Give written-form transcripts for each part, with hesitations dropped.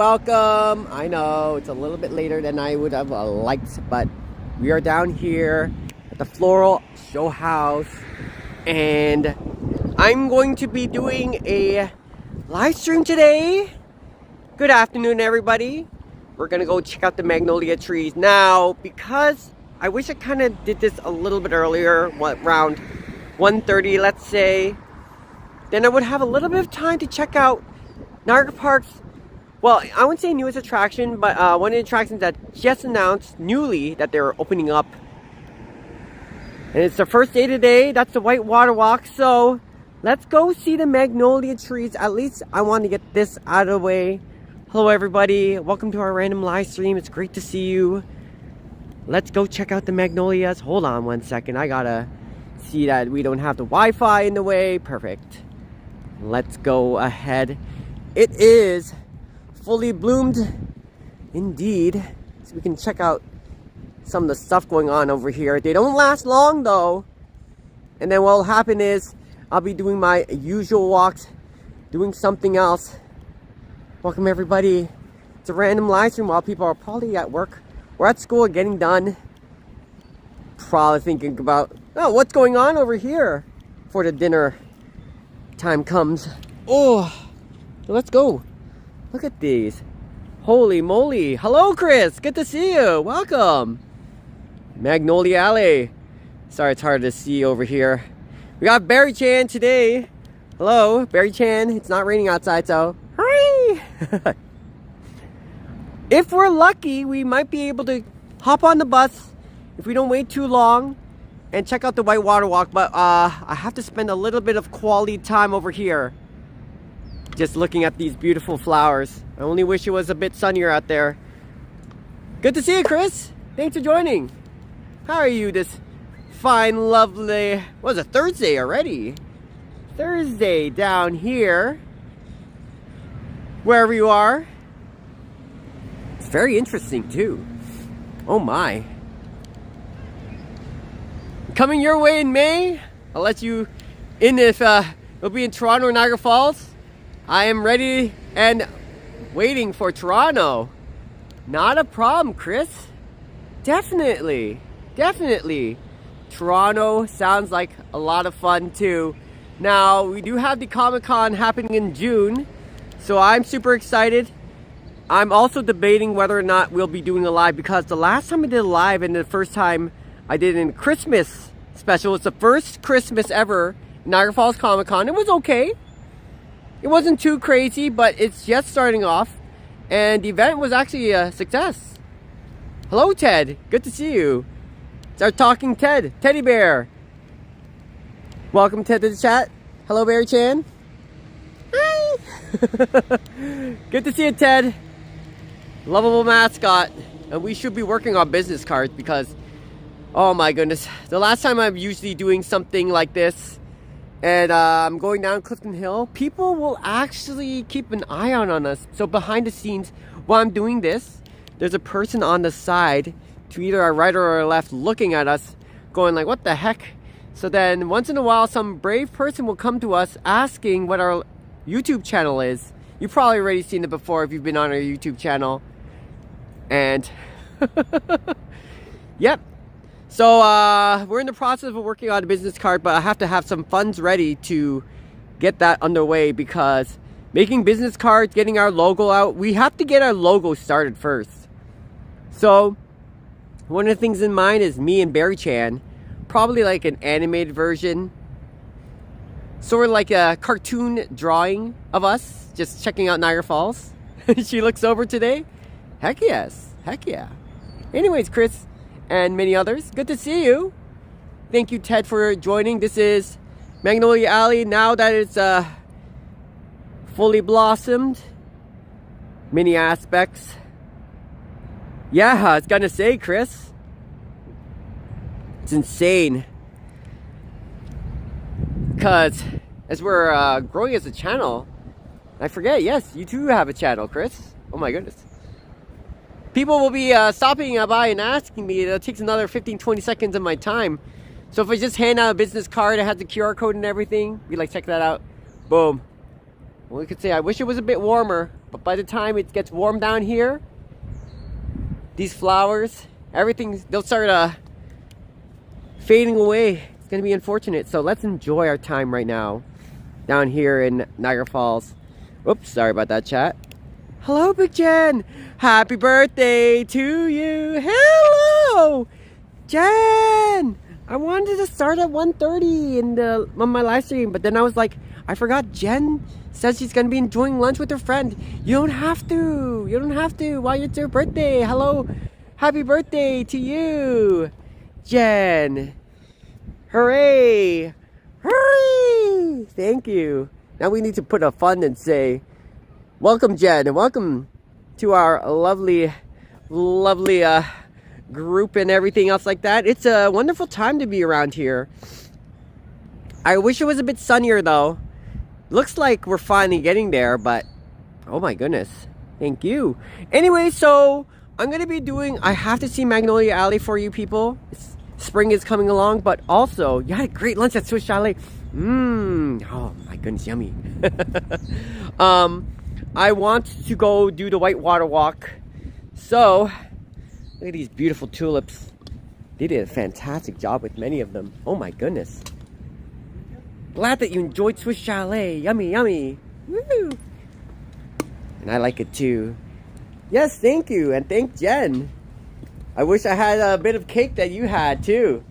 welcome. I know it's a little bit later than I would have liked, but we are down here at the Floral Show House, and I'm going to be doing a live stream today. Good afternoon, everybody. We're gonna go check out the magnolia trees now, because I wish I kind of did this a little bit earlier, around 1:30, let's say. Then I would have a little bit of time to check out Niagara Park's, well, I wouldn't say newest attraction, but one of the attractions that just announced newly that they're opening up. And it's the first day today. That's the White Water Walk. So let's go see the magnolia trees. At least I want to get this out of the way. Hello, everybody. Welcome to our random live stream. It's great to see you. Let's go check out the magnolias. Hold on one second. I gotta see that we don't have the Wi-Fi in the way. Perfect. Let's go ahead. It is fully bloomed indeed. So we can check out some of the stuff going on over here. They don't last long though. And then what'll happen is I'll be doing my usual walks, doing something else. Welcome everybody. It's a random live stream while people are probably at work or at school getting done. Probably thinking about, oh, what's going on over here before the dinner time comes. Oh, let's go. Look at these. Holy moly. Hello, Chris. Good to see you. Welcome. Magnolia Alley. Sorry, it's hard to see over here. We got Beary-Chan today. Hello, Beary-Chan. It's not raining outside, so hurry. If we're lucky, we might be able to hop on the bus if we don't wait too long and check out the White Water Walk. But I have to spend a little bit of quality time over here just looking at these beautiful flowers. I only wish it was a bit sunnier out there. Good to see you, Chris. Thanks for joining. How are you this fine, lovely, what is it, Thursday already? Thursday down here, wherever you are. It's very interesting too. Oh my. Coming your way in May. I'll let you in if it'll be in Toronto or Niagara Falls. I am ready and waiting for Toronto. Not a problem, Chris. Definitely. Definitely. Toronto sounds like a lot of fun too. Now, we do have the Comic-Con happening in June, so I'm super excited. I'm also debating whether or not we'll be doing a live, because the last time I did a live and the first time I did a Christmas special, it's the first Christmas ever Niagara Falls Comic-Con. It was okay. It wasn't too crazy, but it's just starting off. And the event was actually a success. Hello, Ted. Good to see you. It's our talking Ted. Teddy Bear. Welcome, Ted, to the chat. Hello, Beary-Chan. Hi. Good to see you, Ted. Lovable mascot. And we should be working on business cards because, oh my goodness, the last time I'm usually doing something like this and I'm going down Clifton Hill, people will actually keep an eye out on us. So behind the scenes, while I'm doing this, there's a person on the side to either our right or our left looking at us, going like, what the heck? So then once in a while, some brave person will come to us asking what our YouTube channel is. You've probably already seen it before if you've been on our YouTube channel. And yep. So we're in the process of working on a business card, but I have to have some funds ready to get that underway, because making business cards, getting our logo out, we have to get our logo started first. So one of the things in mind is me and Beary-Chan, probably like an animated version, sort of like a cartoon drawing of us just checking out Niagara Falls. She looks over today. Heck yes. Heck yeah. Anyways, Chris and many others, good to see you. Thank you, Ted, for joining. This is Magnolia Alley. Now that it's fully blossomed, many aspects. Yeah, I was gonna say, Chris, it's insane. Because as we're growing as a channel, I forget, yes, you too have a channel, Chris. Oh my goodness. People will be stopping by and asking me. It takes another 15-20 seconds of my time. So if I just hand out a business card, it has the QR code and everything, be like, check that out. Boom. Well, we could say, I wish it was a bit warmer. But by the time it gets warm down here, these flowers, everything, they'll start fading away. It's gonna be unfortunate. So let's enjoy our time right now down here in Niagara Falls. Oops, sorry about that, chat. Hello, Big Jen. Happy birthday to you. Hello, Jen. I wanted to start at 1:30 on my live stream, but then I was like, I forgot Jen says she's gonna be enjoying lunch with her friend. You don't have to. You don't have to while it's your birthday. Hello, happy birthday to you, Jen. Hooray! Hooray! Thank you. Now we need to put a fun and say, welcome, Jen, and welcome to our lovely group and everything else like that. It's a wonderful time to be around here. I wish it was a bit sunnier though. Looks like we're finally getting there, but oh my goodness. Thank you. Anyway, so I'm gonna be doing, I have to see Magnolia Alley for you people. Spring is coming along, but also you had a great lunch at Swiss Chalet. Oh my goodness, yummy. I want to go do the whitewater walk. So look at these beautiful tulips. They did a fantastic job with many of them. Oh my goodness. Glad that you enjoyed Swiss Chalet. Yummy, yummy. Woo! And I like it too. Yes, thank you. And thank Jen. I wish I had a bit of cake that you had too.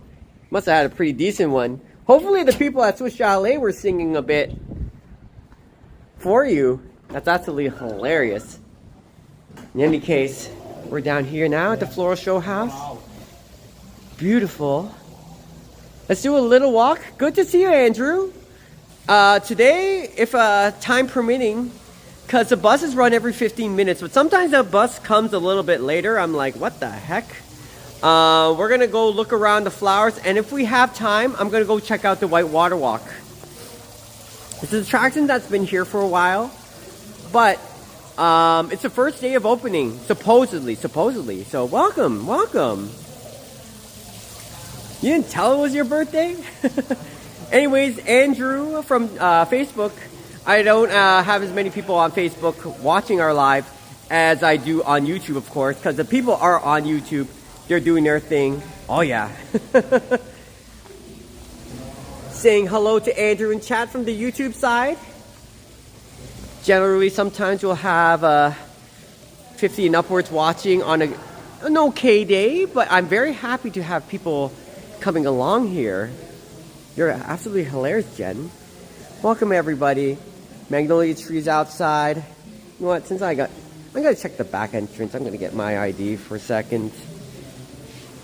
Must have had a pretty decent one. Hopefully the people at Swiss Chalet were singing a bit for you. That's absolutely hilarious. In any case, we're down here now at the Floral Show House. Beautiful. Let's do a little walk. Good to see you, Andrew. Today, if time permitting, because the buses run every 15 minutes, but sometimes the bus comes a little bit later. I'm like, what the heck? We're going to go look around the flowers, and if we have time, I'm going to go check out the Whitewater Walk. It's an attraction that's been here for a while, but it's the first day of opening, supposedly. So welcome. You didn't tell it was your birthday? Anyways, Andrew from Facebook. I don't have as many people on Facebook watching our live as I do on YouTube, of course, because the people are on YouTube. They're doing their thing. Oh, yeah. Saying hello to Andrew in chat from the YouTube side. Generally, sometimes we'll have 50 and upwards watching on an okay day, but I'm very happy to have people coming along here. You're absolutely hilarious, Jen. Welcome, everybody. Magnolia trees outside. You know what? Since I'm gonna check the back entrance. I'm gonna get my ID for a second.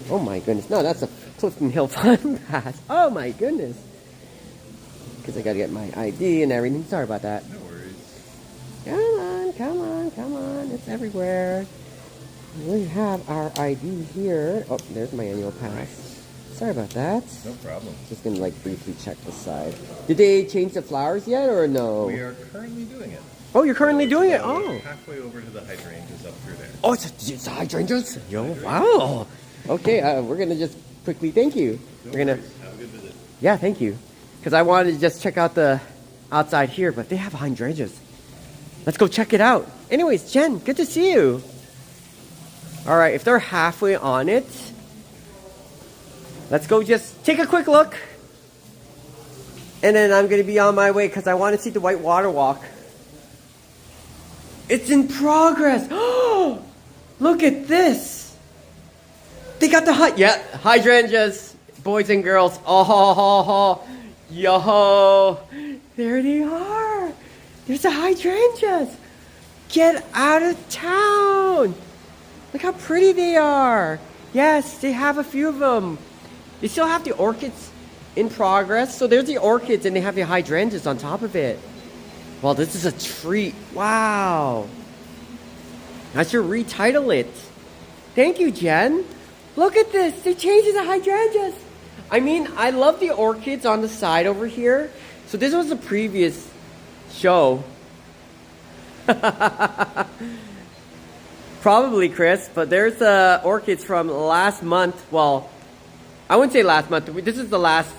Oh my goodness! No, that's a Clifton Hill Fun Pass. Oh my goodness! Because I gotta get my ID and everything. Sorry about that. No worries. Come on! It's everywhere. We have our ID here. Oh, there's my annual pass. Sorry about that. No problem. Just gonna like briefly check the side. Did they change the flowers yet or no? We are currently doing it. Oh, you're currently doing it? Oh. Halfway over to the hydrangeas up through there. Oh, it's hydrangeas? Yo, wow. Okay, we're gonna just quickly, thank you. No We're gonna, worries. Have a good visit. yeah, thank you. Because I wanted to just check out the outside here, but they have hydrangeas. Let's go check it out. Anyways, Jen, good to see you. All right, if they're halfway on it, let's go just take a quick look. And then I'm going to be on my way because I want to see the Whitewater Walk. It's in progress. Oh, look at this. They got the hydrangeas, boys and girls. Oh, yo, there they are. There's the hydrangeas. Get out of town. Look how pretty they are. Yes, they have a few of them. They still have the orchids in progress. So there's the orchids and they have the hydrangeas on top of it. Well, this is a treat. Wow. I should retitle it. Thank you, Jen. Look at this. They changed the hydrangeas. I mean, I love the orchids on the side over here. So this was the previous show. Probably, Chris. But there's orchids from last month. Well, I wouldn't say last month. This is the last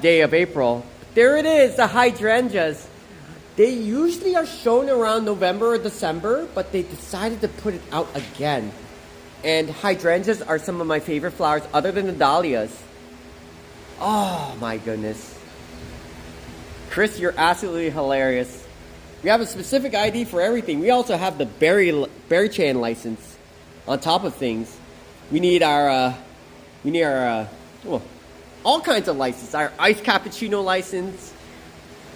day of April. There it is, the hydrangeas. They usually are shown around November or December, but they decided to put it out again. And hydrangeas are some of my favorite flowers other than the dahlias. Oh my goodness. Chris, you're absolutely hilarious. We have a specific ID for everything. We also have the Beary-Chan license on top of things. We need our all kinds of license. Our iced cappuccino license,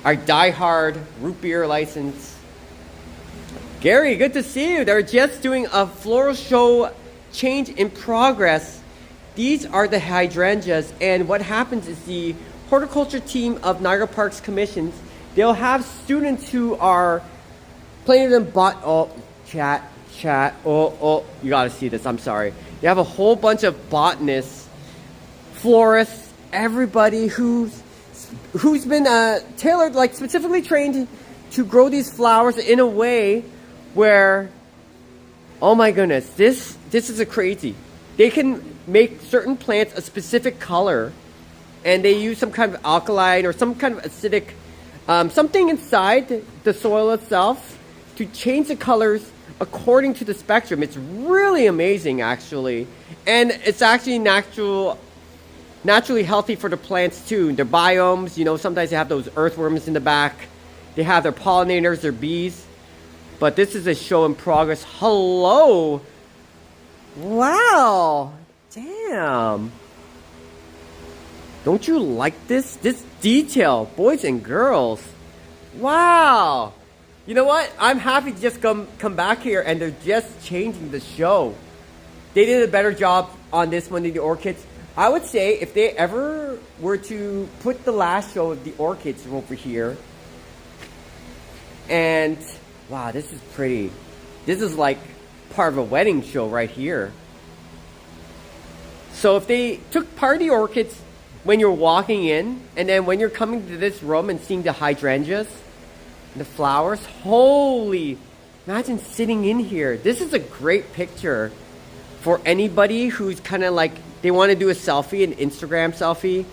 our die-hard root beer license. Gary, good to see you. They're just doing a floral show change in progress. These are the hydrangeas, and what happens is the horticulture team of Niagara Parks commissions, they'll have students who are playing them chat, you gotta see this, I'm sorry. You have a whole bunch of botanists, florists, everybody who's been tailored, like specifically trained to grow these flowers in a way where, oh my goodness, this is a crazy. They can make certain plants a specific color, and they use some kind of alkaline or some kind of acidic, something inside the soil itself to change the colors according to the spectrum. It's really amazing, actually, and it's actually naturally healthy for the plants too. Their biomes, you know, sometimes they have those earthworms in the back. They have their pollinators, their bees. But this is a show in progress. Hello. Wow. Damn. Don't you like this? This detail, boys and girls. Wow. You know what? I'm happy to just come back here and they're just changing the show. They did a better job on this one than the orchids. I would say if they ever were to put the last show of the orchids over here, and wow, this is pretty. This is like part of a wedding show right here. So if they took part of the orchids when you're walking in, and then when you're coming to this room and seeing the hydrangeas, the flowers, holy, imagine sitting in here. This is a great picture for anybody who's kind of like, they want to do a selfie, an Instagram selfie.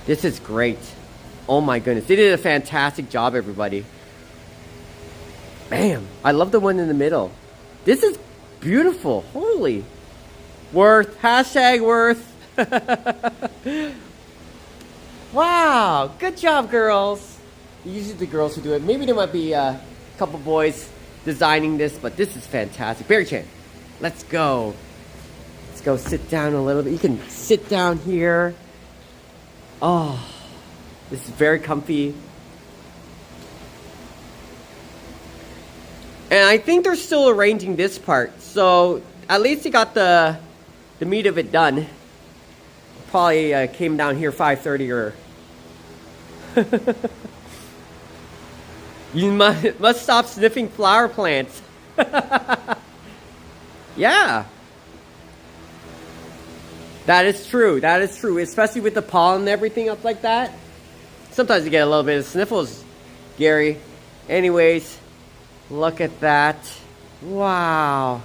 This is great. Oh my goodness. They did a fantastic job, everybody. Bam. I love the one in the middle. This is beautiful. Holy. Worth. Hashtag worth. Wow. Good job, girls. Usually the girls who do it. Maybe there might be a couple boys designing this, but this is fantastic. Beary-Chan, let's go. Let's go sit down a little bit. You can sit down here. Oh, this is very comfy. And I think they're still arranging this part. So at least they got the meat of it done. Probably came down here 5:30 or... You must stop sniffing flower plants. Yeah. That is true. That is true. Especially with the pollen and everything else like that. Sometimes you get a little bit of sniffles, Gary. Anyways, look at that. Wow.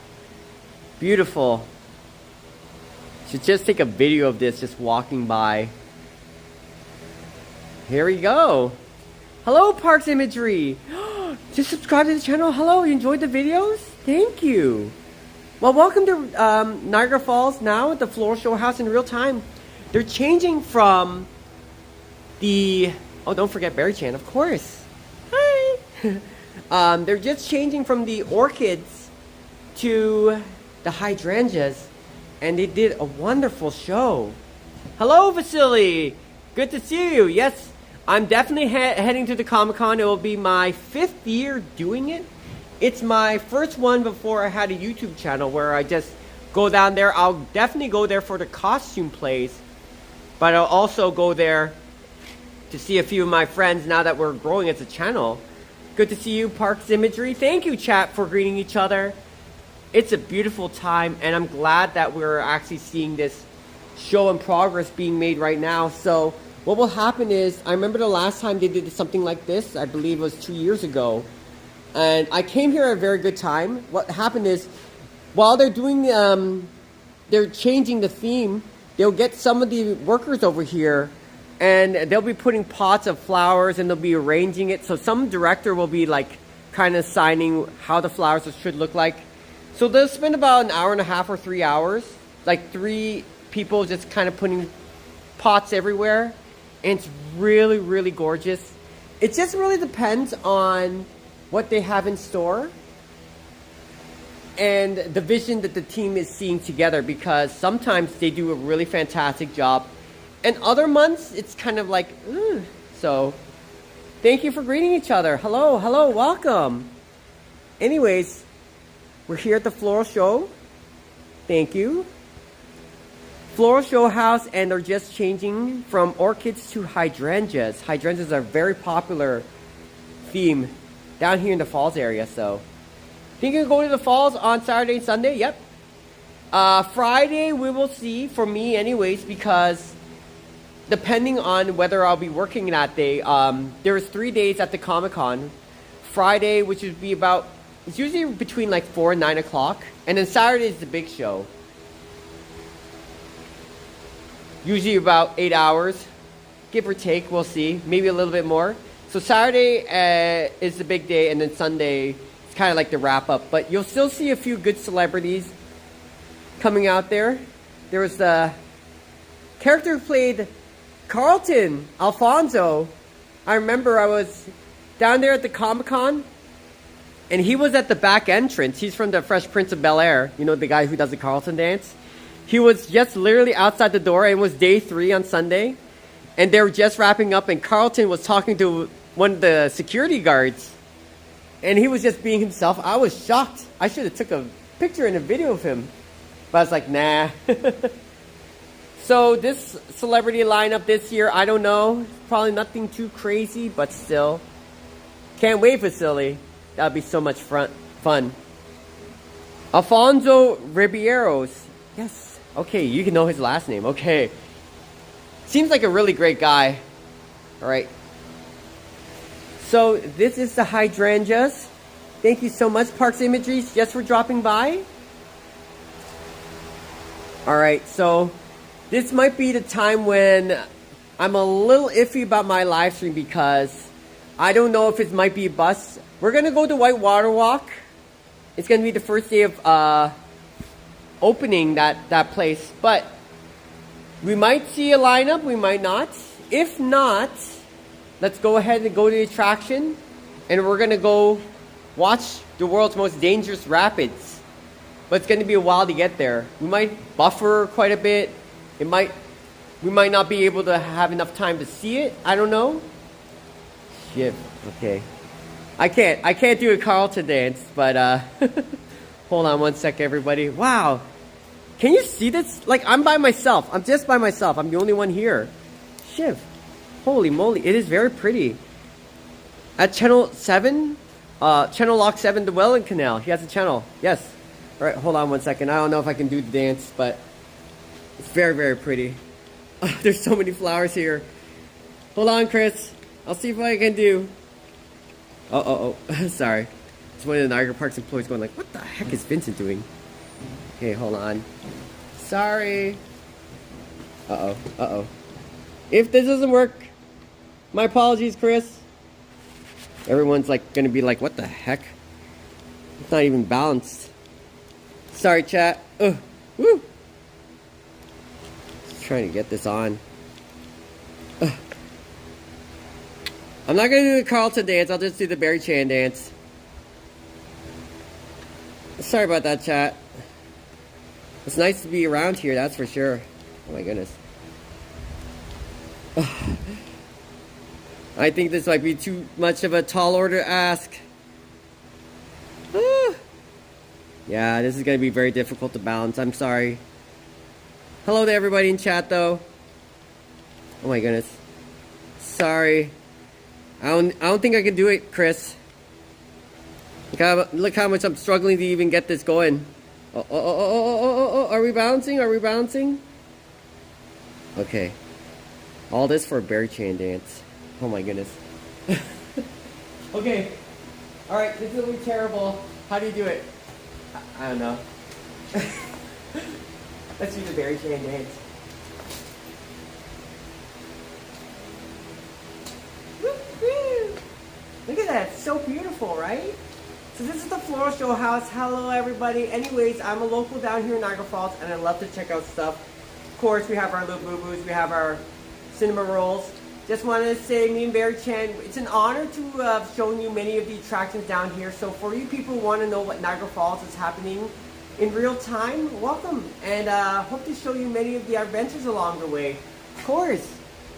Beautiful. Should just take a video of this just walking by. Here we go. Hello, Parks Imagery. Just subscribe to the channel. Hello, you enjoyed the videos? Thank you. Well, welcome to Niagara Falls now at the Floral Show House in real time. They're changing from the... Oh, don't forget Beary-Chan, of course. Hi. They're just changing from the orchids to the hydrangeas. And they did a wonderful show. Hello, Vasily. Good to see you. Yes, I'm definitely heading to the Comic-Con. It will be my 5th year doing it. It's my first one before I had a YouTube channel where I just go down there. I'll definitely go there for the costume plays. But I'll also go there to see a few of my friends now that we're growing as a channel. Good to see you, Parks Imagery. Thank you, chat, for greeting each other. It's a beautiful time, and I'm glad that we're actually seeing this show in progress being made right now. So what will happen is, I remember the last time they did something like this, I believe it was 2 years ago. And I came here at a very good time. What happened is, while they're doing, they're changing the theme, they'll get some of the workers over here And they'll be putting pots of flowers and they'll be arranging it. So some director will be like kind of signing how the flowers should look like. So they'll spend about an hour and a half or 3 hours. Like 3 people just kind of putting pots everywhere. And it's really, really gorgeous. It just really depends on what they have in store and the vision that the team is seeing together, because sometimes they do a really fantastic job and other months it's kind of like so thank you for greeting each other. Hello, hello, welcome. Anyways, we're here at the floral show. Thank you. Floral show house, and they're just changing from orchids to hydrangeas. Hydrangeas are a very popular theme down here in the falls area. So think you can go to the falls on Saturday and Sunday? Yep. Friday we will see, for me anyways, because depending on whether I'll be working that day, there's 3 days at the Comic-Con. Friday, which would be about, it's usually between like 4 and 9 o'clock, and then Saturday is the big show. Usually about 8 hours, give or take, we'll see, maybe a little bit more. So Saturday is the big day, and then Sunday is kind of like the wrap up. But you'll still see a few good celebrities coming out there. There was the character who played Carlton, Alfonso. I remember I was down there at the Comic-Con, and he was at the back entrance. He's from the Fresh Prince of Bel-Air, you know, the guy who does the Carlton dance. He was just literally outside the door, and it was day 3 on Sunday. And they were just wrapping up, and Carlton was talking to one of the security guards. And he was just being himself. I was shocked. I should have took a picture and a video of him. But I was like, nah. So this celebrity lineup this year, I don't know. Probably nothing too crazy, but still. Can't wait, Vasily. That would be so much fun. Alfonso Ribeiros. Yes. Okay, you can know his last name. Okay. Seems like a really great guy. Alright. So, this is the hydrangeas. Thank you so much, Parks Imageries, just for dropping by. Alright, so this might be the time when I'm a little iffy about my live stream, because I don't know if it might be a bust. We're going to go to Whitewater Walk. It's going to be the first day of opening that place, but we might see a lineup, we might not. If not, let's go ahead and go to the attraction, and we're gonna go watch the world's most dangerous rapids. But it's gonna be a while to get there. We might buffer quite a bit. We might not be able to have enough time to see it. I don't know. Shit. Okay. I can't do a Carlton dance, but hold on one sec, everybody. Wow. Can you see this? Like, I'm by myself. I'm just by myself. I'm the only one here. Shiv. Holy moly. It is very pretty. At channel 7, channel lock 7, the Welland Canal. He has a channel. Yes. All right, hold on one second. I don't know if I can do the dance, but it's very, very pretty. Oh, there's so many flowers here. Hold on, Chris. I'll see what I can do. Oh. Sorry. It's one of the Niagara Parks employees going like, what the heck is Vincent doing? Okay, hold on. Sorry. Uh-oh. If this doesn't work, my apologies, Chris. Everyone's like gonna be like, what the heck? It's not even balanced. Sorry, chat. Woo. Just trying to get this on. I'm not gonna do the Carlton dance. I'll just do the Beary-Chan dance. Sorry about that, chat. It's nice to be around here, that's for sure. Oh my goodness. I think this might be too much of a tall order to ask. Yeah, this is going to be very difficult to balance. I'm sorry. Hello to everybody in chat, though. Oh my goodness. Sorry. I don't think I can do it, Chris. Look how much I'm struggling to even get this going. Oh. Are we bouncing? Okay. All this for a Beary-Chan dance. Oh my goodness. Okay. Alright, this is gonna be terrible. How do you do it? I don't know. Let's do the Beary-Chan dance. Look at that, it's so beautiful, right? So this is the floral show house. Hello everybody. Anyways, I'm a local down here in Niagara Falls and I love to check out stuff. Of course, we have our little boo-boos, we have our cinema rolls. Just wanted to say, me and Beary-Chan, it's an honor to have shown you many of the attractions down here. So for you people who want to know what Niagara Falls is happening in real time, welcome. And hope to show you many of the adventures along the way. Of course.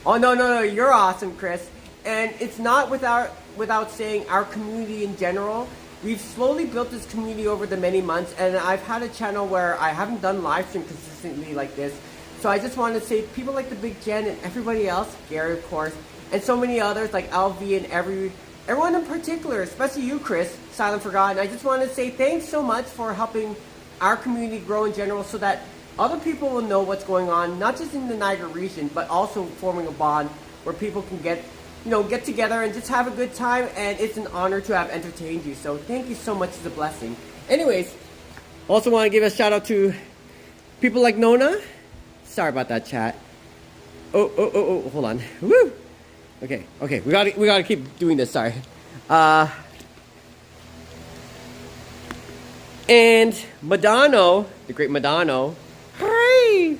Oh, no, you're awesome, Chris. And it's not without saying our community in general. We've slowly built this community over the many months, and I've had a channel where I haven't done live stream consistently like this. So I just want to say people like the Big Jen and everybody else, Gary of course, and so many others like LV and everyone in particular, especially you, Chris, Silent Forgotten. I just want to say thanks so much for helping our community grow in general so that other people will know what's going on, not just in the Niagara region, but also forming a bond where people can get together and just have a good time, and it's an honor to have entertained you. So thank you so much, it's a blessing. Anyways, also want to give a shout out to people like Nona. Sorry about that, chat. Oh, hold on. Woo! Okay, we gotta keep doing this, sorry. And Madano, the great Madano. Hi!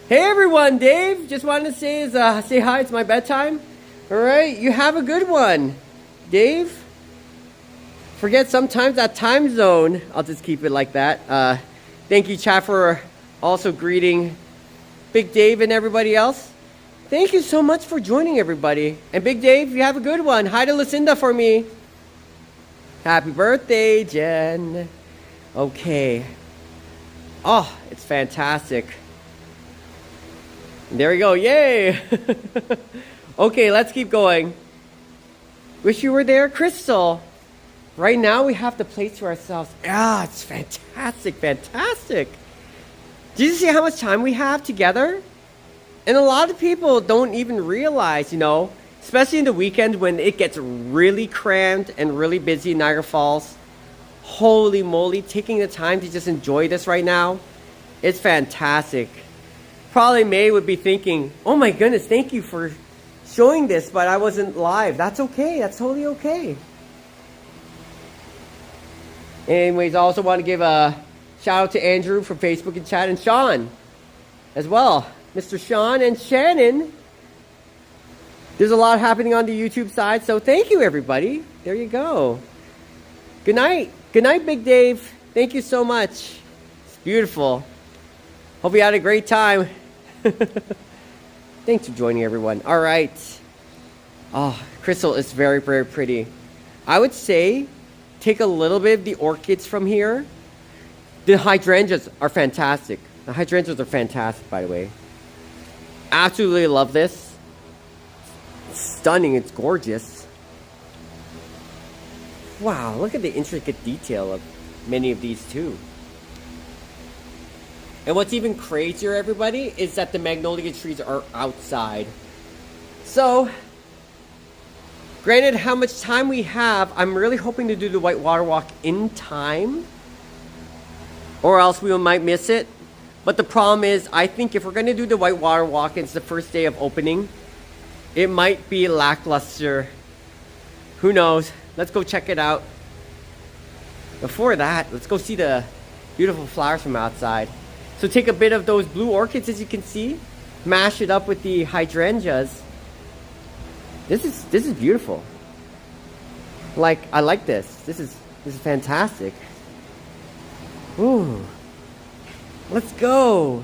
Hey everyone, Dave. Just wanted to say hi, it's my bedtime. Alright, you have a good one, Dave. Forget sometimes that time zone. I'll just keep it like that. Thank you, chat, for also greeting Big Dave and everybody else. Thank you so much for joining, everybody. And Big Dave, you have a good one. Hi to Lucinda for me. Happy birthday, Jen. Okay. Oh, it's fantastic. There we go. Yay! Okay, let's keep going. Wish you were there, Crystal. Right now, we have the place to ourselves. Ah, it's fantastic, fantastic. Do you see how much time we have together? And a lot of people don't even realize, especially in the weekend when it gets really crammed and really busy in Niagara Falls. Holy moly, taking the time to just enjoy this right now. It's fantastic. Probably May would be thinking, oh my goodness, thank you for showing this, but I wasn't live. That's okay. That's totally okay. Anyways, I also want to give a shout out to Andrew from Facebook and chat, and Sean as well. Mr. Sean and Shannon. There's a lot happening on the YouTube side, so thank you, everybody. There you go. Good night. Good night, Big Dave. Thank you so much. It's beautiful. Hope you had a great time. Thanks for joining, everyone. All right. Oh, Crystal is very, very pretty. I would say take a little bit of the orchids from here. The hydrangeas are fantastic. The hydrangeas are fantastic, by the way. Absolutely love this. It's stunning. It's gorgeous. Wow, look at the intricate detail of many of these too. And what's even crazier, everybody, is that the magnolia trees are outside. So, granted how much time we have, I'm really hoping to do the whitewater walk in time, or else we might miss it. But the problem is, I think if we're going to do the whitewater walk and it's the first day of opening, it might be lackluster. Who knows? Let's go check it out. Before that, let's go see the beautiful flowers from outside. So take a bit of those blue orchids, as you can see, mash it up with the hydrangeas. This is beautiful. I like this. This is fantastic. Ooh. Let's go.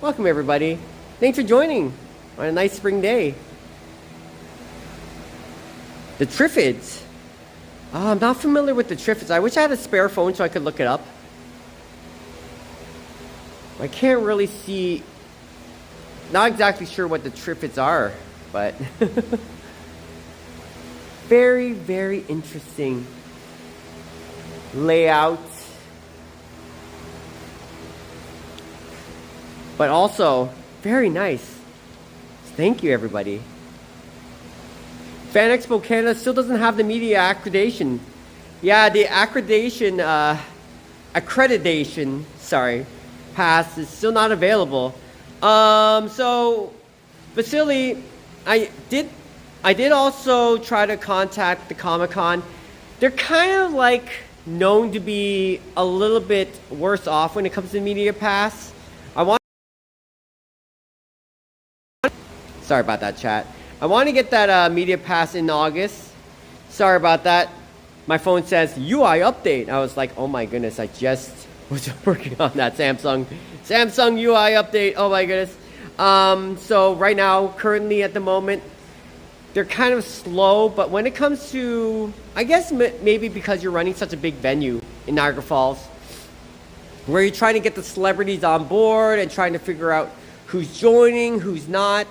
Welcome, everybody. Thanks for joining on a nice spring day. The triffids. Oh, I'm not familiar with the triffids. I wish I had a spare phone so I could look it up. I can't really see, not exactly sure what the triffids are, but very, very interesting layout. But also, very nice. Thank you, everybody. Fan Expo Canada still doesn't have the media accreditation. Yeah, the accreditation, pass is still not available. So, Vasily, I did I did also try to contact the Comic-Con. They're kind of like known to be a little bit worse off when it comes to Media Pass. Sorry about that, chat. I want to get that Media Pass in August. Sorry about that. My phone says UI update. I was like, oh my goodness, I just was working on that Samsung UI update. Oh my goodness. So right now, currently at the moment, they're kind of slow, but when it comes to, I guess maybe because you're running such a big venue in Niagara Falls, where you're trying to get the celebrities on board and trying to figure out who's joining, who's not,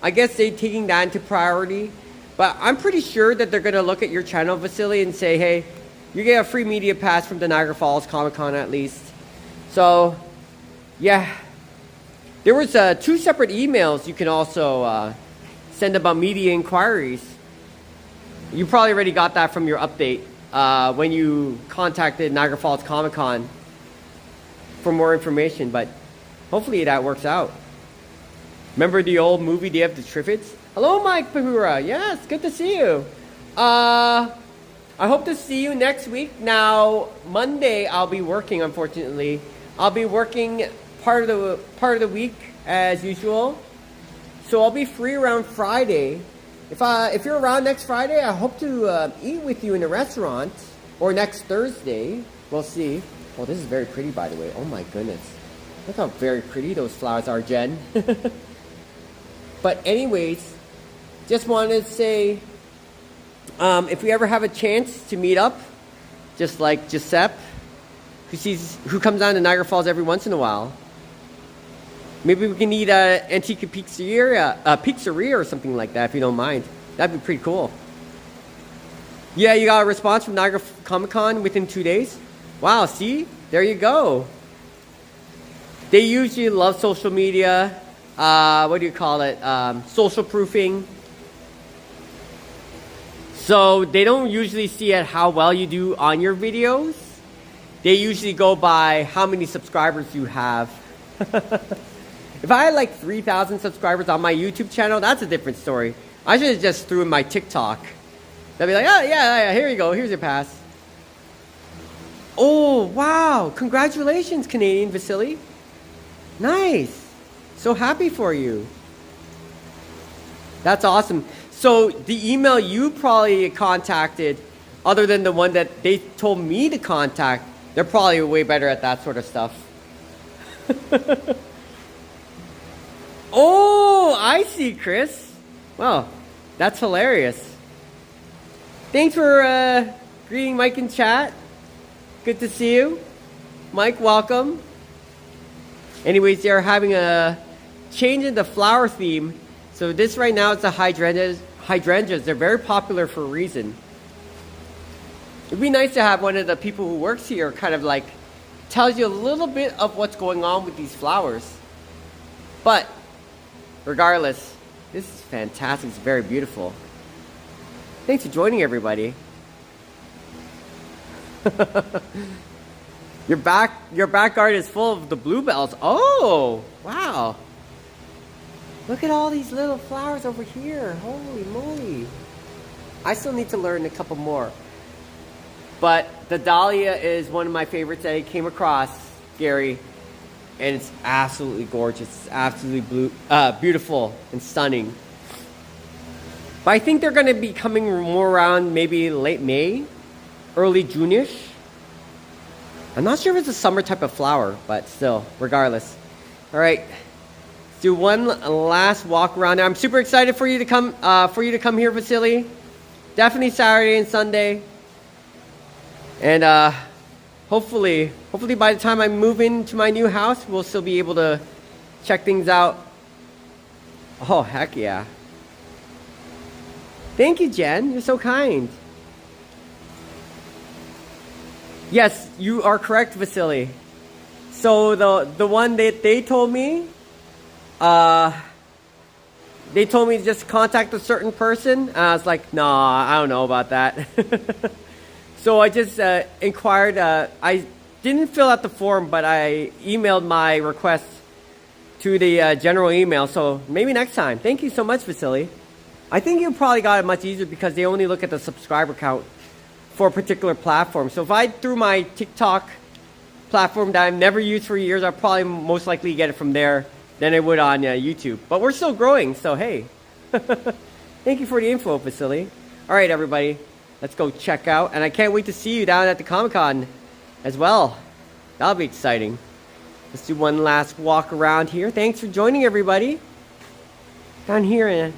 I guess they're taking that into priority. But I'm pretty sure that they're going to look at your channel, Vasily, and say, hey, you get a free media pass from the Niagara Falls Comic-Con at least. So, yeah. There was 2 separate emails you can also send about media inquiries. You probably already got that from your update when you contacted Niagara Falls Comic-Con for more information, but hopefully that works out. Remember the old movie Day of the Triffids? Hello, Mike Pahura. Yes, good to see you. I hope to see you next week. Now, Monday I'll be working, unfortunately. I'll be working part of the week as usual. So I'll be free around Friday. If you're around next Friday, I hope to eat with you in a restaurant. Or next Thursday. We'll see. Oh, this is very pretty, by the way. Oh my goodness. Look how very pretty those flowers are, Jen. But anyways, just wanted to say, if we ever have a chance to meet up, just like Giuseppe, who comes down to Niagara Falls every once in a while, maybe we can eat at Antica Pizzeria or something like that, if you don't mind. That'd be pretty cool. Yeah, you got a response from Niagara Comic-Con within 2 days? Wow, see? There you go. They usually love social media. What do you call it? Social proofing. So they don't usually see at how well you do on your videos. They usually go by how many subscribers you have. If I had like 3,000 subscribers on my YouTube channel, that's a different story. I should have just threw in my TikTok. They'll be like, oh yeah, here you go, here's your pass. Oh wow, congratulations, Canadian Vasily. Nice. So happy for you. That's awesome. So the email you probably contacted, other than the one that they told me to contact, they're probably way better at that sort of stuff. Oh, I see, Chris. Well, that's hilarious. Thanks for greeting Mike in chat. Good to see you. Mike, welcome. Anyways, they're having a change in the flower theme. So this right now is the hydrangeas. They're very popular for a reason. It'd be nice to have one of the people who works here kind of like tells you a little bit of what's going on with these flowers. But regardless, this is fantastic. It's very beautiful. Thanks for joining, everybody. Your back garden is full of the bluebells. Oh, wow. Look at all these little flowers over here. Holy moly. I still need to learn a couple more. But the dahlia is one of my favorites that I came across, Gary. And it's absolutely gorgeous. It's absolutely beautiful and stunning. But I think they're going to be coming more around maybe late May, early June-ish. I'm not sure if it's a summer type of flower, but still, regardless. All right, let's do one last walk around there. I'm super excited for you to come here, Vasily. Definitely Saturday and Sunday. And hopefully by the time I move into my new house, we'll still be able to check things out. Oh, heck yeah. Thank you, Jen. You're so kind. Yes, you are correct, Vasily. So the one that they told me to just contact a certain person. I was like, nah, I don't know about that. So I just inquired. I didn't fill out the form, but I emailed my request to the general email. So maybe next time. Thank you so much, Vasily. I think you probably got it much easier because they only look at the subscriber count for a particular platform. So if I threw my TikTok platform that I've never used for years, I'll probably most likely get it from there than I would on YouTube. But we're still growing, so hey. Thank you for the info, Vasily. All right, everybody, let's go check out. And I can't wait to see you down at the Comic-Con as well. That'll be exciting. Let's do one last walk around here. Thanks for joining, everybody. Down here in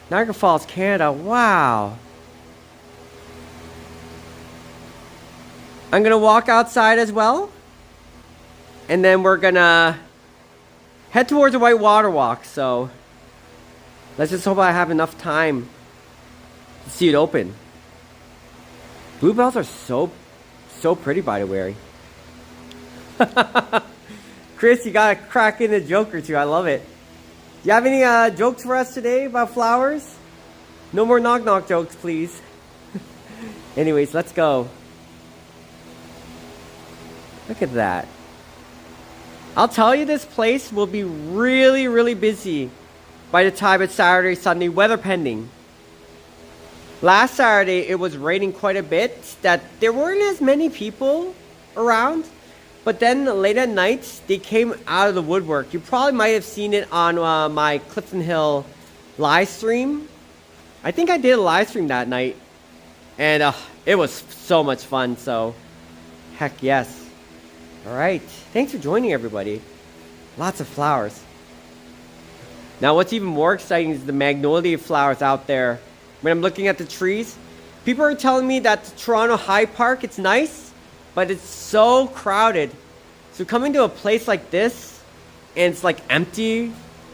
Niagara Falls, Canada. Wow. I'm going to walk outside as well. And then we're going to head towards the White Water Walk. So let's just hope I have enough time to see it open. Bluebells are so pretty, by the way. Chris, you got to crack in a joke or two. I love it. Do you have any jokes for us today about flowers? No more knock-knock jokes, please. Anyways, let's go. Look at that. I'll tell you, this place will be really, really busy by the time it's Saturday, Sunday, weather pending. Last Saturday, it was raining quite a bit, that there weren't as many people around. But then late at night, they came out of the woodwork. You probably might have seen it on my Clifton Hill live stream. I think I did a live stream that night. And it was so much fun, so heck yes. All right, thanks for joining, everybody. Lots of flowers. Now, what's even more exciting is the Magnolia flowers out there. When I'm looking at the trees, people are telling me that the Toronto High Park, it's nice, but it's so crowded. So coming to a place like this, and it's like empty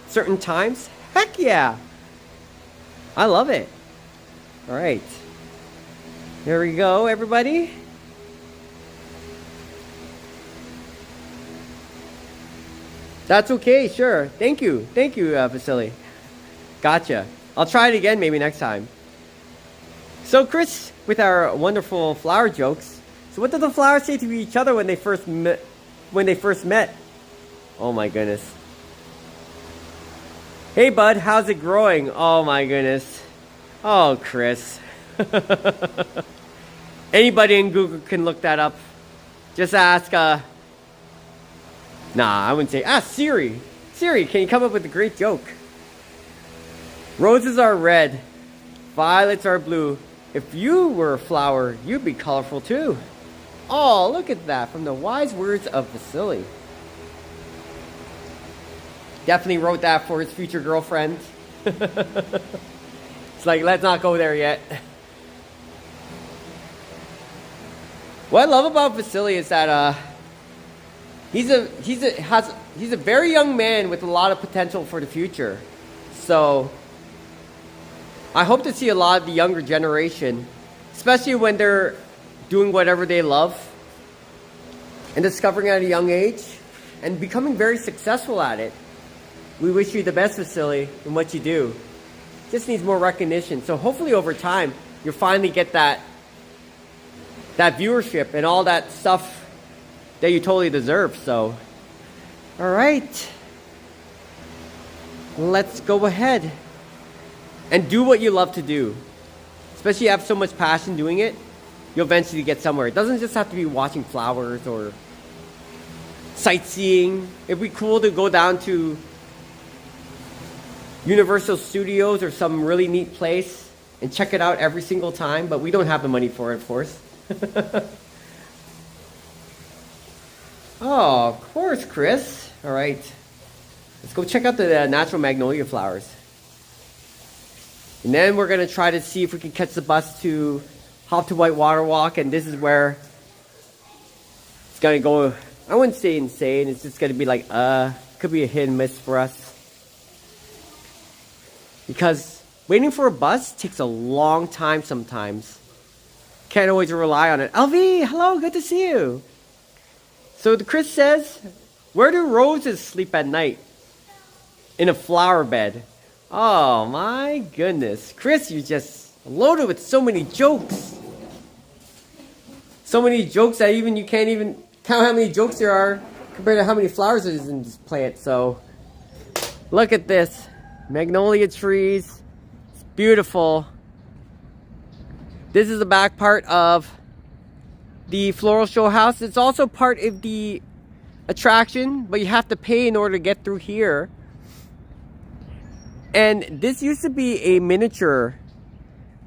certain times, heck yeah. I love it. All right. There we go, everybody. That's okay, sure. Thank you, Vasily. Gotcha. I'll try it again maybe next time. So Chris, with our wonderful flower jokes, so what did the flowers say to each other when they first met? Oh my goodness. Hey bud, how's it growing? Oh my goodness. Oh, Chris. Anybody in Google can look that up. Just ask, I wouldn't say, ask Siri. Siri, can you come up with a great joke? Roses are red. Violets are blue. If you were a flower, you'd be colorful too. Oh, look at that, from the wise words of Vasily. Definitely wrote that for his future girlfriend. It's like, let's not go there yet. What I love about Vasily is that he's a very young man with a lot of potential for the future. So I hope to see a lot of the younger generation, especially when they're doing whatever they love and discovering at a young age and becoming very successful at it. We wish you the best, Vasily, in what you do. Just needs more recognition. So hopefully over time, you'll finally get that viewership and all that stuff that you totally deserve. So, all right. Let's go ahead and do what you love to do. Especially if you have so much passion doing it, you'll eventually get somewhere. It doesn't just have to be watching flowers or sightseeing. It'd be cool to go down to Universal Studios or some really neat place and check it out every single time, but we don't have the money for it, of course. Oh, of course, Chris. All right. Let's go check out the natural magnolia flowers. And then we're going to try to see if we can catch the bus to hop to White Water Walk. And this is where it's going to go, I wouldn't say insane. It's just going to be like, could be a hit and miss for us. Because waiting for a bus takes a long time sometimes. Can't always rely on it. LV, hello, good to see you. So the Chris says, where do roses sleep at night? In a flower bed. Oh my goodness. Chris, you're just loaded with so many jokes. So many jokes that even you can't even count how many jokes there are compared to how many flowers there is in this plant. So look at this. Magnolia trees. It's Beautiful. This is the back part of the floral show house. It's also part of the attraction, but you have to pay in order to get through here. And this used to be a miniature,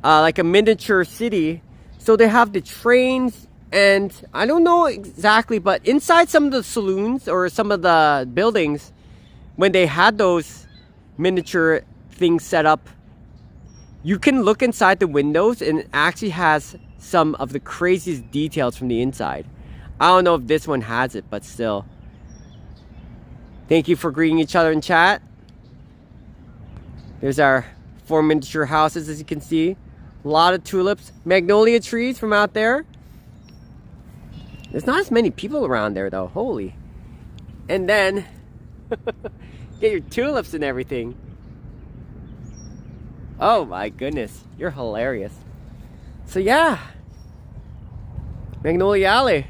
like a miniature city. So they have the trains, and I don't know exactly, but inside some of the saloons or some of the buildings, when they had those miniature things set up, you can look inside the windows and it actually has some of the craziest details from the inside. I don't know if this one has it, but still. Thank you for greeting each other in chat. There's our 4 miniature houses, as you can see. A lot of tulips. Magnolia trees from out there. There's not as many people around there though. Holy. And then get your tulips and everything. Oh my goodness. You're hilarious. So yeah. Magnolia Alley.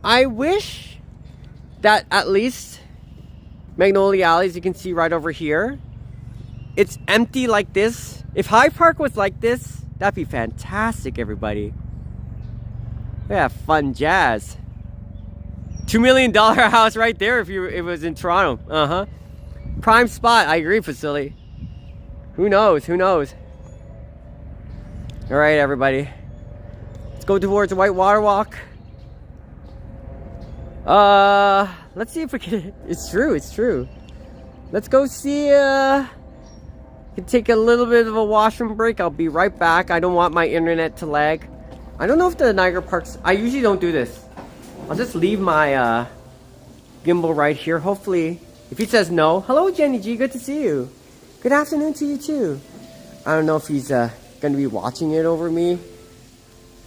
I wish that at least Magnolia Alley, as you can see right over here, it's empty like this. If Hyde Park was like this, that'd be fantastic, everybody. Yeah, fun jazz. $2 million house right there if it was in Toronto. Prime spot. I agree, Facility. Who knows? Who knows? All right, everybody. Let's go towards the White Water Walk. Let's see if we can. It's true. It's true. Let's go see. Can take a little bit of a washroom break. I'll be right back. I don't want my internet to lag. I don't know if the Niagara Parks. I usually don't do this. I'll just leave my gimbal right here. Hopefully, if he says no. Hello, Jenny G. Good to see you. Good afternoon to you too. I don't know if he's going to be watching it over me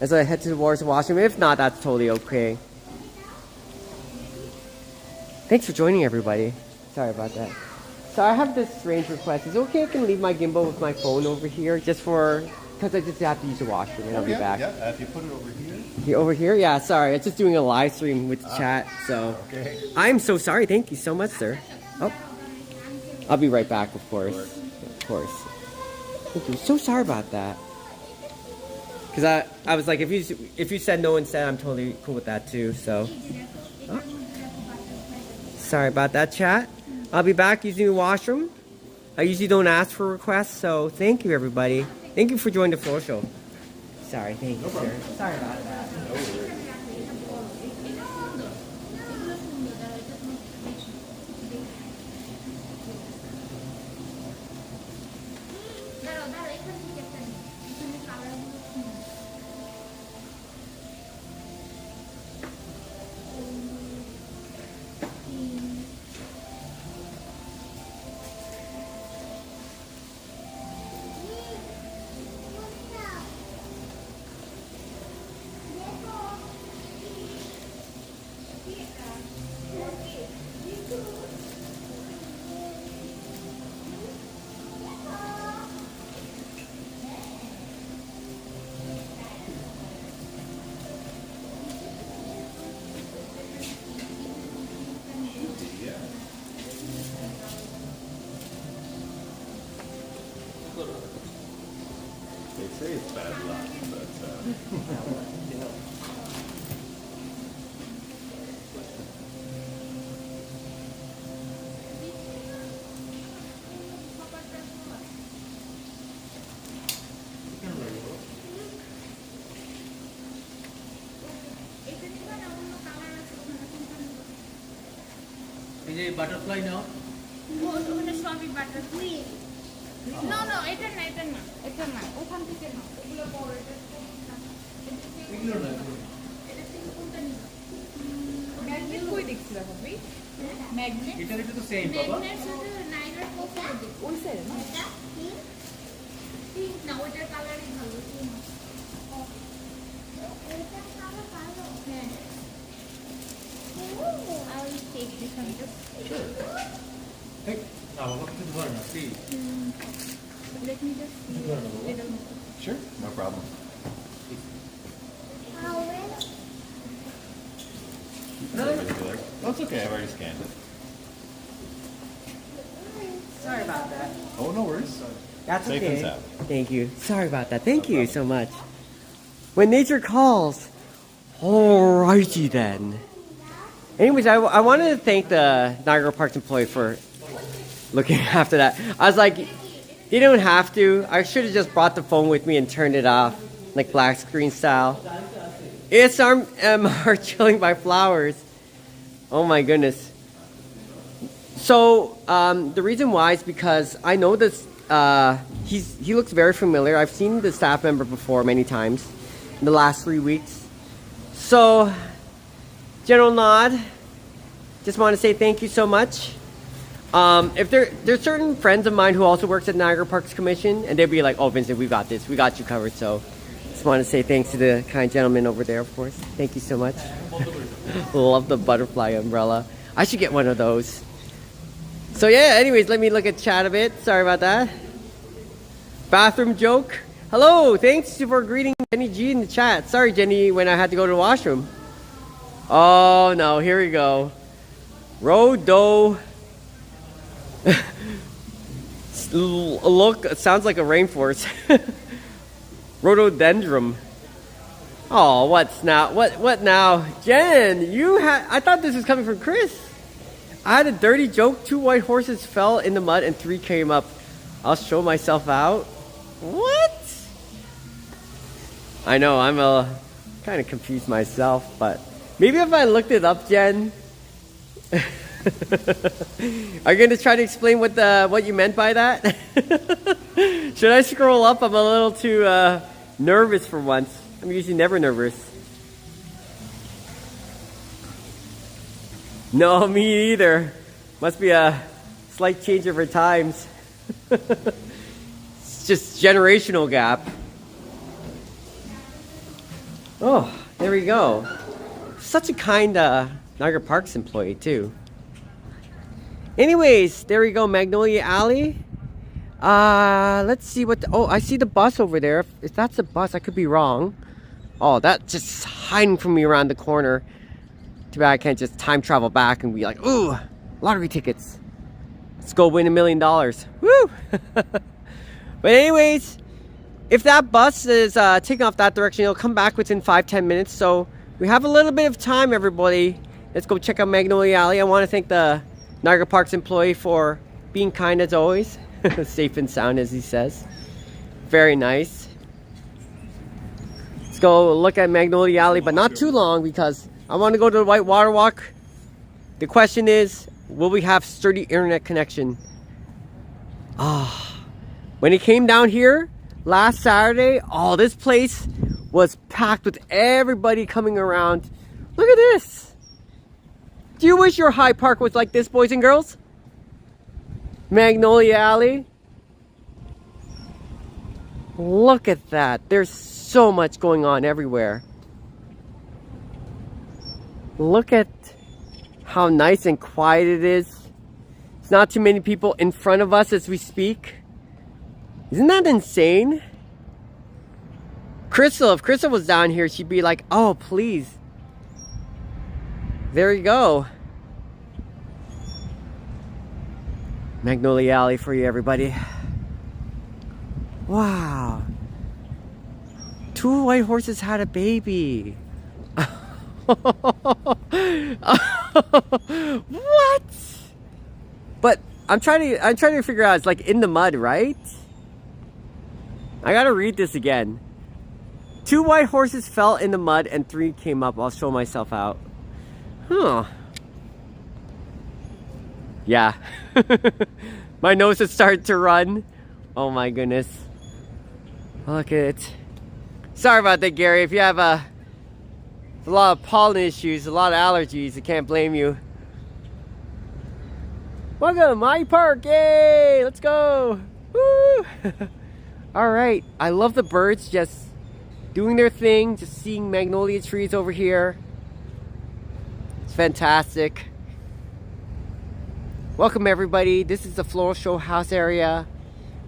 as I head towards the washroom. If not, that's totally okay. Thanks for joining, everybody. Sorry about that. So I have this strange request. Is it okay if I can leave my gimbal with my phone over here just for, because I just have to use the washroom and I'll be back. Yeah, if you put it over here. Over here? Yeah, sorry. I'm just doing a live stream with the chat, so. Okay. I'm so sorry. Thank you so much, sir. Oh. I'll be right back, of course. Of course. Thank you. So sorry about that. Because I was like, if you said no instead, I'm totally cool with that too, so. Oh. Sorry about that, chat. I'll be back using the washroom. I usually don't ask for requests, so thank you, everybody. Thank you for joining the floor show. Sorry, thank you, sir. Sorry about that. No worries. They say it's bad luck, but Is it butterfly now? No, এটা না এটা না ওখান থেকে না ওগুলো বড় এটা এগুলো না এটা থেকে কোনটা নিব ম্যাগনেট কই দেখছিলা ভাবি ম্যাগনেট এটার একটু তো সেম বাবা ম্যাগনেট সাথে নাইগার কোফা ওই সাইড না এটা পিঙ্ক না ওইটার কালারই ভালো এটা কালার ভালো হ্যাঁ I will take this one just এই না বাবা কিছু ধরে না see let me just see little more. sure, no problem. No. Oh, it's okay. I've already scanned it. Sorry about that. Oh, no worries. That's Safe okay. and sound. Thank you. Sorry about that. Thank you so much. When nature calls. Alrighty then. Anyways, I wanted to thank the Niagara Parks employee for looking after that. I was like, you don't have to. I should have just brought the phone with me and turned it off, like black screen style. It's our chilling by flowers. Oh my goodness. So the reason why is because I know this. He looks very familiar. I've seen the staff member before many times in the last 3 weeks. So, General Nod, just want to say thank you so much. If there's certain friends of mine who also works at Niagara Parks Commission, and they'd be like, "Oh, Vincent, we got this. We got you covered." So, just want to say thanks to the kind gentleman over there, of course. Thank you so much. Love the butterfly umbrella. I should get one of those. So yeah, anyways, let me look at chat a bit. Sorry about that. Bathroom joke. Hello, thanks for greeting Jenny G in the chat. Sorry, Jenny, when I had to go to the washroom. Oh no, here we go. Rhodo. Look, it sounds like a rainforest. Rhododendron. Oh, what's now? What now? Jen, I thought this was coming from Chris. I had a dirty joke. 2 white horses fell in the mud and 3 came up. I'll show myself out. What? I know, I'm kind of confused myself, but maybe if I looked it up, Jen. Are you going to try to explain what you meant by that? Should I scroll up? I'm a little too nervous for once. I'm usually never nervous. No, me either. Must be a slight change over times. It's just generational gap. Oh, there we go. Such a kind Niagara Parks employee too. Anyways, there we go, Magnolia Alley. Let's see what. Oh, I see the bus over there. If that's the bus, I could be wrong. Oh, that's just hiding from me around the corner. Too bad I can't just time travel back and be like, ooh, lottery tickets. Let's go win $1 million. Woo! But anyways, if that bus is taking off that direction, it'll come back within 5-10 minutes. So we have a little bit of time, everybody. Let's go check out Magnolia Alley. I want to thank the Niagara Parks employee for being kind as always. Safe and sound, as he says. Very nice. Let's go look at Magnolia Alley, but not too long because I want to go to the White Water Walk. The question is, will we have sturdy internet connection? When it came down here last Saturday, this place was packed with everybody coming around. Look at this. Do you wish your High Park was like this, boys and girls? Magnolia Alley. Look at that. There's so much going on everywhere. Look at how nice and quiet it is. There's not too many people in front of us as we speak. Isn't that insane? Crystal, if Crystal was down here, she'd be like, oh, please. There you go. Magnolia Alley for you, everybody. Wow. 2 white horses had a baby. What? But I'm trying to figure out, it's like in the mud, right? I gotta read this again. 2 white horses fell in the mud and 3 came up. I'll show myself out. Huh. Yeah. My nose has started to run. Oh my goodness. Look at it. Sorry about that, Gary. If you have a lot of pollen issues, a lot of allergies, I can't blame you. Welcome, my park. Yay! Let's go. Woo! Alright. I love the birds just doing their thing. Just seeing magnolia trees over here. It's fantastic. Welcome everybody. This is the Floral Show House area.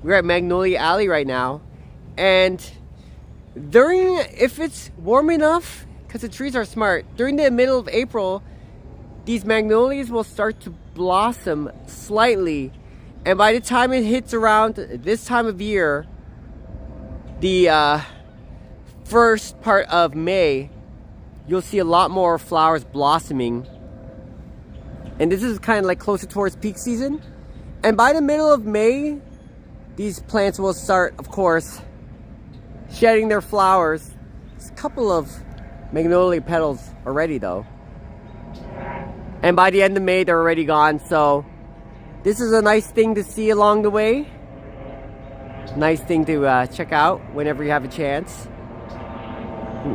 We're at Magnolia Alley right now. And if it's warm enough, because the trees are smart, during the middle of April, these magnolias will start to blossom slightly. And by the time it hits around this time of year, the first part of May, you'll see a lot more flowers blossoming. And this is kind of like closer towards peak season. And by the middle of May, these plants will start, of course, shedding their flowers. There's a couple of magnolia petals already though. And by the end of May, they're already gone. So this is a nice thing to see along the way. Nice thing to check out whenever you have a chance.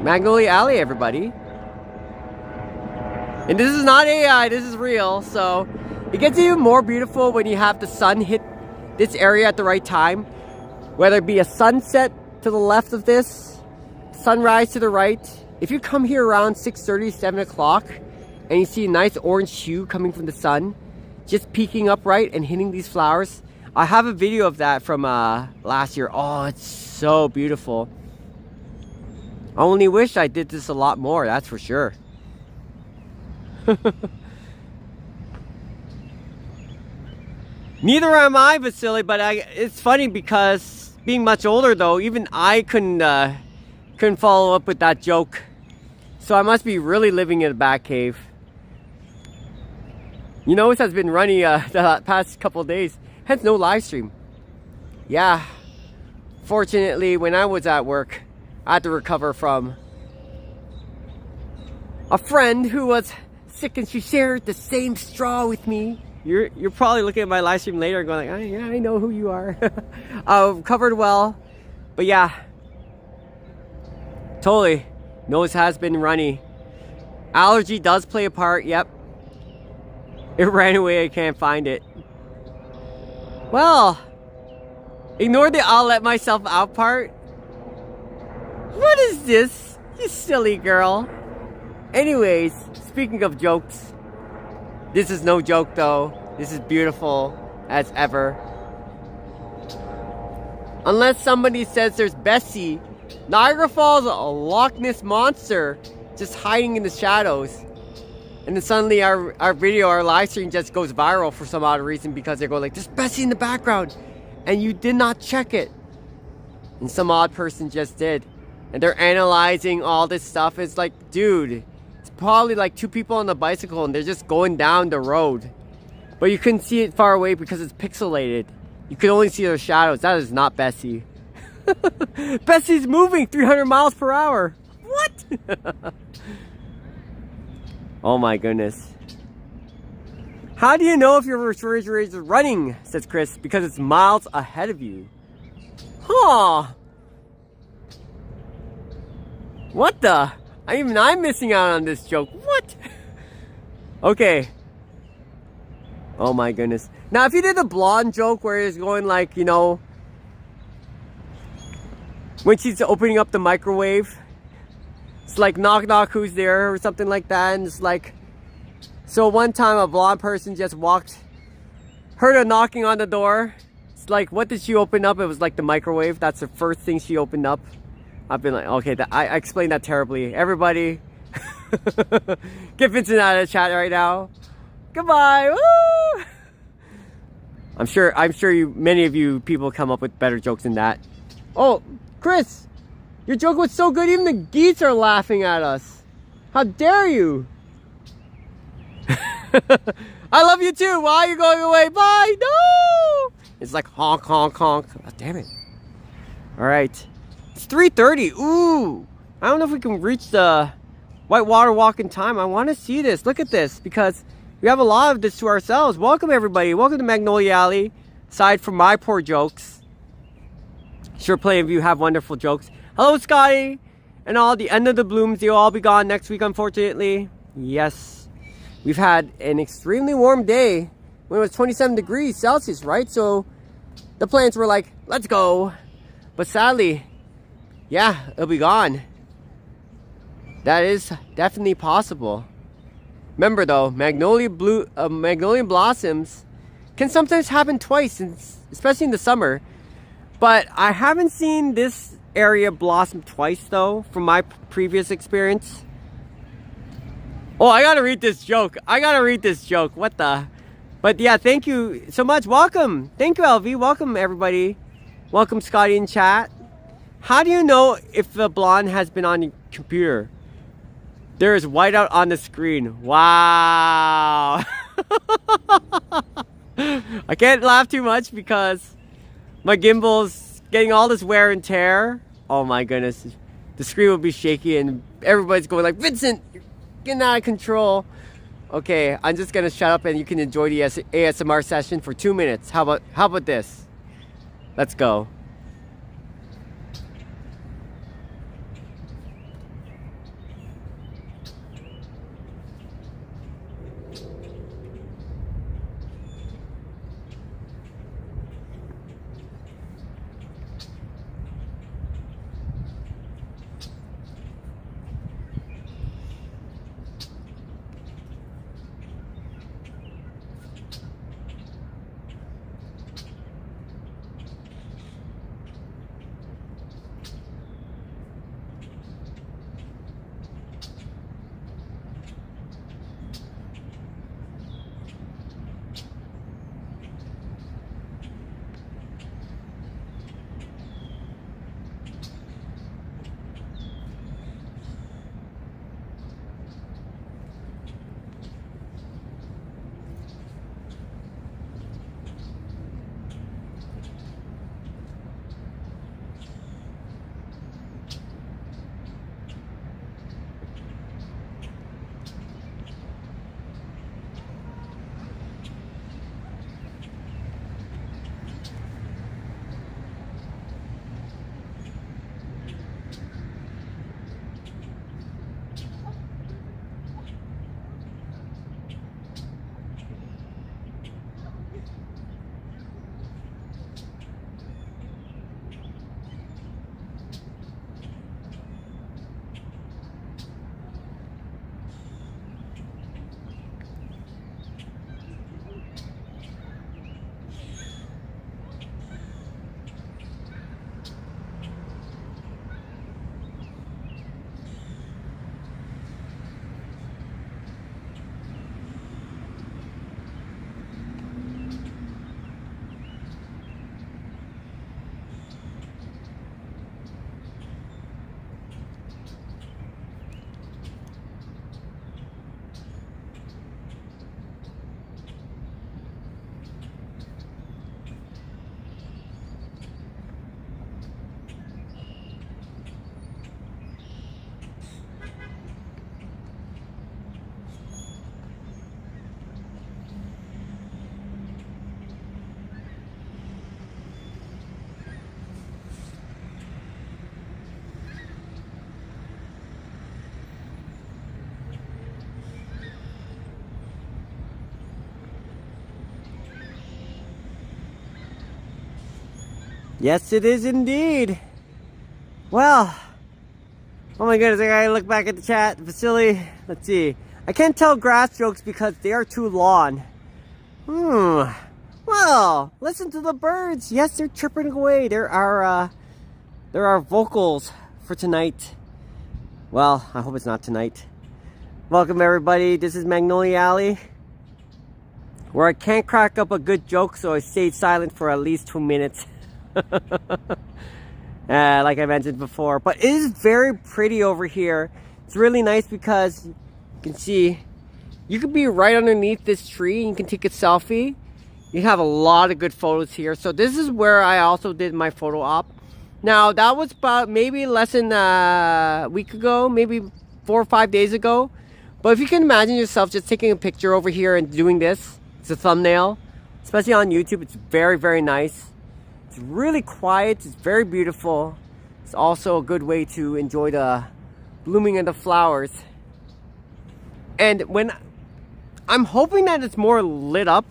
Magnolia Alley, everybody. And this is not AI, this is real. So it gets even more beautiful when you have the sun hit this area at the right time. Whether it be a sunset to the left of this, sunrise to the right. If you come here around 6:30, 7 o'clock, and you see a nice orange hue coming from the sun, just peeking up right and hitting these flowers. I have a video of that from last year. Oh, it's so beautiful. I only wish I did this a lot more, that's for sure. Neither am I, Vasily, but it's funny because being much older though, even I couldn't follow up with that joke. So I must be really living in a bat cave. You know, it has been running the past couple of days, hence no live stream. Yeah, fortunately, when I was at work, I had to recover from a friend who was sick and she shared the same straw with me. You're probably looking at my live stream later and going like, oh, yeah, I know who you are. Covered well, but yeah, totally. Nose has been runny. Allergy does play a part, yep. It ran away, I can't find it. Well, ignore the I'll let myself out part. What is this? You silly girl. Anyways, speaking of jokes, this is no joke though. This is beautiful as ever. Unless somebody says there's Bessie, Niagara Falls, a Loch Ness monster just hiding in the shadows. And then suddenly our video, our live stream just goes viral for some odd reason because they go like, there's Bessie in the background. And you did not check it. And some odd person just did. And they're analyzing all this stuff. It's like, dude, it's probably like two people on the bicycle and they're just going down the road. But you couldn't see it far away because it's pixelated. You could only see their shadows. That is not Bessie. Bessie's moving 300 miles per hour. What? Oh my goodness. How do you know if your refrigerator is running, says Chris, because it's miles ahead of you. Huh. What the? Even I'm missing out on this joke. What? Okay. Oh my goodness. Now if you did the blonde joke where it's going like, you know, when she's opening up the microwave, it's like knock knock, who's there, or something like that. And it's like, so one time a blonde person just heard a knocking on the door. It's like, what did she open up? It was like the microwave. That's the first thing she opened up. I've been like, okay, I explained that terribly. Everybody, get Vincent out of the chat right now. Goodbye. Woo! I'm sure many of you people come up with better jokes than that. Oh, Chris, your joke was so good, even the geese are laughing at us. How dare you? I love you too. Why are you going away? Bye. No. It's like honk, honk, honk. Oh, damn it. All right. It's 3:30. Ooh. I don't know if we can reach the whitewater walk in time. I want to see this. Look at this because we have a lot of this to ourselves. Welcome, everybody. Welcome to Magnolia Alley. Aside from my poor jokes. Sure, plenty of you have wonderful jokes. Hello, Scotty. And all the end of the blooms. They'll all be gone next week, unfortunately. Yes. We've had an extremely warm day when it was 27 degrees Celsius, right? So the plants were like, let's go. But sadly, yeah, it'll be gone. That is definitely possible. Remember though, magnolia blossoms can sometimes happen twice, especially in the summer. But I haven't seen this area blossom twice though, from my previous experience. Oh, I gotta read this joke. What the? But yeah, thank you so much. Welcome. Thank you, LV. Welcome, everybody. Welcome, Scotty in chat. How do you know if the blonde has been on your computer? There is whiteout on the screen. Wow. I can't laugh too much because my gimbal's getting all this wear and tear. Oh my goodness. The screen will be shaky and everybody's going like, Vincent, you're getting out of control. Okay, I'm just gonna shut up and you can enjoy the ASMR session for 2 minutes. How about this? Let's go. Yes, it is indeed. Well, oh my goodness, I gotta look back at the chat. Vasily, let's see. I can't tell grass jokes because they are too long. Well, listen to the birds. Yes, they're chirping away. There are vocals for tonight. Well, I hope it's not tonight. Welcome everybody. This is Magnolia Alley, where I can't crack up a good joke, so I stayed silent for at least 2 minutes. Like I mentioned before, but it is very pretty over here. It's really nice because you can see you could be right underneath this tree and you can take a selfie. You have a lot of good photos here. So this is where I also did my photo op. Now that was about maybe less than a week ago, maybe 4 or 5 days ago. But if you can imagine yourself just taking a picture over here and doing this, it's a thumbnail, especially on YouTube. It's very, very nice. It's really quiet. It's very beautiful. It's also a good way to enjoy the blooming of the flowers. And when I'm hoping that it's more lit up,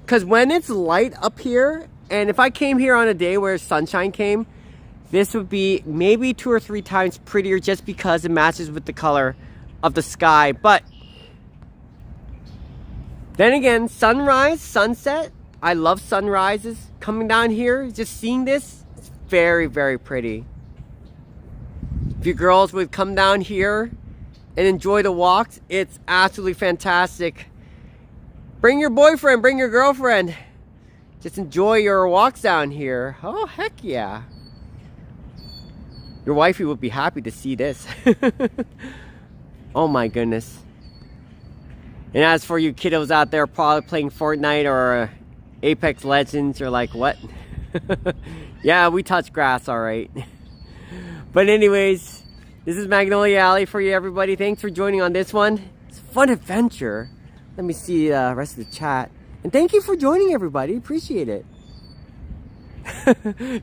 because when it's light up here, and if I came here on a day where sunshine came, this would be maybe 2 or 3 times prettier just because it matches with the color of the sky. But then again, sunrise, sunset, I love sunrises. Coming down here, just seeing this, it's very, very pretty. If you girls would come down here and enjoy the walks, it's absolutely fantastic. Bring your boyfriend, bring your girlfriend. Just enjoy your walks down here. Oh, heck yeah. Your wifey would be happy to see this. Oh my goodness. And as for you kiddos out there probably playing Fortnite or Apex Legends, you're like, what? Yeah, we touch grass, alright. But anyways, this is Magnolia Alley for you, everybody. Thanks for joining on this one. It's a fun adventure. Let me see the rest of the chat. And thank you for joining, everybody. Appreciate it.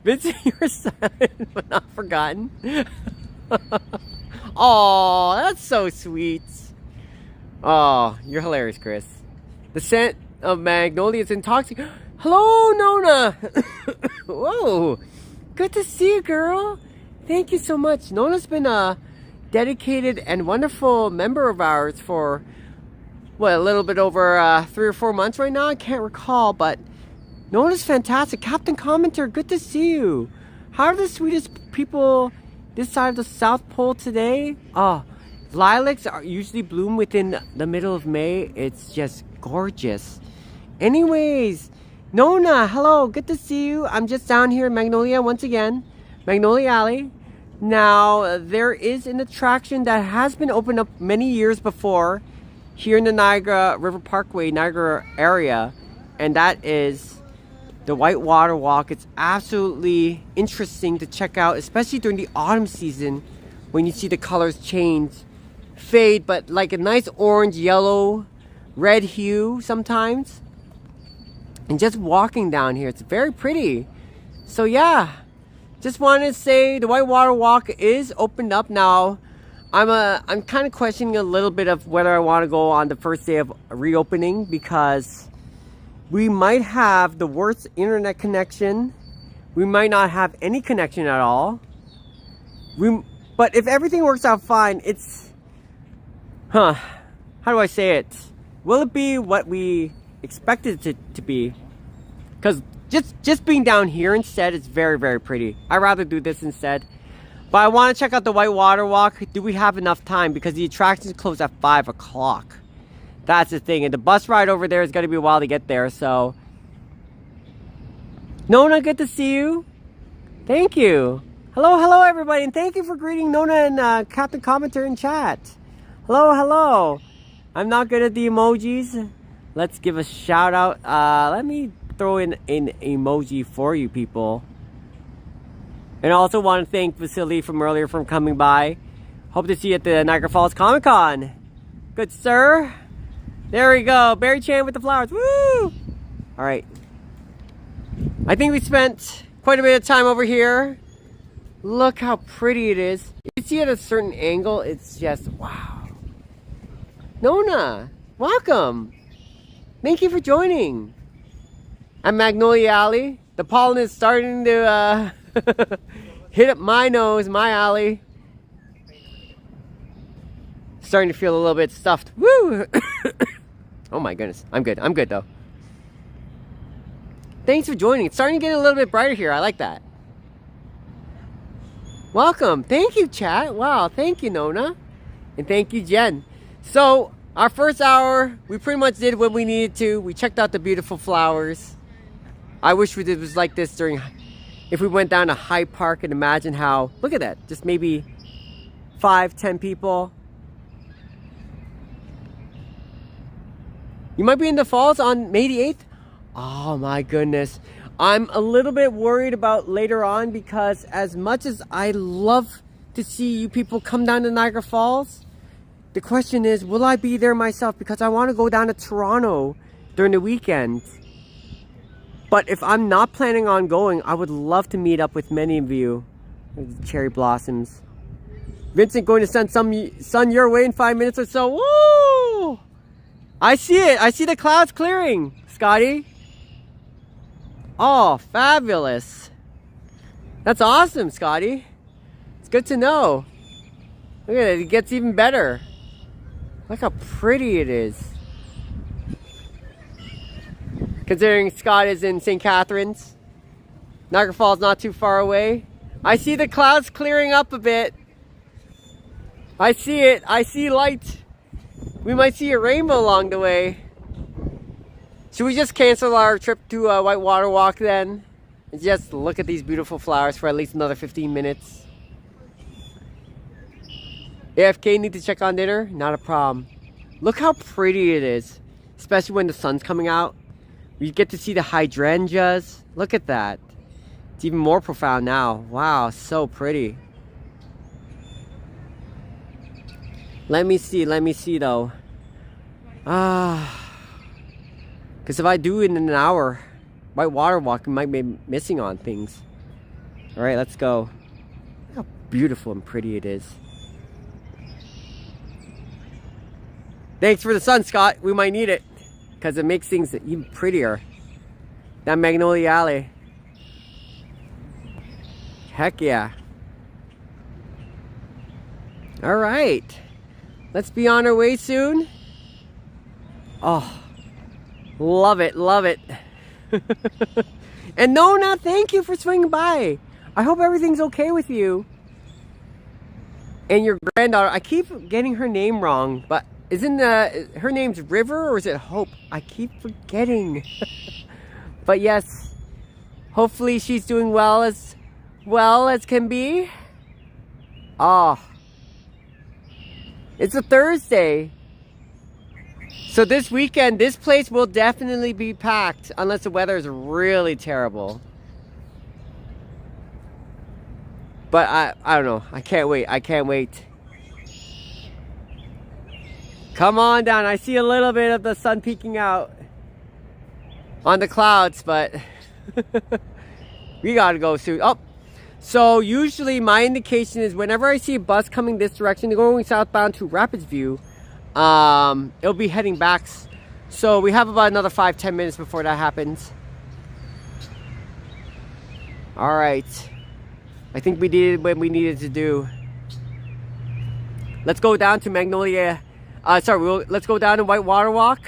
Vincent, you're silent but not forgotten. Oh, that's so sweet. Oh, you're hilarious, Chris. The scent of Magnolia is intoxicating. Hello, Nona. Whoa. Good to see you, girl. Thank you so much. Nona's been a dedicated and wonderful member of ours for, what, a little bit over 3 or 4 months right now? I can't recall, but Nona's fantastic. Captain Commenter, good to see you. How are the sweetest people this side of the South Pole today? Oh, lilacs are usually bloom within the middle of May. It's just gorgeous. Anyways, Nona, hello, good to see you. I'm just down here in Magnolia once again, Magnolia Alley. Now, there is an attraction that has been opened up many years before here in the Niagara River Parkway, Niagara area, and that is the White Water Walk. It's absolutely interesting to check out, especially during the autumn season when you see the colors change, fade, but like a nice orange, yellow, red hue sometimes. And just walking down here, it's very pretty. So yeah, just wanted to say the White Water Walk is opened up now. I'm kind of questioning a little bit of whether I want to go on the first day of reopening, because we might have the worst internet connection. We might not have any connection at all. But if everything works out fine, it's, how do I say it? Will it be what we expected it to be? Because just being down here instead is very, very pretty. I'd rather do this instead. But I want to check out the White Water Walk. Do we have enough time? Because the attractions close at 5 o'clock. That's the thing. And the bus ride over there is going to be a while to get there. So, Nona, good to see you. Thank you. Hello, hello, everybody. And thank you for greeting Nona and Captain Commenter in chat. Hello, hello. I'm not good at the emojis. Let's give a shout out. Let me throw in an emoji for you people. And I also want to thank Vasily from earlier for coming by. Hope to see you at the Niagara Falls Comic Con. Good sir. There we go. Beary-Chan with the flowers. Woo! Alright. I think we spent quite a bit of time over here. Look how pretty it is. You see at a certain angle, it's just wow. Nona, welcome. Thank you for joining. I'm Magnolia Alley. The pollen is starting to hit up my nose, my alley. Starting to feel a little bit stuffed. Woo! Oh my goodness. I'm good. I'm good though. Thanks for joining. It's starting to get a little bit brighter here. I like that. Welcome. Thank you, chat. Wow. Thank you, Nona. And thank you, Jen. So, our first hour, we pretty much did what we needed to. We checked out the beautiful flowers. I wish it was like this during, if we went down to Hyde Park and imagine how, look at that, just maybe 5-10 people. You might be in the falls on May the 8th. Oh my goodness. I'm a little bit worried about later on, because as much as I love to see you people come down to Niagara Falls, the question is, will I be there myself? Because I want to go down to Toronto during the weekend. But if I'm not planning on going, I would love to meet up with many of you. Cherry blossoms. Vincent going to send some sun your way in 5 minutes or so. Woo! I see it. I see the clouds clearing, Scotty. Oh, fabulous. That's awesome, Scotty. It's good to know. Look at it. It gets even better. Look how pretty it is. Considering Scott is in St. Catharines, Niagara Falls not too far away. I see the clouds clearing up a bit. I see it. I see light. We might see a rainbow along the way. Should we just cancel our trip to Whitewater Walk then? And just look at these beautiful flowers for at least another 15 minutes? AFK need to check on dinner? Not a problem. Look how pretty it is. Especially when the sun's coming out. We get to see the hydrangeas. Look at that. It's even more profound now. Wow, so pretty. Let me see though. Because if I do it in an hour, Whitewater Walk, we might be missing on things. Alright, let's go. Look how beautiful and pretty it is. Thanks for the sun, Scott. We might need it. Because it makes things even prettier. That Magnolia Alley. Heck yeah. Alright. Let's be on our way soon. Oh. Love it, love it. And Nona, thank you for swinging by. I hope everything's okay with you. And your granddaughter, I keep getting her name wrong, but isn't her name's River or is it Hope? I keep forgetting. But yes, hopefully she's doing well as can be. Oh, it's a Thursday. So this weekend, this place will definitely be packed unless the weather is really terrible. But I don't know. I can't wait. I can't wait. Come on down. I see a little bit of the sun peeking out on the clouds, but we gotta go soon. Oh, so usually my indication is whenever I see a bus coming this direction, they're going southbound to Rapids View. It'll be heading back. So we have about another 5-10 minutes before that happens. All right. I think we did what we needed to do. Let's go down to Magnolia. Let's go down to Whitewater Walk.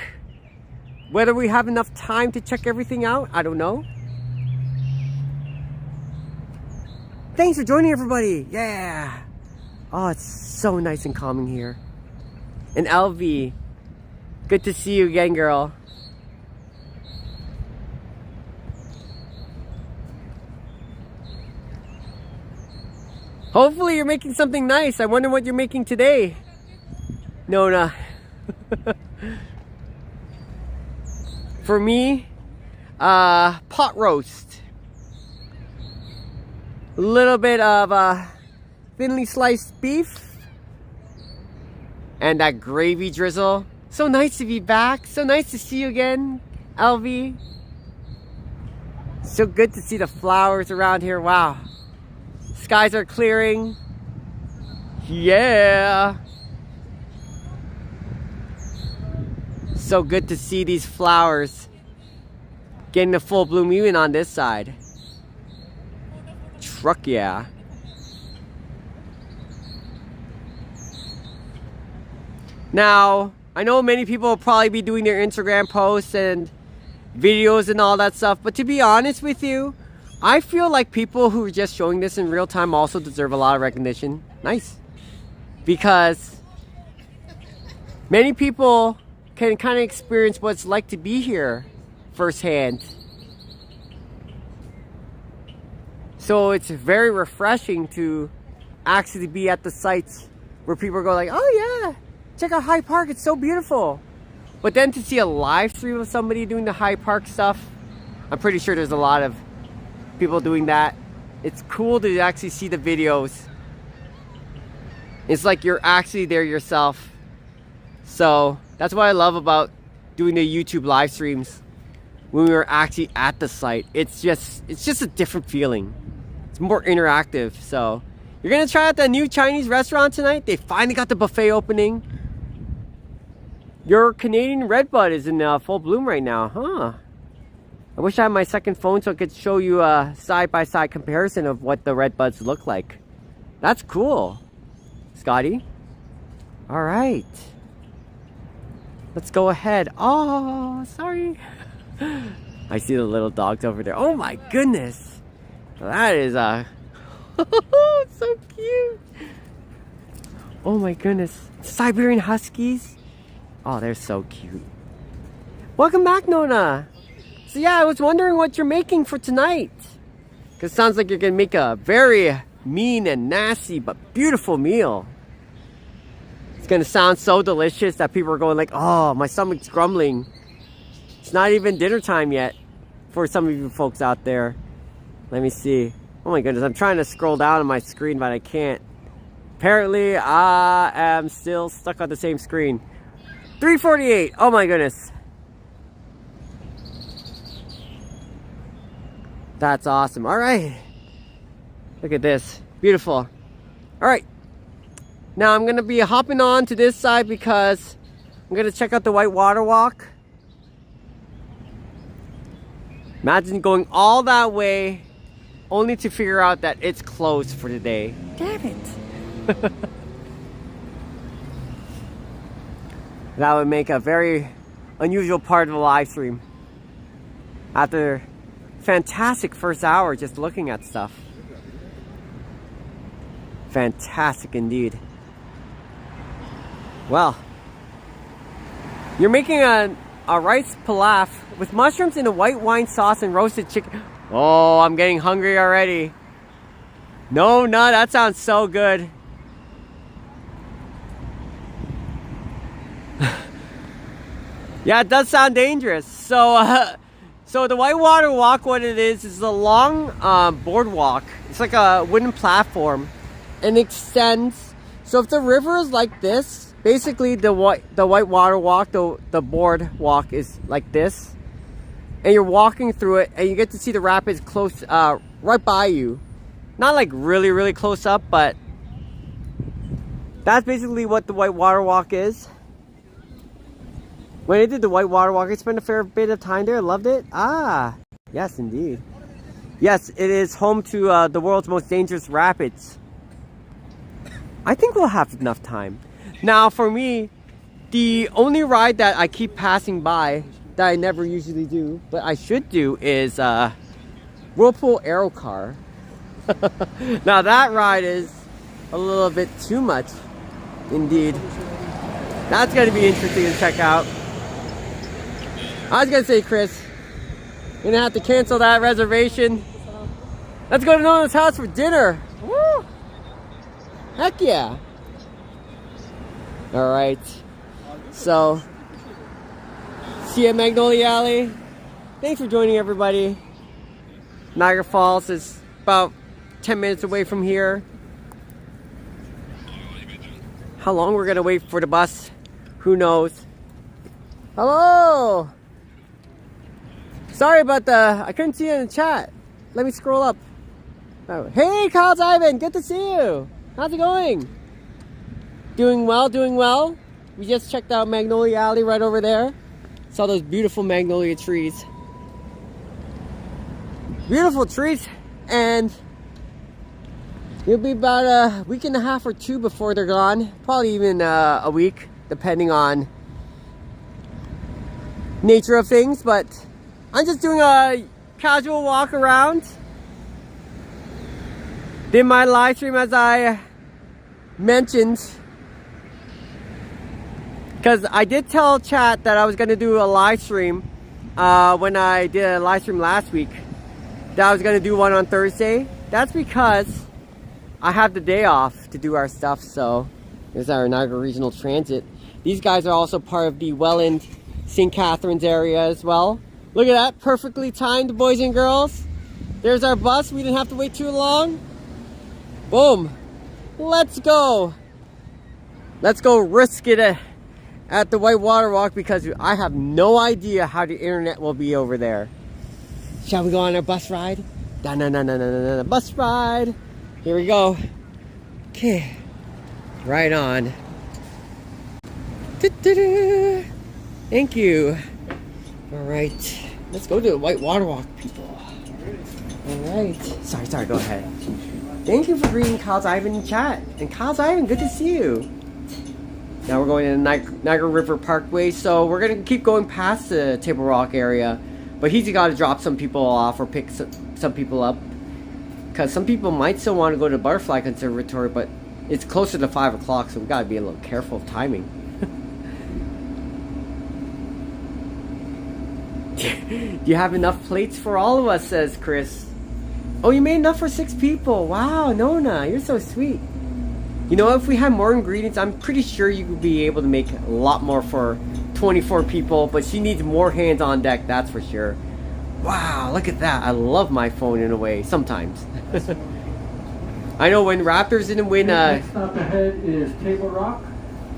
Whether we have enough time to check everything out, I don't know. Thanks for joining, everybody. Yeah. Oh, it's so nice and calming here. And LV, good to see you again, girl. Hopefully you're making something nice. I wonder what you're making today. Nona. For me, pot roast. A little bit of thinly sliced beef. And that gravy drizzle. So nice to be back. So nice to see you again, LV. So good to see the flowers around here. Wow. Skies are clearing. Yeah. So good to see these flowers getting the full bloom even on this side. Truck, yeah. Now, I know many people will probably be doing their Instagram posts and videos and all that stuff, but to be honest with you, I feel like people who are just showing this in real time also deserve a lot of recognition. Nice. Because many people can kind of experience what it's like to be here firsthand. So it's very refreshing to actually be at the sites where people go like, oh yeah, check out Hyde Park, it's so beautiful. But then to see a live stream of somebody doing the Hyde Park stuff, I'm pretty sure there's a lot of people doing that. It's cool to actually see the videos. It's like you're actually there yourself. So that's what I love about doing the YouTube live streams when we were actually at the site. It's just a different feeling. It's more interactive. So you're gonna try out that new Chinese restaurant tonight. They finally got the buffet opening. Your Canadian redbud is in full bloom right now, huh? I wish I had my second phone so I could show you a side-by-side comparison of what the redbuds look like. That's cool, Scotty. All right. Let's go ahead. Oh, sorry. I see the little dogs over there. Oh my goodness. That is so cute. Oh my goodness. Siberian Huskies. Oh, they're so cute. Welcome back, Nona. So yeah, I was wondering what you're making for tonight. Because it sounds like you're going to make a very mean and nasty but beautiful meal. It's going to sound so delicious that people are going like, oh, my stomach's grumbling. It's not even dinner time yet for some of you folks out there. Let me see. Oh my goodness, I'm trying to scroll down on my screen, but I can't. Apparently, I am still stuck on the same screen. 3:48. Oh my goodness. That's awesome. All right. Look at this. Beautiful. All right. Now I'm going to be hopping on to this side because I'm going to check out the White Water Walk. Imagine going all that way only to figure out that it's closed for the day. Damn it. That would make a very unusual part of the live stream. After fantastic first hour just looking at stuff. Fantastic indeed. Well, you're making a rice pilaf with mushrooms in a white wine sauce and roasted chicken. Oh, I'm getting hungry already. No, that sounds so good. Yeah, it does sound dangerous. So the White Water Walk, what it is a long boardwalk. It's like a wooden platform and extends. So if the river is like this, basically the White Water Walk, the boardwalk is like this. And you're walking through it and you get to see the rapids close, right by you. Not like really, really close up, but that's basically what the White Water Walk is. When I did the White Water Walk, I spent a fair bit of time there. I loved it. Ah, yes, indeed. Yes, it is home to the world's most dangerous rapids. I think we'll have enough time. Now, for me, the only ride that I keep passing by that I never usually do, but I should do, is Whirlpool Aero Car. Now, that ride is a little bit too much, indeed. That's going to be interesting to check out. I was gonna say, Chris, you're gonna have to cancel that reservation. Let's go to Nona's house for dinner. Woo! Heck yeah! All right. So, see you at Magnolia Alley. Thanks for joining, everybody. Niagara Falls is about 10 minutes away from here. How long we're gonna wait for the bus? Who knows? Hello! Sorry about I couldn't see you in the chat. Let me scroll up. Oh, hey, Kyle's Ivan, good to see you. How's it going? Doing well, doing well. We just checked out Magnolia Alley right over there. Saw those beautiful magnolia trees. Beautiful trees, and it'll be about a week and a half or two before they're gone. Probably even a week, depending on nature of things, but I'm just doing a casual walk around. Did my live stream as I mentioned, because I did tell chat that I was going to do a live stream when I did a live stream last week, that I was going to do one on Thursday. That's because I have the day off to do our stuff. So there's our Niagara Regional Transit. These guys are also part of the Welland St. Catharines area as well. Look at that, perfectly timed, boys and girls. There's our bus. We didn't have to wait too long. Boom. Let's go. Let's go risk it at the White Water Walk, because I have no idea how the internet will be over there. Shall we go on our bus ride? Bus ride. Here we go. Okay. Right on. Thank you. All right. Let's go to the White Water Walk, people. All right. Sorry, go ahead. Thank you for greeting Kyle's Ivan in chat. And Kyle's Ivan, good to see you. Now we're going to the Niagara River Parkway, so we're going to keep going past the Table Rock area. But he's got to drop some people off or pick some people up. Because some people might still want to go to Butterfly Conservatory, but it's closer to 5 o'clock, so we got to be a little careful of timing. Do you have enough plates for all of us, says Chris. Oh, you made enough for 6 people. Wow, Nona, you're so sweet. You know, if we had more ingredients, I'm pretty sure you could be able to make a lot more for 24 people, but she needs more hands on deck, that's for sure. Wow, look at that. I love my phone in a way, sometimes. I know when Raptors didn't win... Next up ahead is Table Rock.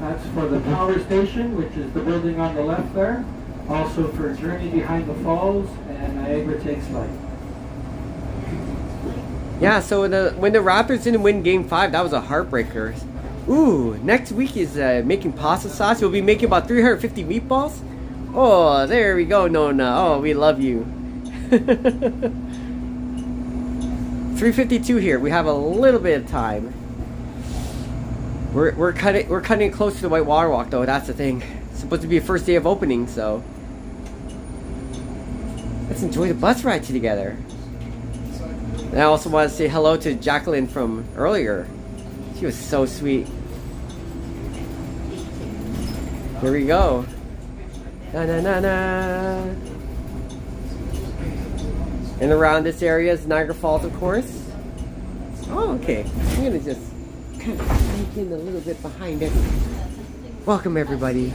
That's for the power station, which is the building on the left there. Also for Journey Behind the Falls and Niagara Takes Light. Yeah, so when the Raptors didn't win Game 5, that was a heartbreaker. Ooh, next week is making pasta sauce. We'll be making about 350 meatballs. Oh, there we go, Nona. Oh, we love you. 3:52 here. We have a little bit of time. We're cutting it close to the White Water Walk, though. That's the thing. It's supposed to be a first day of opening, so let's enjoy the bus ride together. And I also want to say hello to Jacqueline from earlier. She was so sweet. Here we go. Na na na na. And around this area is Niagara Falls, of course. Oh, okay. I'm gonna just kind of sneak in a little bit behind it. Welcome, everybody.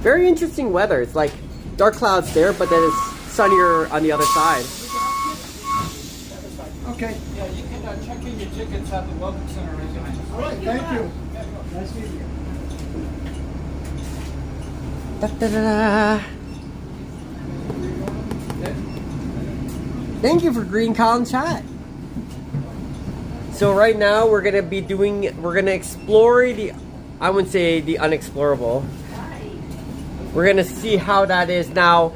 Very interesting weather. It's like dark clouds there, but then it's sunnier on the other side. Okay. Yeah, you can check in your tickets at the Welcome Center. All right, thank you. Nice meeting you. Da, da, da, da. Thank you for green column chat. So right now we're gonna explore I wouldn't say the unexplorable. We're gonna see how that is. Now,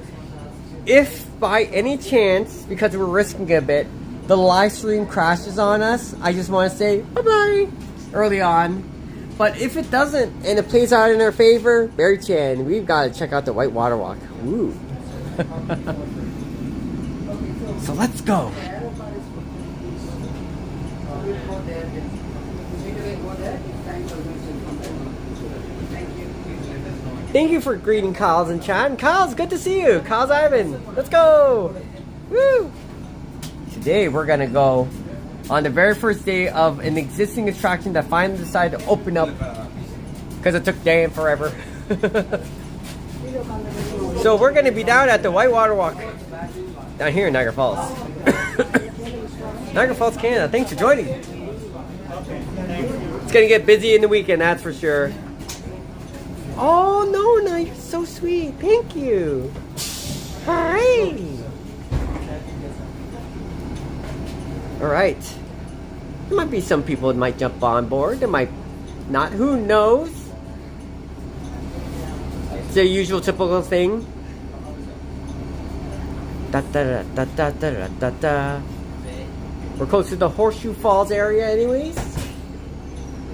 if by any chance, because we're risking a bit, the live stream crashes on us, I just want to say bye-bye early on. But if it doesn't, and it plays out in our favor, Beary-Chan, we've got to check out the White Water Walk. Woo. So let's go. Thank you for greeting Kyle's in chat. And Kyle's, good to see you. Kyle's Ivan. Let's go. Woo. Today we're going to go on the very first day of an existing attraction that finally decided to open up because it took Dan forever. So we're going to be down at the White Water Walk down here in Niagara Falls. Niagara Falls, Canada. Thanks for joining. It's going to get busy in the weekend, that's for sure. Oh, no, you're so sweet. Thank you. Hi. All right. There might be some people that might jump on board. There might not. Who knows? It's the usual typical thing. Da da da da da da da da. We're close to the Horseshoe Falls area, anyways.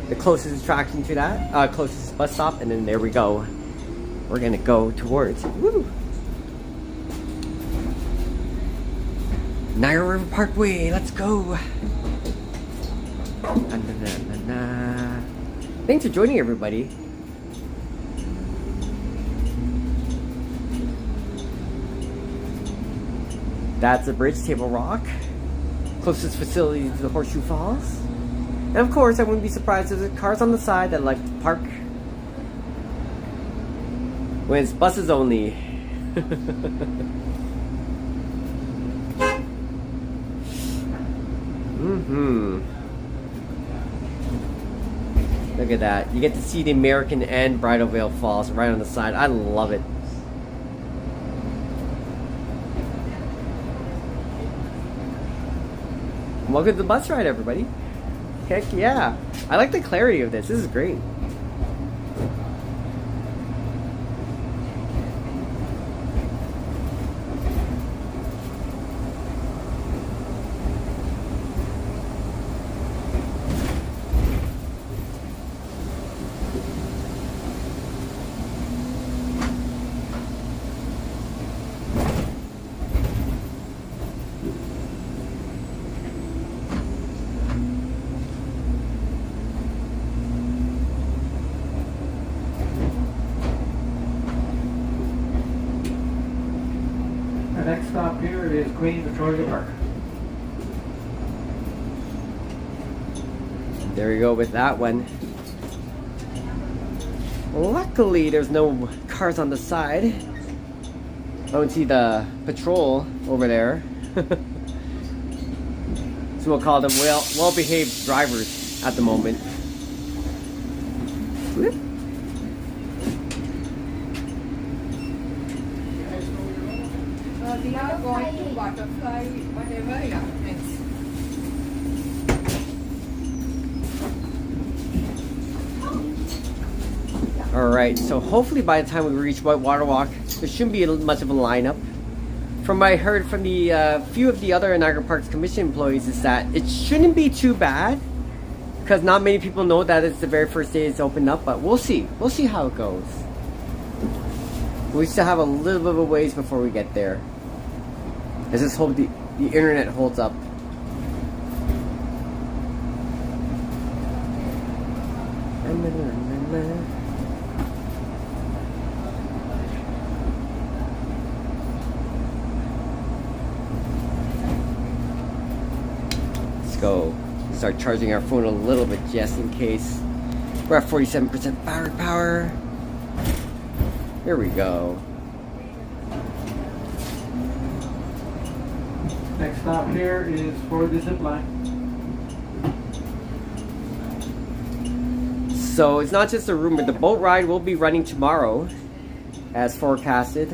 The closest attraction to that, closest bus stop, and then there we go. We're gonna go towards Niagara River Parkway. Let's go. Thanks for joining, everybody. That's the bridge, Table Rock. Closest facility to the Horseshoe Falls. And of course, I wouldn't be surprised if there's cars on the side that like to park when it's buses only. Look at that. You get to see the American and Bridal Veil Falls right on the side. I love it. Welcome to the bus ride, everybody. Heck yeah. I like the clarity of this. This is great. The next stop here is Queen Victoria Park. There we go with that one. Luckily, there's no cars on the side. I don't see the patrol over there. So we'll call them well-behaved drivers at the moment. Whoop. We are going to butterfly, whatever, yeah, next. Alright, so hopefully by the time we reach Whitewater Walk, there shouldn't be much of a lineup. From what I heard from the few of the other Niagara Parks Commission employees is that it shouldn't be too bad, because not many people know that it's the very first day it's opened up, but we'll see. We'll see how it goes. We still have a little bit of a ways before we get there. Let's just hope the internet holds up. Let's go. Start charging our phone a little bit just in case. We're at 47% battery power. Here we go. Next stop here is for the zip line. So it's not just a rumor, the boat ride will be running tomorrow as forecasted.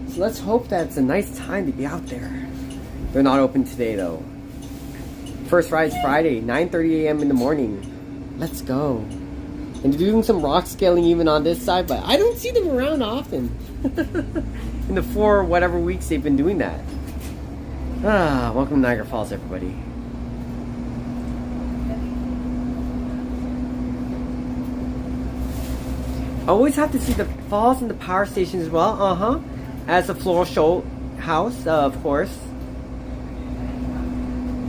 So let's hope that it's a nice time to be out there. They're not open today though. First ride's Friday, 9:30 a.m. in the morning. Let's go. And they're doing some rock scaling even on this side, but I don't see them around often. In the 4 whatever weeks they've been doing that. Welcome to Niagara Falls, everybody. I always have to see the falls and the power station as well. As a floral show house, of course.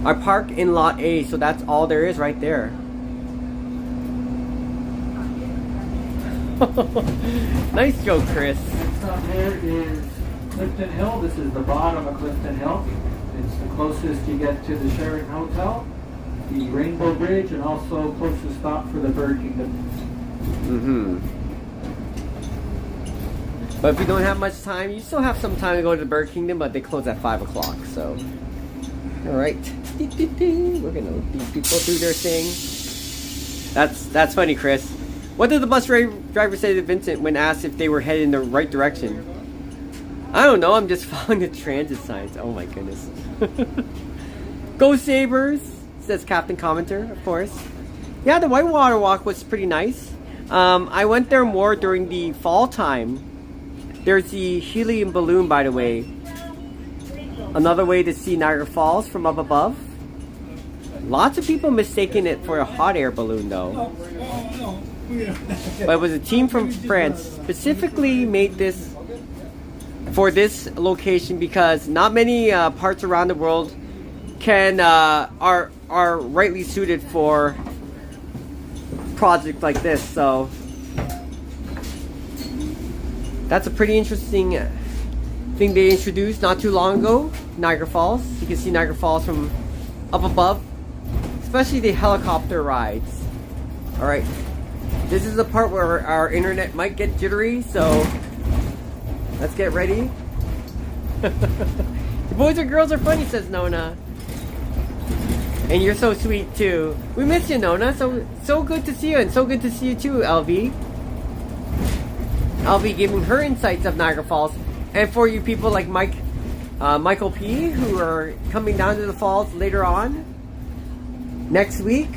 I park in lot A, so that's all there is right there. Nice joke, Chris. Next stop here is Clifton Hill. This is the bottom of Clifton Hill. It's the closest you get to the Sheraton Hotel, the Rainbow Bridge, and also closest stop for the Bird Kingdom. But if you don't have much time, you still have some time to go to the Bird Kingdom, but they close at 5 o'clock, so. Alright. We're gonna let these people do their thing. That's funny, Chris. What did the bus driver say to Vincent when asked if they were headed in the right direction? I don't know, I'm just following the transit signs. Oh my goodness. Go Sabres, says Captain Commenter, of course. Yeah, the Whitewater Walk was pretty nice. I went there more during the fall time. There's the helium balloon, by the way. Another way to see Niagara Falls from up above. Lots of people mistaking it for a hot air balloon though. But it was a team from France specifically made this for this location because not many parts around the world can are rightly suited for projects like this. So that's a pretty interesting thing they introduced not too long ago. Niagara Falls. You can see Niagara Falls from up above, especially the helicopter rides. Alright, this is the part where our internet might get jittery, so let's get ready. The boys and girls are funny, says Nona. And you're so sweet too. We miss you, Nona. So good to see you, and so good to see you too, LV. LV giving her insights of Niagara Falls. And for you people like Michael P, who are coming down to the falls later on next week,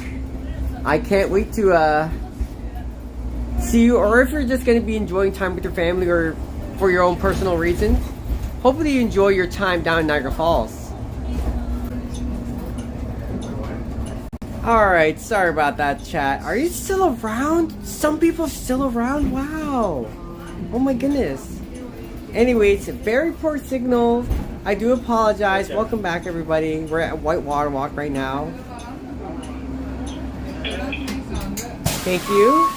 I can't wait to see you. Or if you're just going to be enjoying time with your family or for your own personal reasons, hopefully you enjoy your time down in Niagara Falls. Alright, sorry about that, chat. Are you still around? Some people are still around? Wow. Oh my goodness. Anyways, very poor signal. I do apologize. Welcome back, everybody. We're at Whitewater Walk right now. Thank you.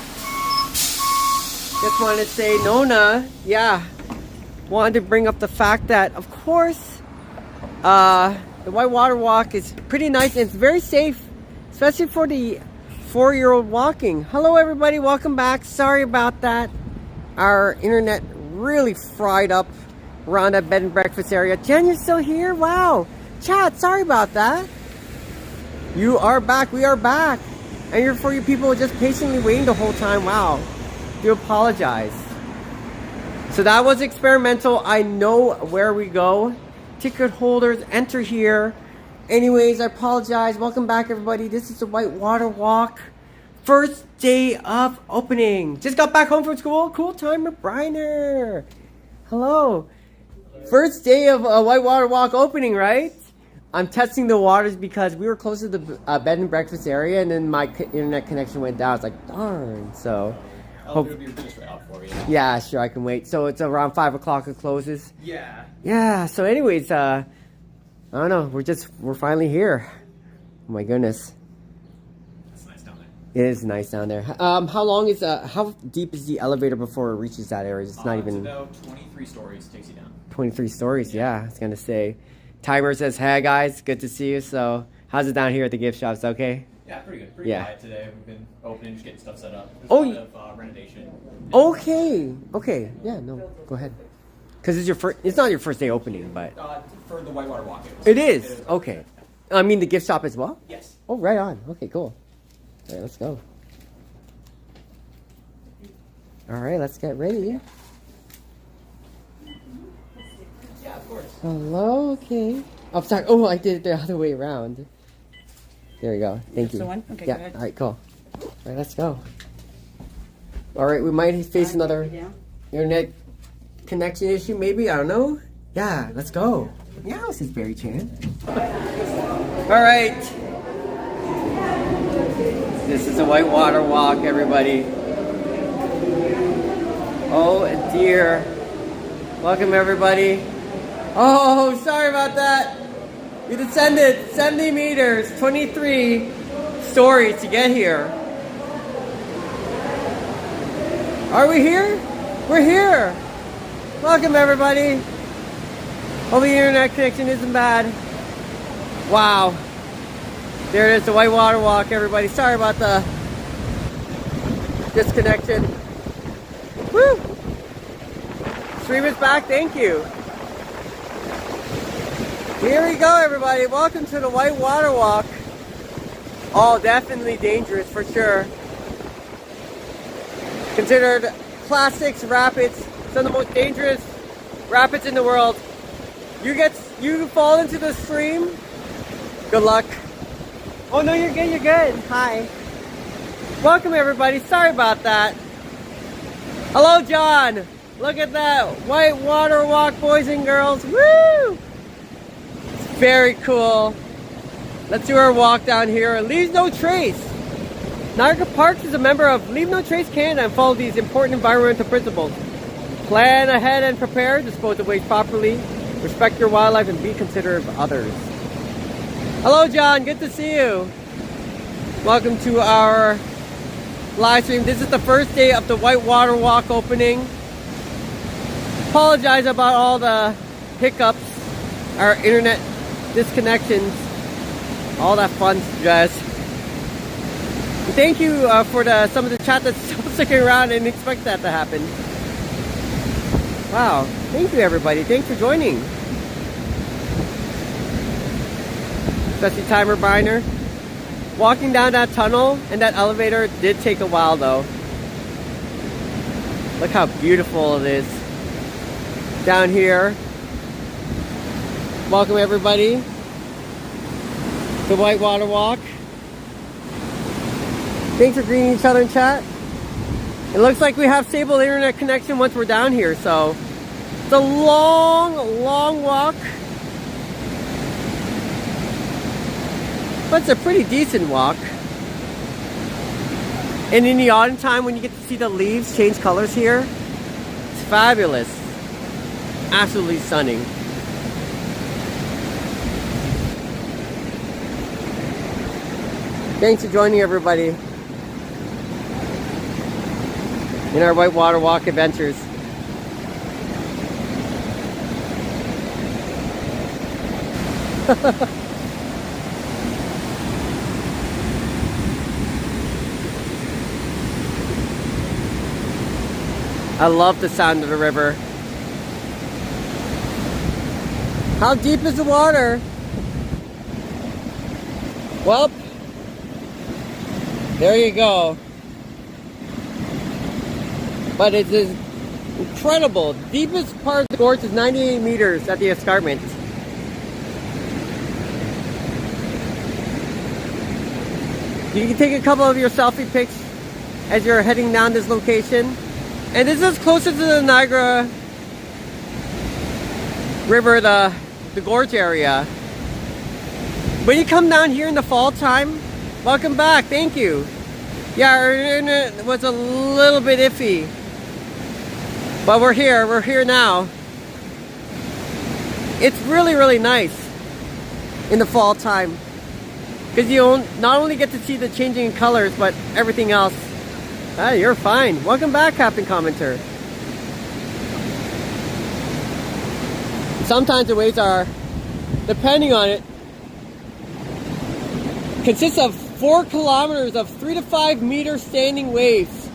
Just wanted to say, Nona, yeah, wanted to bring up the fact that, of course, the Whitewater Walk is pretty nice and it's very safe, especially for the 4-year-old walking. Hello everybody, welcome back. Sorry about that. Our internet really fried up around that bed and breakfast area. Jen, you're still here? Wow. Chat, sorry about that. You are back, we are back. And you're for you people just patiently waiting the whole time. Wow. Do apologize. So that was experimental. I know where we go. Ticket holders, enter here. Anyways, I apologize. Welcome back, everybody. This is the Whitewater Walk. First day of opening. Just got back home from school. Cool timer, Briner. Hello. First day of a Whitewater Walk opening, right? I'm testing the waters because we were close to the bed and breakfast area, and then my internet connection went down. It's like, darn. So, I'll be just right out for you. yeah, sure, I can wait. So it's around 5 o'clock it closes. Yeah. Yeah. So, anyways, I don't know. We're finally here. Oh my goodness. It's nice down there. It is nice down there. How deep is the elevator before it reaches that area? It's not even. It's about 23 stories. Takes you down. 23 stories. Yeah, I was gonna say. Timer says, "Hey guys, good to see you." So, how's it down here at the gift shops? Okay. Yeah, pretty good. Pretty Yeah. quiet today. We've been opening, just getting stuff set up. There's Oh, a lot of renovation. Okay. Okay. Yeah. No. Go ahead. Because it's your first. It's not your first day opening, but For the Whitewater Walk. it is. Okay. I mean the gift shop as well. Yes. Oh, right on. Okay, cool. All right, let's go. All right, let's get ready. Yeah, of course. Hello. Okay. Oh, sorry. Oh, I did it the other way around. There we go. Thank you. The one? Okay, Yeah. go ahead. All right. Cool. All right, let's go. All right, we might face another internet connection issue, maybe. I don't know. Yeah, let's go. Yeah, this is Beary-Chan. All right. This is a Whitewater Walk, everybody. Oh dear. Welcome, everybody. Oh, sorry about that. We descended 70 meters, 23 stories to get here. Are we here? We're here. Welcome, everybody. Hope the internet connection isn't bad. Wow. There it is, the Whitewater Walk, everybody. Sorry about the disconnection. Woo! Stream is back, thank you. Here we go, everybody. Welcome to the Whitewater Walk. Oh, definitely dangerous for sure. Considered classics, rapids, some of the most dangerous rapids in the world. You fall into the stream, good luck. Oh no, you're good, you're good. Hi. Welcome everybody, sorry about that. Hello John, look at that. Whitewater Walk, boys and girls, woo! It's very cool. Let's do our walk down here. Leave no trace. Niagara Parks is a member of Leave No Trace Canada and follow these important environmental principles. Plan ahead and prepare, dispose of waste properly, respect your wildlife and be considerate of others. Hello John, good to see you. Welcome to our live stream. This is the first day of the Whitewater Walk opening. Apologize about all the hiccups, our internet disconnections, all that fun jazz. Thank you for some of the chat that's still sticking around. I didn't expect that to happen. Wow. Thank you, everybody. Thanks for joining. Especially Timer Briner. Walking down that tunnel and that elevator did take a while, though. Look how beautiful it is. Down here. Welcome, everybody. The Whitewater Walk. Thanks for greeting each other in chat. It looks like we have stable internet connection once we're down here, so it's a long, long walk. But it's a pretty decent walk. And in the autumn time, when you get to see the leaves change colors here, it's fabulous. Absolutely stunning. Thanks for joining, everybody, in our Whitewater Walk adventures. I love the sound of the river. How deep is the water? Well, there you go. But it is incredible. Deepest part of the gorge is 98 meters at the escarpment. You can take a couple of your selfie pics as you're heading down this location. And this is closer to the Niagara River, the gorge area. When you come down here in the fall time, welcome back, thank you. Yeah, our internet was a little bit iffy. But we're here now. It's really, really nice in the fall time. Because you not only get to see the changing colors, but everything else. Ah, you're fine. Welcome back, Captain Commenter. Sometimes the waves are, depending on it, consists of 4 kilometers of 3 to 5 meter standing waves,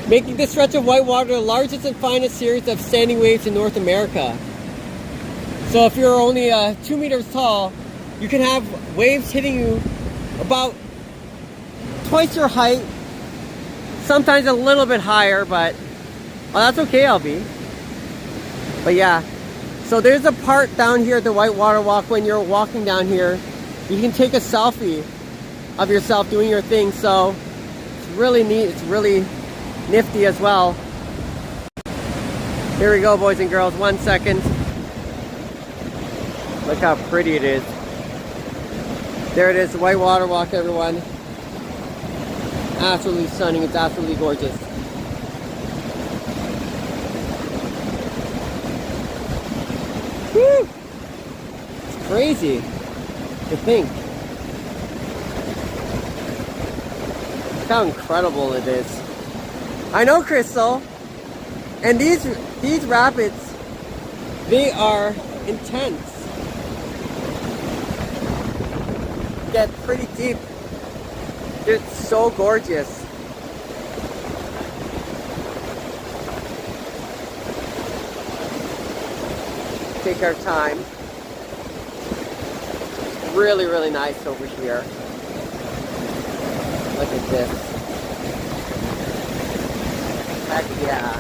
making this stretch of whitewater the largest and finest series of standing waves in North America. So if you're only 2 meters tall, you can have waves hitting you about twice your height, sometimes a little bit higher, but well, that's okay, LB. But yeah, so there's a part down here at the Whitewater Walk. When you're walking down here, you can take a selfie of yourself doing your thing. So it's really neat, it's really nifty as well. Here we go, boys and girls, 1 second. Look how pretty it is. There it is, the Whitewater Walk, everyone. Absolutely stunning, it's absolutely gorgeous. Woo! It's crazy to think. Look how incredible it is. I know, Crystal. And these rapids, they are intense. Get pretty deep. It's so gorgeous. Take our time. Really, really nice over here. Look at this. Heck yeah.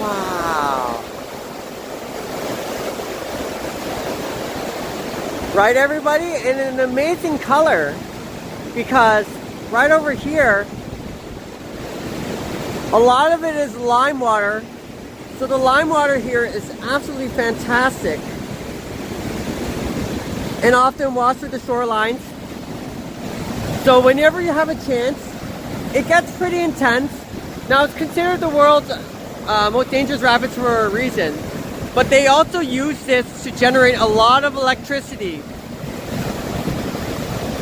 Wow. Right, everybody? And an amazing color, because right over here, a lot of it is lime water. So the lime water here is absolutely fantastic and often washed through the shorelines. So whenever you have a chance, it gets pretty intense. Now, it's considered the world's most dangerous rapids for a reason, but they also use this to generate a lot of electricity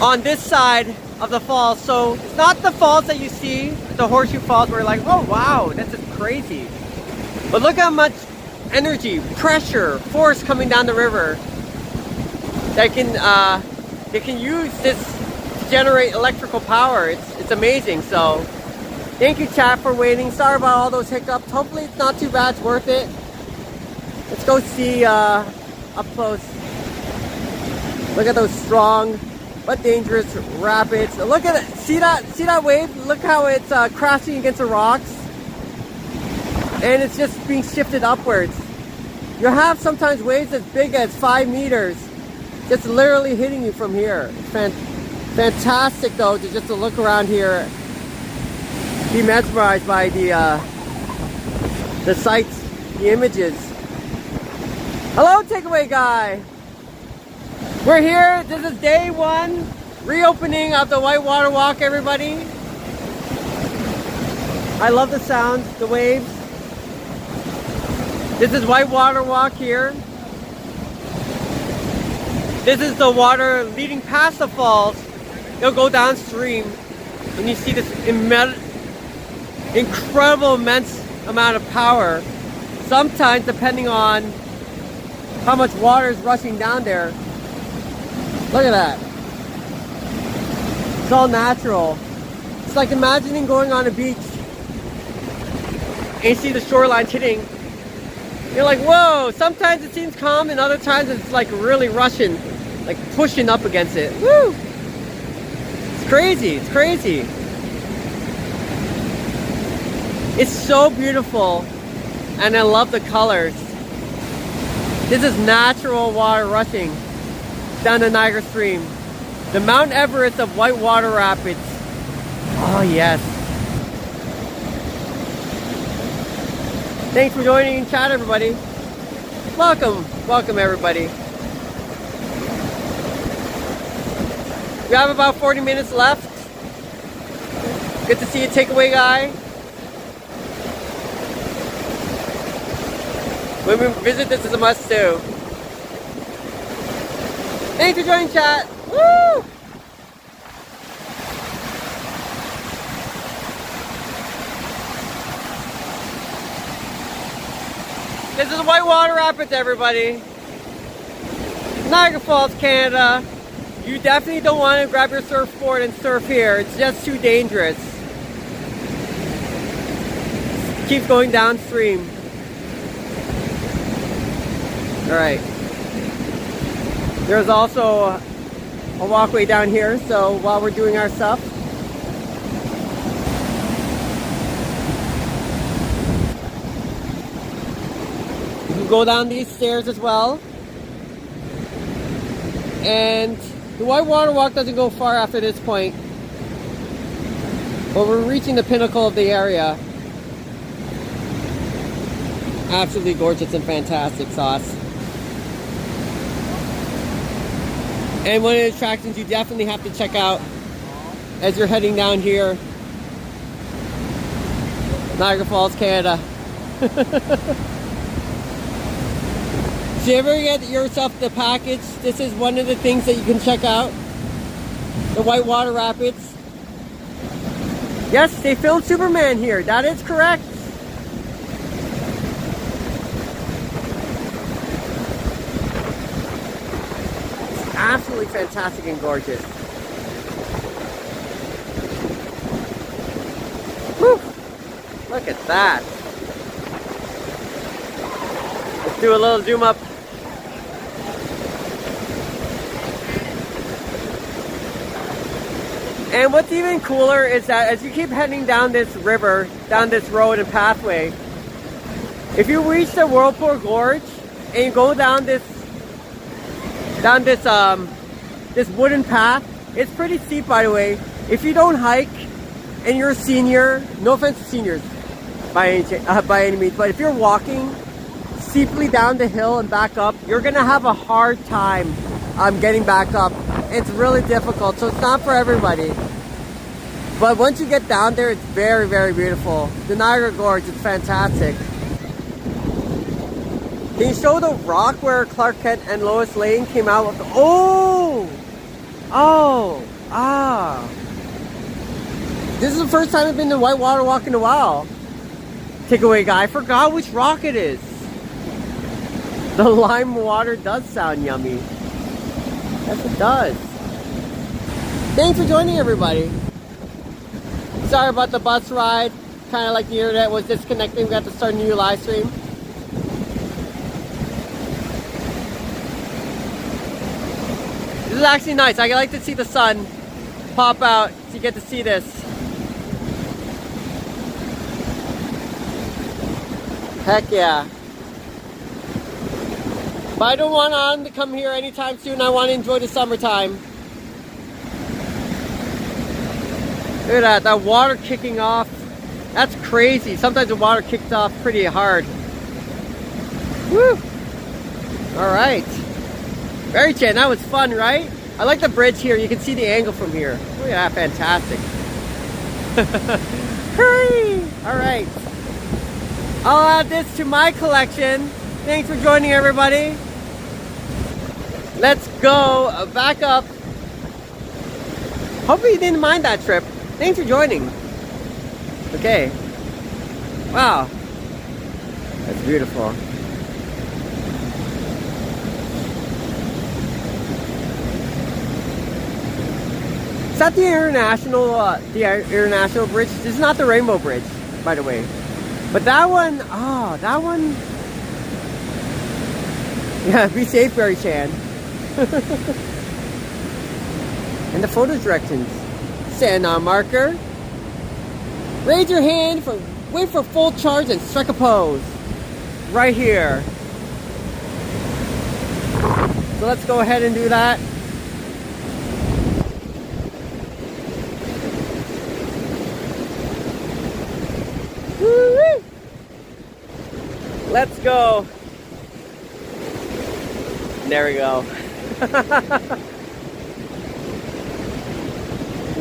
on this side of the falls. So it's not the falls that you see, the Horseshoe Falls, where you're like, oh wow, this is crazy. But look how much energy, pressure, force coming down the river that they can use this to generate electrical power. It's amazing. So thank you, chat, for waiting. Sorry about all those hiccups. Hopefully it's not too bad. It's worth it. Let's go see up close. Look at those strong but dangerous rapids. Look at it. See that wave? Look how it's crashing against the rocks. And it's just being shifted upwards. You have sometimes waves as big as 5 meters just literally hitting you from here. Fantastic though to just to look around here, be mesmerized by the sights, the images. Hello, takeaway guy. We're here. This is day 1, reopening of the Whitewater Walk, everybody. I love the sounds, the waves. This is Whitewater Walk here. This is the water leading past the falls. It'll go downstream and you see this incredible, immense amount of power. Sometimes, depending on how much water is rushing down there. Look at that. It's all natural. It's like imagining going on a beach and you see the shoreline hitting. You're like, whoa! Sometimes it seems calm and other times it's like really rushing, like pushing up against it. Woo! It's crazy, it's crazy. It's so beautiful and I love the colors. This is natural water rushing down the Niagara stream. The Mount Everest of whitewater rapids. Oh yes. Thanks for joining in chat, everybody. Welcome, welcome everybody. We have about 40 minutes left. Good to see you, takeaway guy. When we visit, this is a must do. Thanks for joining chat. Woo! This is Whitewater Rapids, everybody. Niagara Falls, Canada. You definitely don't want to grab your surfboard and surf here. It's just too dangerous. Keep going downstream. Alright. There's also a walkway down here, so while we're doing our stuff. You can go down these stairs as well. And the Whitewater Walk doesn't go far after this point. But we're reaching the pinnacle of the area. Absolutely gorgeous and fantastic sauce. And one of the attractions you definitely have to check out as you're heading down here. Niagara Falls, Canada. If you ever get yourself the package, this is one of the things that you can check out. The Whitewater Rapids. Yes, they filmed Superman here. That is correct. It's absolutely fantastic and gorgeous. Whew. Look at that. Let's do a little zoom up. And what's even cooler is that as you keep heading down this river, down this road and pathway, if you reach the Whirlpool Gorge and you go down this wooden path, it's pretty steep, by the way. If you don't hike and you're a senior, no offense to seniors by any means, but if you're walking steeply down the hill and back up, you're gonna have a hard time getting back up. It's really difficult, so it's not for everybody. But once you get down there, it's very, very beautiful. The Niagara Gorge is fantastic. Can you show the rock where Clark Kent and Lois Lane came out with? This is the first time I've been to Whitewater Walk in a while. Takeaway guy, I forgot which rock it is. The lime water does sound yummy. Yes, it does. Thanks for joining, everybody. Sorry about the bus ride. Kind of like the internet was disconnecting. We got to start a new live stream. This is actually nice. I like to see the sun pop out so you get to see this. Heck yeah. But I don't want on to come here anytime soon. I want to enjoy the summertime. Look at that water kicking off. That's crazy. Sometimes the water kicks off pretty hard. Woo! Alright. Beary-Chan, that was fun, right? I like the bridge here. You can see the angle from here. Look at that, fantastic. Hurry! Alright. I'll add this to my collection. Thanks for joining, everybody. Let's go back up. Hopefully you didn't mind that trip. Thanks for joining. Okay. Wow. Beautiful. Is that the international bridge? This is not the Rainbow Bridge, by the way. But that one, oh, that one. Yeah, be safe, Beary-Chan. And the photo directions. Send on marker. Raise your hand for wait for full charge and strike a pose. Right here. So let's go ahead and do that. Woo-wee. Let's go. There we go.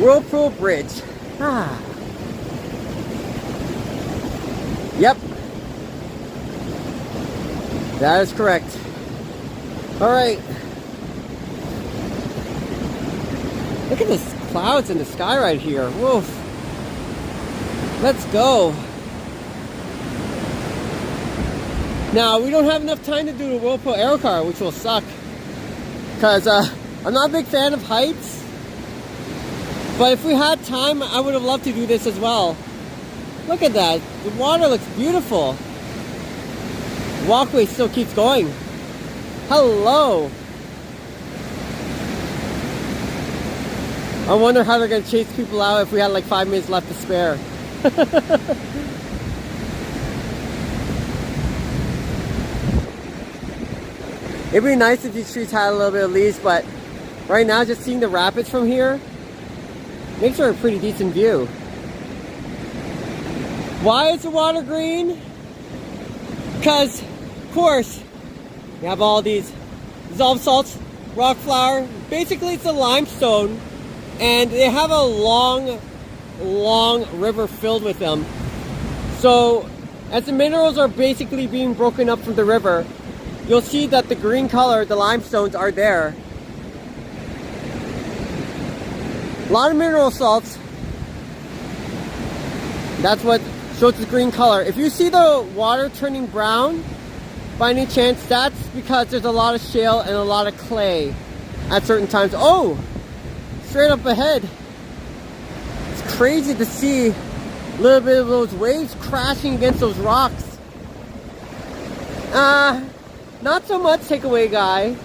Whirlpool Bridge. Ah. Yep. That is correct. All right. Look at this clouds in the sky right here. Woof. Let's go. Now, we don't have enough time to do the Whirlpool Aero Car, which will suck. Because I'm not a big fan of heights. But if we had time, I would have loved to do this as well. Look at that. The water looks beautiful. The walkway still keeps going. Hello. I wonder how they're going to chase people out if we had like 5 minutes left to spare. It'd be nice if these trees had a little bit of leaves, but right now just seeing the rapids from here makes for a pretty decent view. Why is the water green? Because, of course, you have all these dissolved salts, rock flour. Basically, it's a limestone, and they have a long river filled with them. So, as the minerals are basically being broken up from the river, you'll see that the green color, the limestones, are there. A lot of mineral salts. That's what shows the green color. If you see the water turning brown, by any chance, that's because there's a lot of shale and a lot of clay at certain times. Oh! Straight up ahead. It's crazy to see a little bit of those waves crashing against those rocks. Not so much takeaway guy,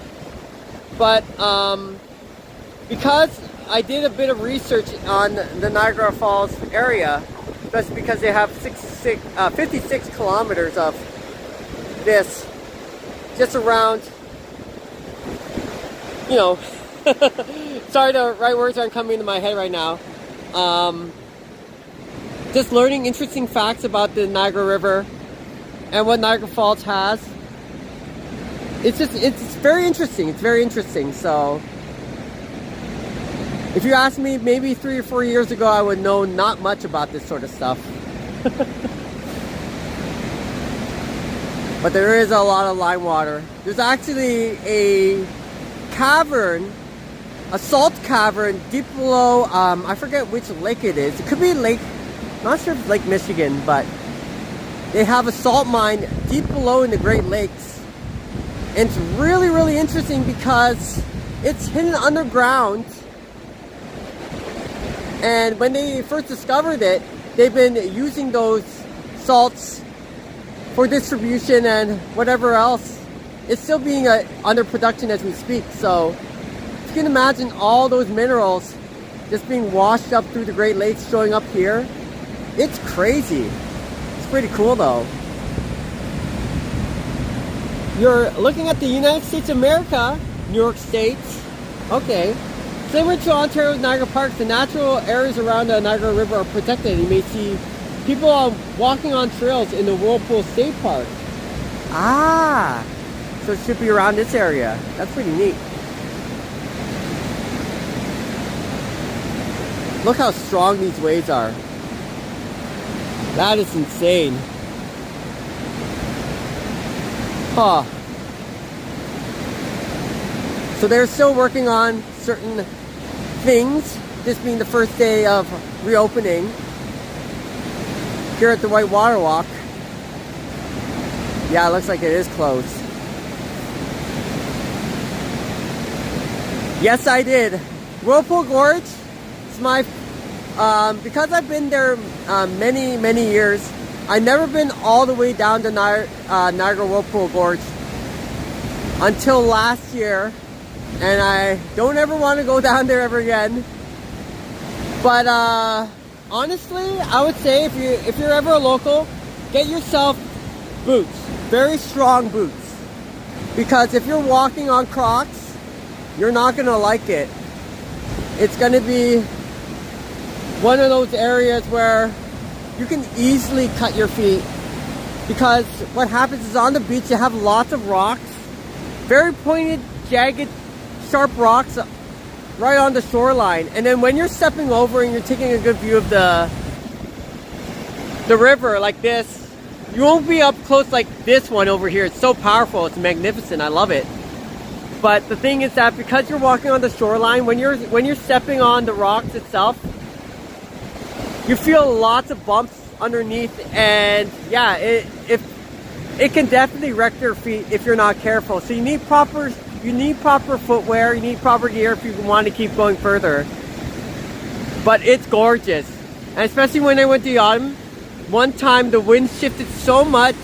but because I did a bit of research on the Niagara Falls area, especially because they have 56 kilometers of this just around, you know, sorry, the right words aren't coming into my head right now. Just learning interesting facts about the Niagara River and what Niagara Falls has. It's very interesting. It's very interesting. So, if you asked me maybe 3 or 4 years ago, I would know not much about this sort of stuff. But there is a lot of lime water. There's actually a cavern, a salt cavern deep below, I forget which lake it is. It could be Lake, not sure if it's Lake Michigan, but they have a salt mine deep below in the Great Lakes. And it's really, really interesting because it's hidden underground. And when they first discovered it, they've been using those salts for distribution and whatever else. It's still being under production as we speak. So you can imagine all those minerals just being washed up through the Great Lakes, showing up here. It's crazy. It's pretty cool though. You're looking at the United States of America, New York State. Okay. Similar to Ontario's Niagara Park, the natural areas around the Niagara River are protected. You may see people walking on trails in the Whirlpool State Park. Ah, so it should be around this area. That's pretty neat. Look how strong these waves are. That is insane. Huh. So they're still working on certain things, this being the first day of reopening here at the White Water Walk. Yeah, it looks like it is closed. Yes, I did. Whirlpool Gorge. It's my because I've been there many years. I've never been all the way down to Niagara Whirlpool Gorge until last year, and I don't ever want to go down there ever again. But honestly, I would say if you're ever a local, get yourself boots, very strong boots, because if you're walking on Crocs, you're not gonna like it. It's gonna be one of those areas where you can easily cut your feet, because what happens is on the beach you have lots of rocks, very pointed, jagged, sharp rocks right on the shoreline, and then when you're stepping over and you're taking a good view of the river like this, you won't be up close like this one over here. It's so powerful, it's magnificent, I love it. But the thing is that because you're walking on the shoreline, when you're stepping on the rocks itself, you feel lots of bumps underneath, and yeah, it can definitely wreck your feet if you're not careful. So you need proper footwear, you need proper gear if you want to keep going further. But it's gorgeous, and especially when I went to the autumn, one time the wind shifted so much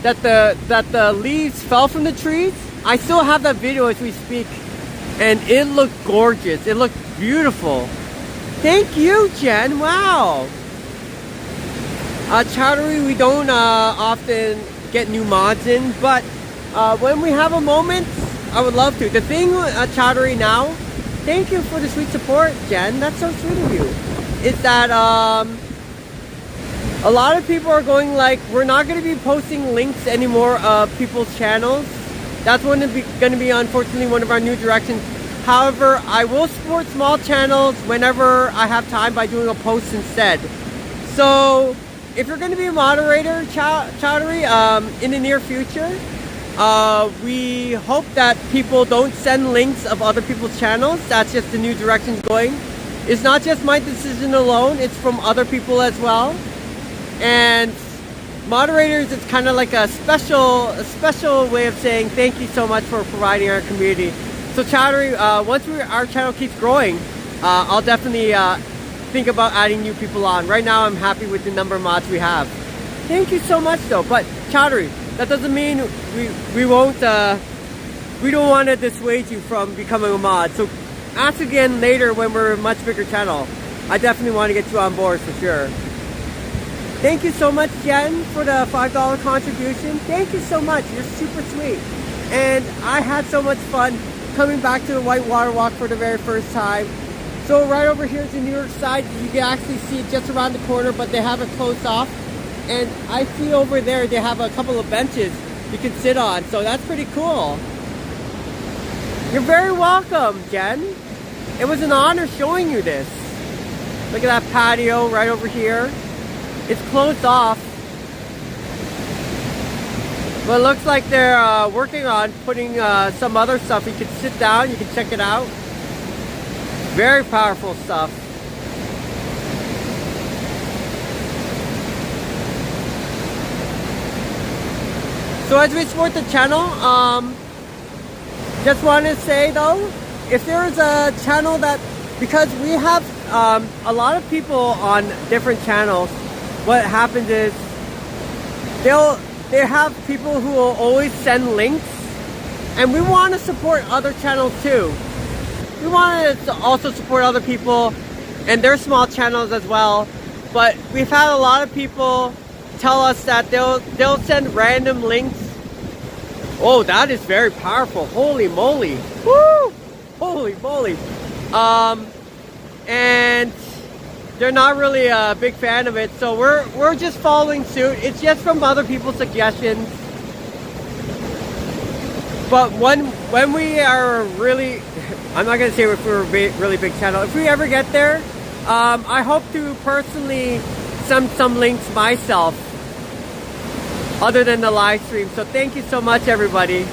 that the leaves fell from the trees. I still have that video as we speak, and it looked gorgeous. It looked beautiful. Thank you, Jen. Wow. Chowdery, we don't often get new mods in, but when we have a moment, I would love to. The thing with Chowdery now, thank you for the sweet support, Jen. That's so sweet of you. Is that a lot of people are going like, we're not going to be posting links anymore of people's channels. That's going to be unfortunately one of our new directions. However, I will support small channels whenever I have time by doing a post instead. So if you're going to be a moderator, Chowdery, in the near future, we hope that people don't send links of other people's channels. That's just the new directions going. It's not just my decision alone, it's from other people as well. And moderators, it's kind of like a special way of saying thank you so much for providing our community. So Chowdery, once our channel keeps growing, I'll definitely think about adding new people on. Right now I'm happy with the number of mods we have. Thank you so much though. But Chowdery, that doesn't mean we don't want to dissuade you from becoming a mod. So ask again later when we're a much bigger channel. I definitely want to get you on board for sure. Thank you so much, Jen, for the $5 contribution. Thank you so much. You're super sweet. And I had so much fun coming back to the Whitewater Walk for the very first time. So right over here is the New York side. You can actually see it just around the corner, but they have it closed off. And I see over there they have a couple of benches you can sit on. So that's pretty cool. You're very welcome, Jen. It was an honor showing you this. Look at that patio right over here. It's closed off, but it looks like they're working on putting some other stuff. You can sit down, you can check it out. Very powerful stuff. So as we support the channel, just want to say though, if there is a channel that, because we have a lot of people on different channels, what happens is they have people who will always send links, and we want to support other channels too. We want to also support other people and their small channels as well. But we've had a lot of people tell us that they'll send random links. Oh, that is very powerful. Holy moly. Woo! Holy moly. And they're not really a big fan of it, so we're just following suit. It's just from other people's suggestions. But when we are really, I'm not gonna say if we're a really big channel. If we ever get there, I hope to personally send some links myself, other than the live stream. So thank you so much, everybody.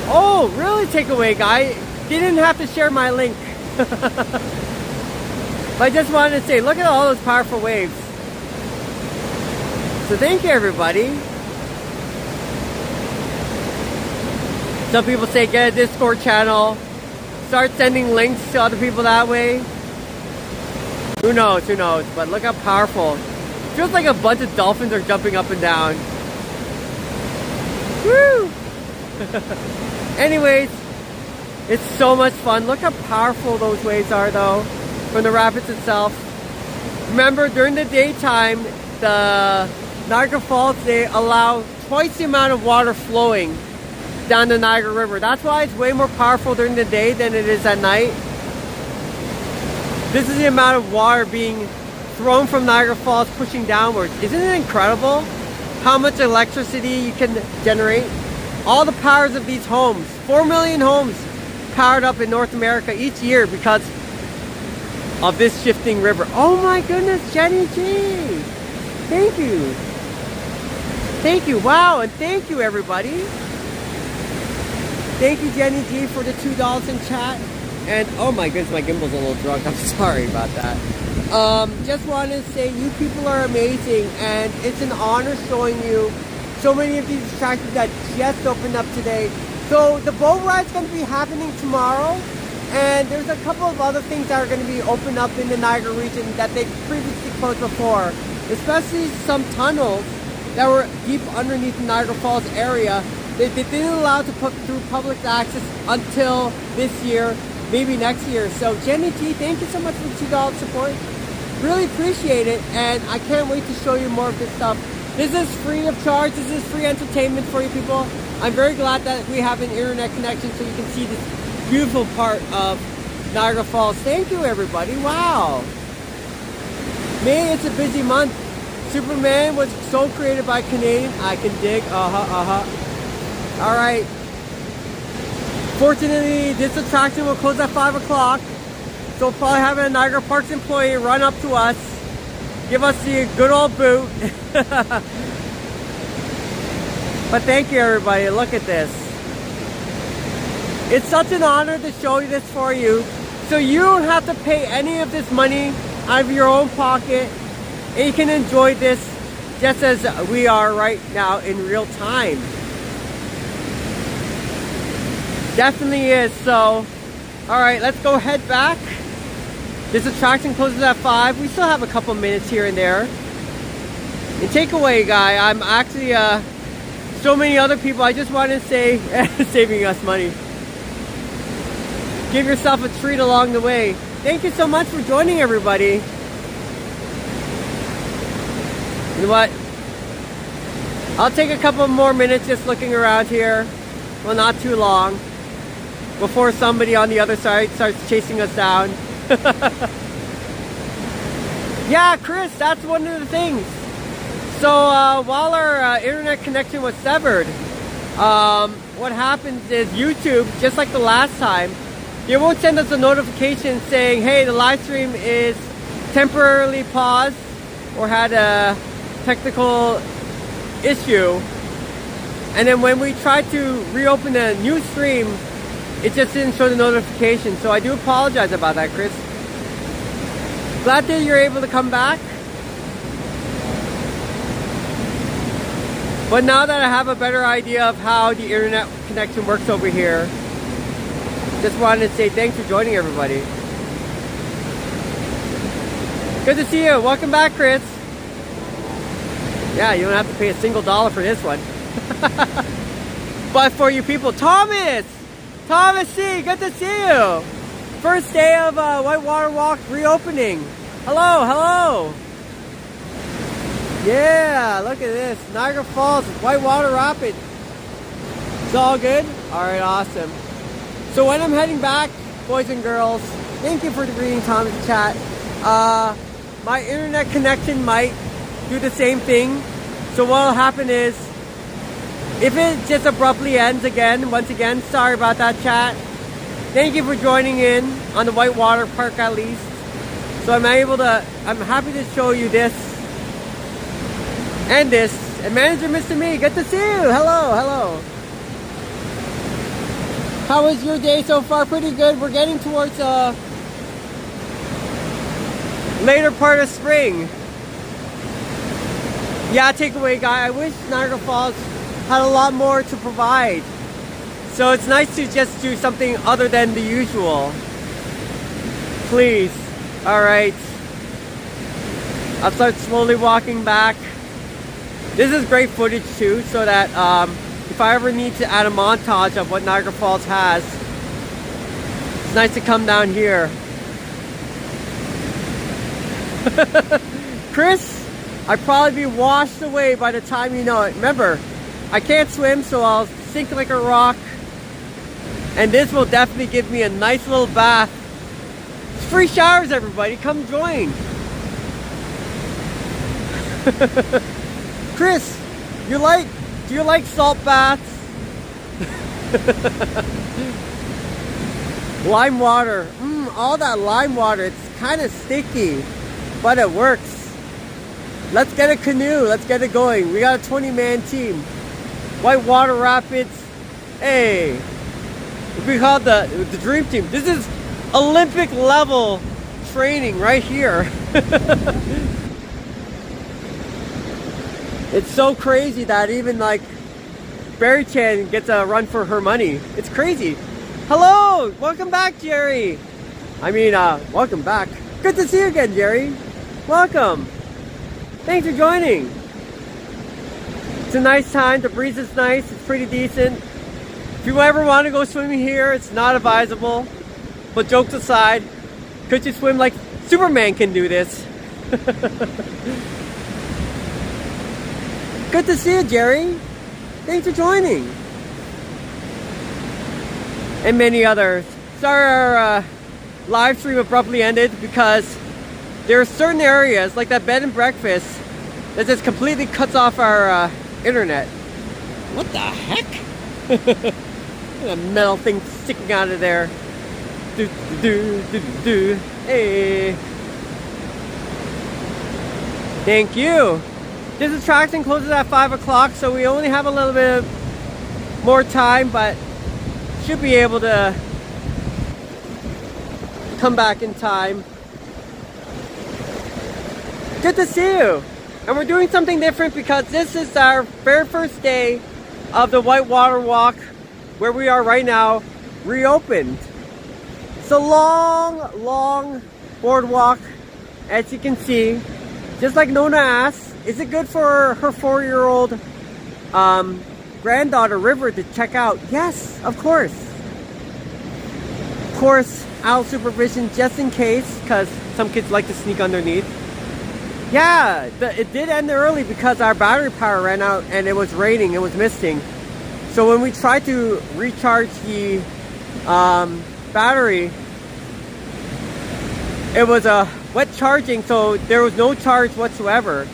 Oh, really? Takeaway guy, you didn't have to share my link. But I just wanted to say, look at all those powerful waves. So thank you, everybody. Some people say get a Discord channel. Start sending links to other people that way. Who knows, who knows. But look how powerful. It feels like a bunch of dolphins are jumping up and down. Woo! Anyways, it's so much fun. Look how powerful those waves are though, from the rapids itself. Remember, during the daytime, the Niagara Falls, they allow twice the amount of water flowing down the Niagara River. That's why it's way more powerful during the day than it is at night. This is the amount of water being thrown from Niagara Falls pushing downwards. Isn't it incredible how much electricity you can generate? All the powers of these homes, 4 million homes powered up in North America each year because of this shifting river. Oh my goodness, Jenny G! Thank you. Thank you. Wow, and thank you, everybody. Thank you, Jenny G, for the $2 in chat. And oh my goodness, my gimbal's a little drunk. I'm sorry about that. Just wanted to say you people are amazing, and it's an honor showing you so many of these attractions that just opened up today. So the boat ride's going to be happening tomorrow, and there's a couple of other things that are going to be opened up in the Niagara region that they previously closed before, especially some tunnels that were deep underneath the Niagara Falls area. They didn't allow to put through public access until this year, maybe next year. So Jenny T, thank you so much for the $2 support. Really appreciate it, and I can't wait to show you more of this stuff. This is free of charge. This is free entertainment for you people. I'm very glad that we have an internet connection so you can see this beautiful part of Niagara Falls. Thank you, everybody. Wow. May, it's a busy month. Superman was so created by Canadian. I can dig. All right. Fortunately, this attraction will close at 5 o'clock. So we'll probably have a Niagara Parks employee run up to us, give us the good old boot. But thank you, everybody. Look at this. It's such an honor to show you this for you. So you don't have to pay any of this money out of your own pocket. And you can enjoy this just as we are right now in real time. Definitely is. So, all right, let's go head back. This attraction closes at 5. We still have a couple minutes here and there. And takeaway guy, I'm actually so many other people. I just want to say, saving us money. Give yourself a treat along the way. Thank you so much for joining, everybody. You know what? I'll take a couple more minutes just looking around here. Well, not too long, before somebody on the other side starts chasing us down. Yeah, Chris, that's one of the things. So while our internet connection was severed, what happens is YouTube, just like the last time, they won't send us a notification saying, hey, the live stream is temporarily paused or had a technical issue. And then when we tried to reopen a new stream, it just didn't show the notification. So I do apologize about that, Chris. Glad that you're able to come back. But now that I have a better idea of how the internet connection works over here, just wanted to say thanks for joining, everybody. Good to see you. Welcome back, Chris. Yeah, you don't have to pay a single dollar for this one. But for you people, Thomas C, good to see you. First day of Whitewater Walk reopening. Hello. Yeah, look at this. Niagara Falls, Whitewater Rapids. It's all good? Alright, awesome. So when I'm heading back, boys and girls, thank you for reading Thomas' chat. My internet connection might do the same thing. So what will happen is, if it just abruptly ends again, once again, sorry about that, chat. Thank you for joining in on the Whitewater Park at least. So I'm happy to show you this and this. And Manager Mr. Me, good to see you. Hello. How was your day so far? Pretty good. We're getting towards later part of spring. Yeah, takeaway guy. I wish Niagara Falls had a lot more to provide. So it's nice to just do something other than the usual. Please. Alright. I'll start slowly walking back. This is great footage too, so that if I ever need to add a montage of what Niagara Falls has, it's nice to come down here. Chris, I'd probably be washed away by the time you know it. Remember, I can't swim, so I'll sink like a rock. And this will definitely give me a nice little bath. It's free showers, everybody. Come join. Chris, do you like salt baths? Lime water. All that lime water. It's kind of sticky, but it works. Let's get a canoe. Let's get it going. We got a 20-man team. Whitewater Rapids. Hey. We call it the dream team. This is Olympic level training right here. It's so crazy that even like Beary-Chan gets a run for her money. It's crazy. Hello, welcome back, Jerry. I mean, welcome back. Good to see you again, Jerry. Welcome. Thanks for joining. It's a nice time. The breeze is nice. It's pretty decent. If you ever want to go swimming here, it's not advisable. But jokes aside, could you swim like Superman can do this? Good to see you, Jerry. Thanks for joining. And many others. Sorry our live stream abruptly ended because there are certain areas, like that bed and breakfast, that just completely cuts off our internet. What the heck? A metal thing sticking out of there. Hey. Thank you. This attraction closes at 5 o'clock, so we only have a little bit more time, but should be able to come back in time. Good to see you. And we're doing something different because this is our very first day of the Whitewater Walk, where we are right now, reopened. It's a long boardwalk, as you can see. Just like Nona asked, is it good for her 4-year-old granddaughter River to check out? Yes, of course. Of course, adult supervision just in case, because some kids like to sneak underneath. Yeah, it did end early because our battery power ran out and it was raining, it was misting. So when we tried to recharge the battery, it was a wet charging, so there was no charge whatsoever.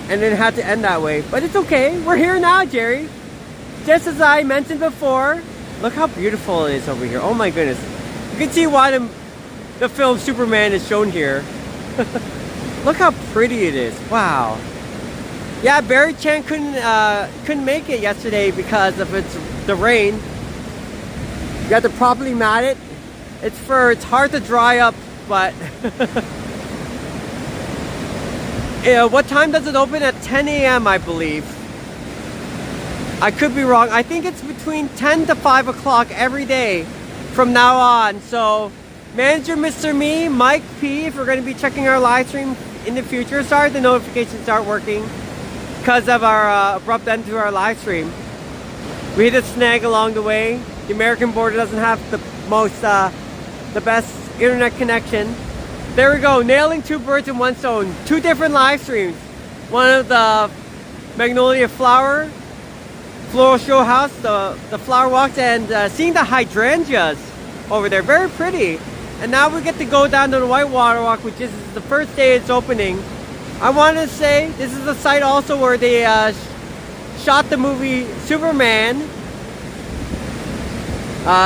And then it had to end that way. But it's okay. We're here now, Jerry. Just as I mentioned before, look how beautiful it is over here. Oh my goodness. You can see why the film Superman is shown here. Look how pretty it is. Wow. Yeah, Beary-Chan couldn't make it yesterday because of the rain. You have to properly mat it. It's hard to dry up, but what time does it open? At 10 a.m. I believe. I could be wrong. I think it's between 10 to 5 o'clock every day from now on. So manager Mr. Me, Mike P, if we're going to be checking our live stream in the future. Sorry the notifications aren't working because of our abrupt end to our live stream. We hit a snag along the way. The American border doesn't have the best internet connection. There we go, nailing 2 birds in one stone. 2 different live streams. One of the Magnolia floral show house, the flower walks, and seeing the hydrangeas over there. Very pretty. And now we get to go down to the Whitewater Walk, which is the first day it's opening. I want to say this is the site also where they shot the movie Superman.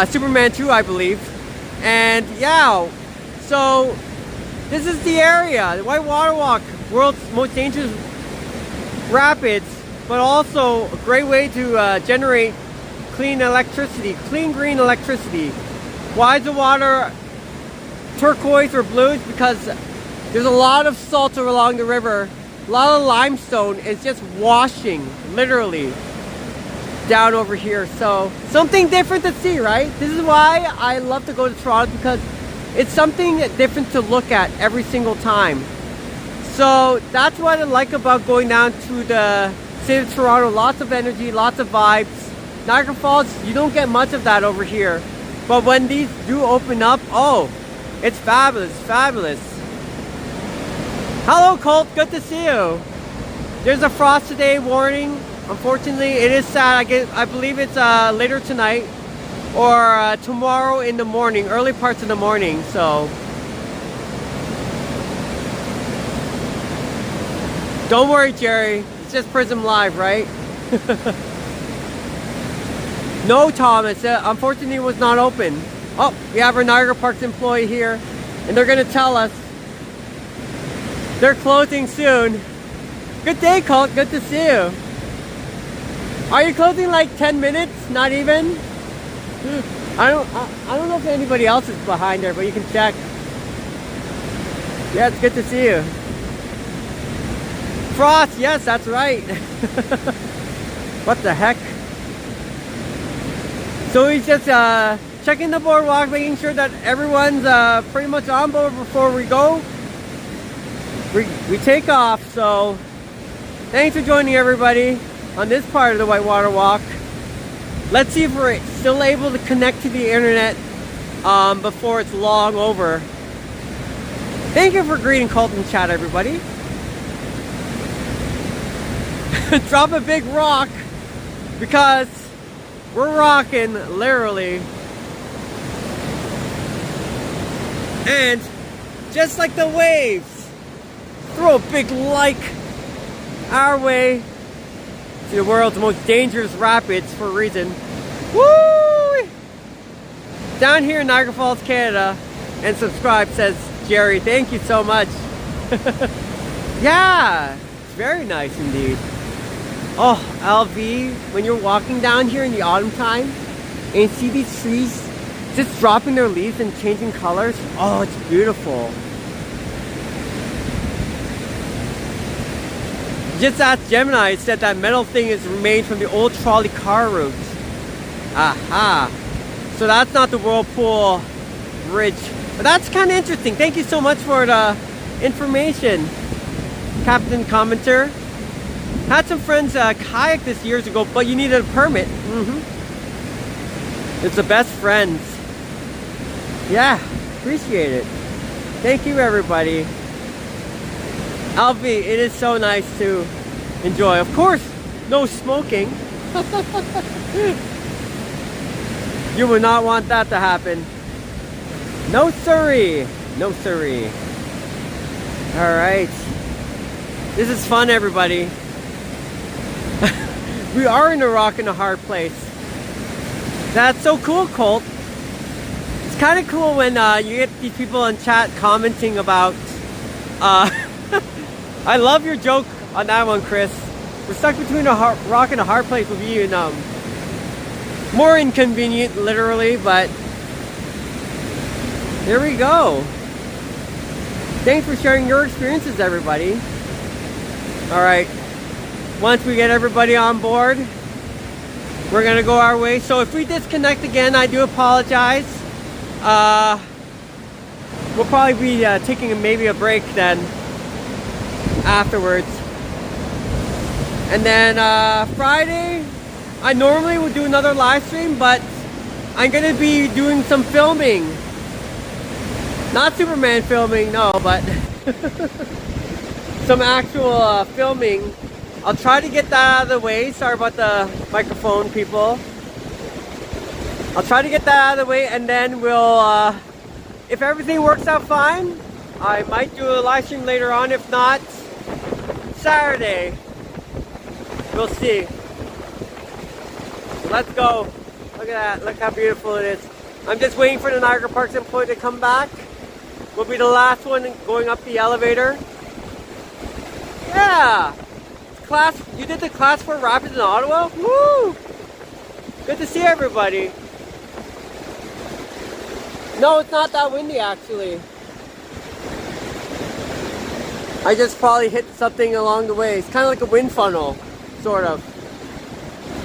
Superman 2, I believe. And yeah, so this is the area, the Whitewater Walk, world's most dangerous rapids, but also a great way to generate clean electricity, clean green electricity. Why is the water turquoise or blue? It's because there's a lot of salt along the river A lot of limestone is just washing, literally, down over here. So something different to see, right? This is why I love to go to Toronto, because it's something different to look at every single time. So that's what I like about going down to the city of Toronto. Lots of energy, lots of vibes. Niagara Falls, you don't get much of that over here. But when these do open up, oh, it's fabulous, fabulous. Hello Colt, good to see you. There's a frost today warning. Unfortunately, it is sad. I believe it's later tonight or tomorrow in the morning, early parts of the morning. So don't worry, Jerry. It's just Prism Live, right? No, Thomas. Unfortunately, it was not open. Oh, we have our Niagara Parks employee here, and they're gonna tell us they're closing soon. Good day, Colt. Good to see you. Are you closing like 10 minutes? Not even? I don't know if anybody else is behind there, but you can check. Yeah, it's good to see you. Frost, yes, that's right. What the heck? So he's just checking the boardwalk, making sure that everyone's pretty much on board before we go. We take off. So thanks for joining everybody on this part of the Whitewater Walk. Let's see if we're still able to connect to the internet before it's long over. Thank you for greeting Colton chat, everybody. Drop a big rock, because we're rocking, literally. And just like the waves, throw a big like our way to the world's most dangerous rapids for a reason. Woo! Down here in Niagara Falls, Canada, and subscribe, says Jerry. Thank you so much. Yeah, it's very nice indeed. Oh, LV, when you're walking down here in the autumn time and you see these trees just dropping their leaves and changing colors, oh, it's beautiful. Just asked Gemini, it said that metal thing is remained from the old trolley car route. Aha. So that's not the Whirlpool Bridge. But that's kind of interesting. Thank you so much for the information, Captain Commenter. Had some friends kayak this years ago, but you needed a permit. It's the best friends. Yeah, appreciate it. Thank you, everybody. Alfie, it is so nice to enjoy. Of course, no smoking. You would not want that to happen. No siree. No siree. Alright. This is fun, everybody. We are in a rock and a hard place. That's so cool, Colt. It's kind of cool when you get these people in chat commenting about I love your joke on that one, Chris. We're stuck between a rock and a hard place with you, and more inconvenient, literally, but there we go. Thanks for sharing your experiences, everybody. Alright, once we get everybody on board, we're gonna go our way. So if we disconnect again, I do apologize. We'll probably be taking maybe a break then afterwards. And then Friday, I normally would do another live stream, but I'm gonna be doing some filming. Not Superman filming, no, but some actual filming. I'll try to get that out of the way. Sorry about the microphone, people. I'll try to get that out of the way, and then we'll, if everything works out fine, I might do a live stream later on. If not, Saturday. We'll see. Let's go. Look at that. Look how beautiful it is. I'm just waiting for the Niagara Parks employee to come back. We'll be the last one going up the elevator. Yeah! Class, you did the Class 4 Rapids in Ottawa? Woo! Good to see everybody. No, it's not that windy actually. I just probably hit something along the way. It's kind of like a wind funnel, sort of.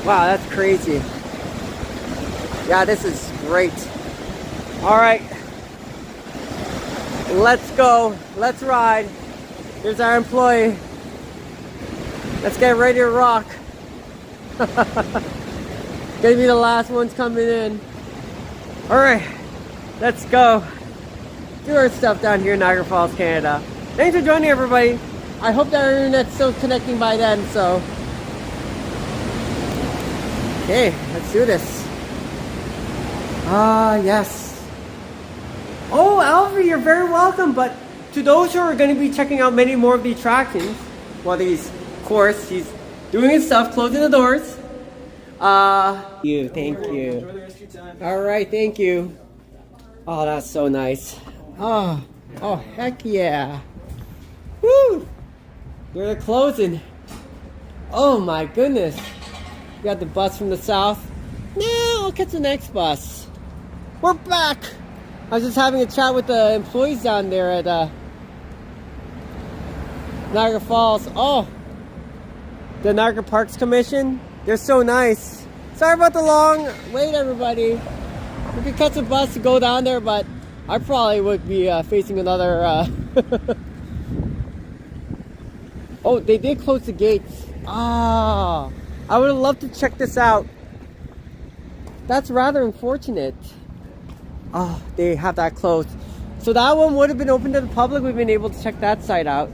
Wow, that's crazy. Yeah, this is great. All right, let's go. Let's ride. Here's our employee. Let's get ready to rock. Gonna be the last ones coming in. All right, let's go do our stuff down here in Niagara Falls, Canada. Thanks for joining, everybody. I hope that our internet's still connecting by then, so. Okay, let's do this. Ah, yes. Oh, Alfie, you're very welcome. But to those who are going to be checking out many more of the attractions, well, of course, he's doing his stuff, closing the doors. Thank you. Enjoy the rest of your time. All right, thank you. Oh, that's so nice. Oh, heck yeah. Woo! They're closing. Oh my goodness. We got the bus from the south. Now I'll catch the next bus. We're back. I was just having a chat with the employees down there at Niagara Falls. Oh, the Niagara Parks Commission. They're so nice. Sorry about the long wait, everybody. We could catch a bus to go down there, but I probably would be facing another... Oh, they did close the gates. Ah, I would have loved to check this out. That's rather unfortunate. Oh, they have that closed. So that one would have been open to the public. We've been able to check that side out.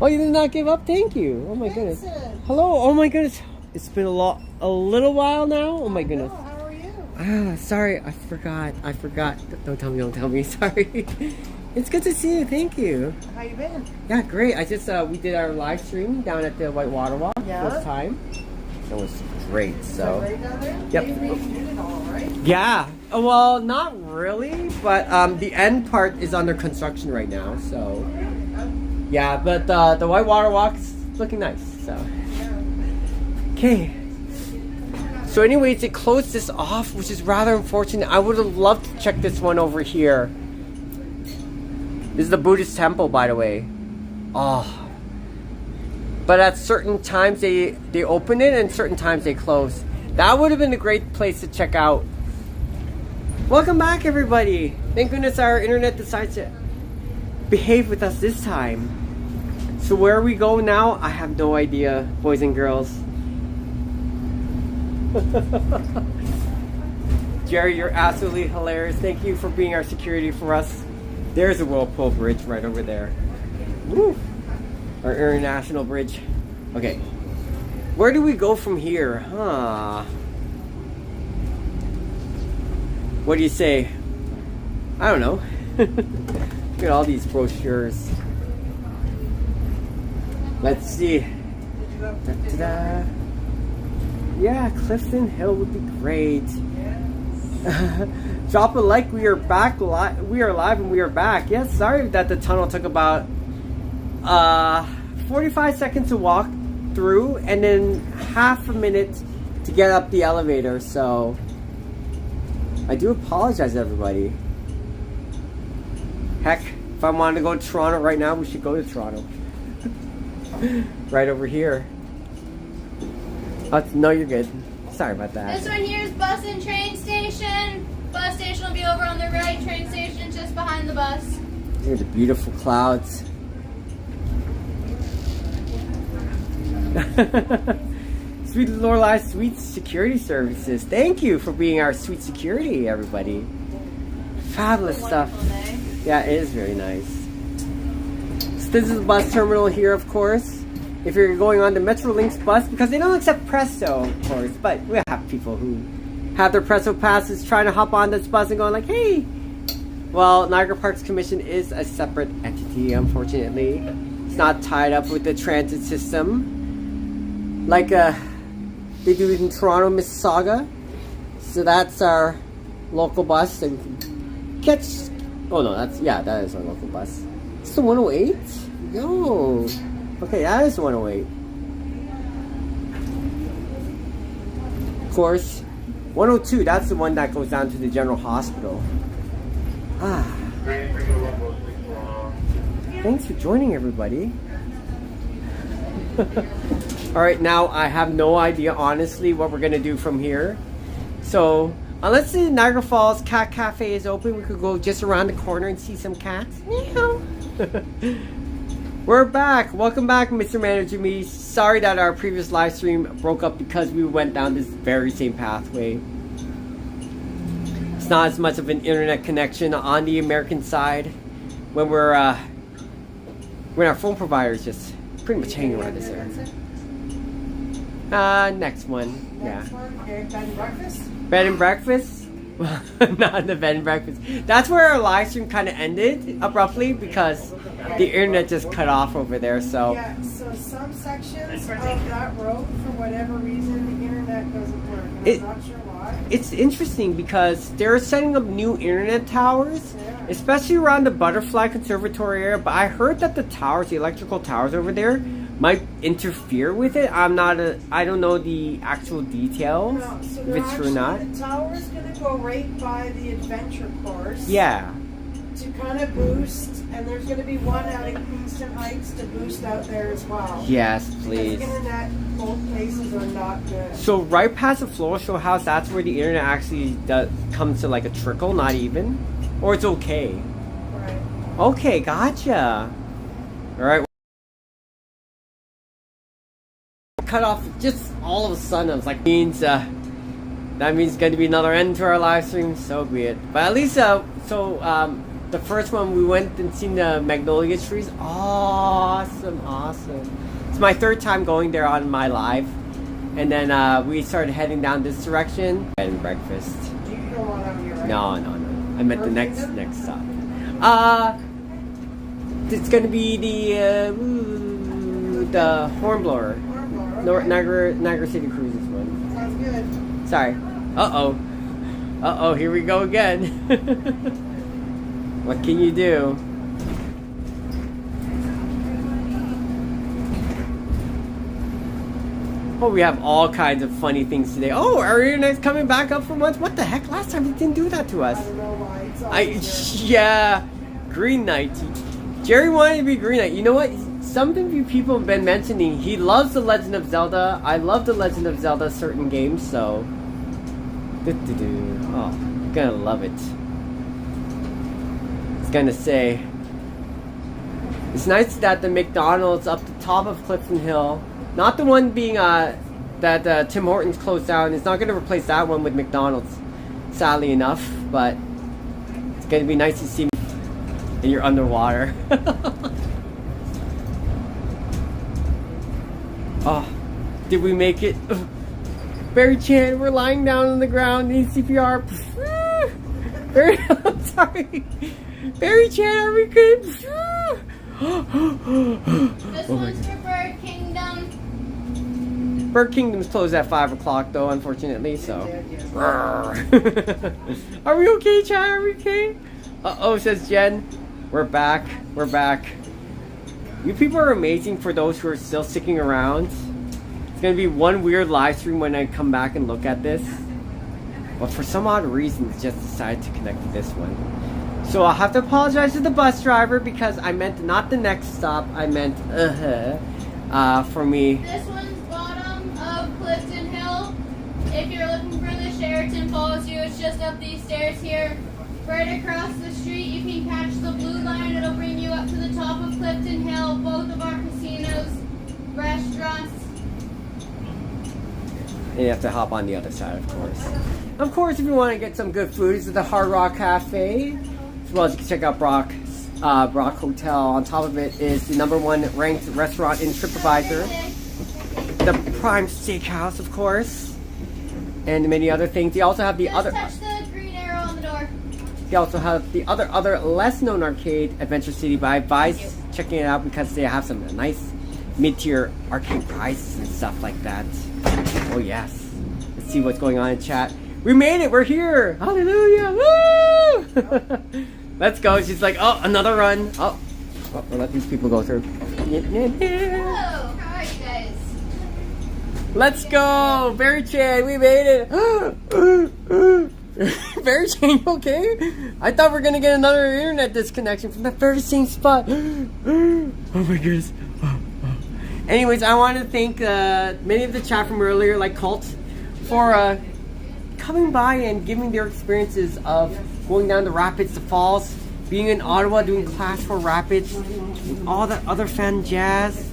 Oh, you did not give up? Thank you. Oh my goodness. Hello. Oh my goodness. It's been a little while now. Oh my goodness. How are you? Ah, sorry. I forgot. Don't tell me. Sorry. It's good to see you. Thank you. How you been? Yeah, great. I just we did our live stream down at the Whitewater Walk first time. It was great. So. Right down there? Yep. You did it all, right? Yeah. Well, not really, but the end part is under construction right now. So. Yeah, but the Whitewater Walk's looking nice. So. Okay. So, anyways, it closed this off, which is rather unfortunate. I would have loved to check this one over here. This is the Buddhist temple, by the way. Oh. But at certain times they open it and certain times they close. That would have been a great place to check out. Welcome back, everybody. Thank goodness our internet decides to behave with us this time. So where we go now, I have no idea, boys and girls. Jerry, you're absolutely hilarious. Thank you for being our security for us. There's a Whirlpool Bridge right over there. Woo! Our international bridge. Okay. Where do we go from here? Huh. What do you say? I don't know. Look at all these brochures. Let's see. Da-da-da. Yeah, Clifton Hill would be great. Drop a like. We are back. We are live and we are back. Yes, sorry that the tunnel took about 45 seconds to walk through and then half a minute to get up the elevator. So I do apologize, everybody. Heck, if I wanted to go to Toronto right now, we should go to Toronto. Right over here. No, you're good. Sorry about that. This one here is bus and train station. Bus station will be over on the right. Train station just behind the bus. Here's the beautiful clouds. Sweet Lorelei Sweet Security Services. Thank you for being our sweet security, everybody. Fabulous stuff. Yeah, it is very nice. So this is the bus terminal here, of course. If you're going on the Metrolinx bus, because they don't accept Presto, of course, but we have people who have their Presto passes trying to hop on this bus and going like, hey. Well, Niagara Parks Commission is a separate entity, unfortunately. It's not tied up with the transit system like they do in Toronto, Mississauga. So that's our local bus, and we can catch. Oh no, that is our local bus. It's the 108. Yo. Okay, that is 108. Of course, 102, that's the one that goes down to the General Hospital. Ah. Thanks for joining, everybody. Alright, now I have no idea, honestly, what we're gonna do from here. So, unless the Niagara Falls Cat Cafe is open, we could go just around the corner and see some cats. Meow. We're back. Welcome back, Mr. Manager Me. Sorry that our previous live stream broke up because we went down this very same pathway. It's not as much of an internet connection on the American side when when our phone provider is just pretty much hanging around this area. Next one. Next one, okay, bed and breakfast. Bed and breakfast? Not the bed and breakfast. That's where our live stream kind of ended abruptly because the internet just cut off over there. So Yeah, so some sections of that road, for whatever reason, the internet doesn't work. And I'm not sure why. it's interesting because they're setting up new internet towers, Yeah. especially around the Butterfly Conservatory area. But I heard that the towers, the electrical towers over there, might interfere with it. I don't know the actual details, No, so if they're it's true or actually, not. the tower's gonna go right by the adventure course. Yeah. To kind of boost, and there's gonna be one out in Kingston Heights to boost out there as well. Yes, Because please. internet, both places are not good. So right past the Floral Show House, that's where the internet actually comes to like a trickle, not even, or it's okay. Right. Okay, gotcha. All right. Cut off just all of a sudden. I was like, that means going to be another end to our live stream. So be it. But at least, the first one we went and seen the Magnolia trees. Awesome. It's my third time going there on my live, and then we started heading down this direction. Bed and breakfast. You don't want out here, right? No. I meant the next stop. It's gonna be the Hornblower. Niagara City Cruises one. Sounds good. Sorry. Uh-oh, here we go again. What can you do? Oh, we have all kinds of funny things today. Oh, our internet's coming back up for once. What the heck? Last time it didn't do that to us. I don't know why. It's always good. Yeah. Green Knight. Jerry wanted to be Green Knight. You know what? Some of you people have been mentioning he loves The Legend of Zelda. I love The Legend of Zelda certain games, so... Oh, you're gonna love it. It's gonna say... It's nice that the McDonald's up the top of Clifton Hill, not the one being that Tim Hortons closed down. It's not gonna replace that one with McDonald's, sadly enough, but it's gonna be nice to see me and you're underwater. Oh, did we make it? Beary-Chan, we're lying down on the ground, need CPR. I'm sorry. Beary-Chan, are we good? This one's for Bird Kingdom. Bird Kingdom's closed at 5 o'clock though, unfortunately, so. Are we okay, Chad? Are we okay? Uh-oh, says Jen. We're back. You people are amazing for those who are still sticking around. It's gonna be one weird live stream when I come back and look at this. But for some odd reason, just decided to connect to this one. So I'll have to apologize to the bus driver because I meant not the next stop. I meant for me. This one's bottom of Clifton Hill. If you're looking for the Sheraton follows you, it's just up these stairs here. Right across the street, you can catch the blue line. It'll bring you up to the top of Clifton Hill. Both of our casinos, restaurants. And you have to hop on the other side, of course. Of course, if you want to get some good food, it's at the Hard Rock Cafe. As well as you can check out Brock Hotel. On top of it is the #1 ranked restaurant in TripAdvisor. The Prime Steakhouse, of course. And many other things. They also have the Just other... touch the green arrow on the door. They also have the other less known arcade, Adventure City, but I advise checking it out because they have some nice mid-tier arcade prices and stuff like that. Oh yes. Let's see what's going on in chat. We made it! We're here! Hallelujah! Woo! Let's go. She's like, oh, another run. Oh, we'll let these people go through. Hello, how are you guys? Let's go! Beary-Chan, we made it! Beary-Chan, okay? I thought we were gonna get another internet disconnection from the very same spot. Oh my goodness. Anyways, I want to thank many of the chat from earlier, like Cult, for coming by and giving their experiences of going down the rapids, the falls, being in Ottawa, doing class 4 rapids, and all that other fun jazz.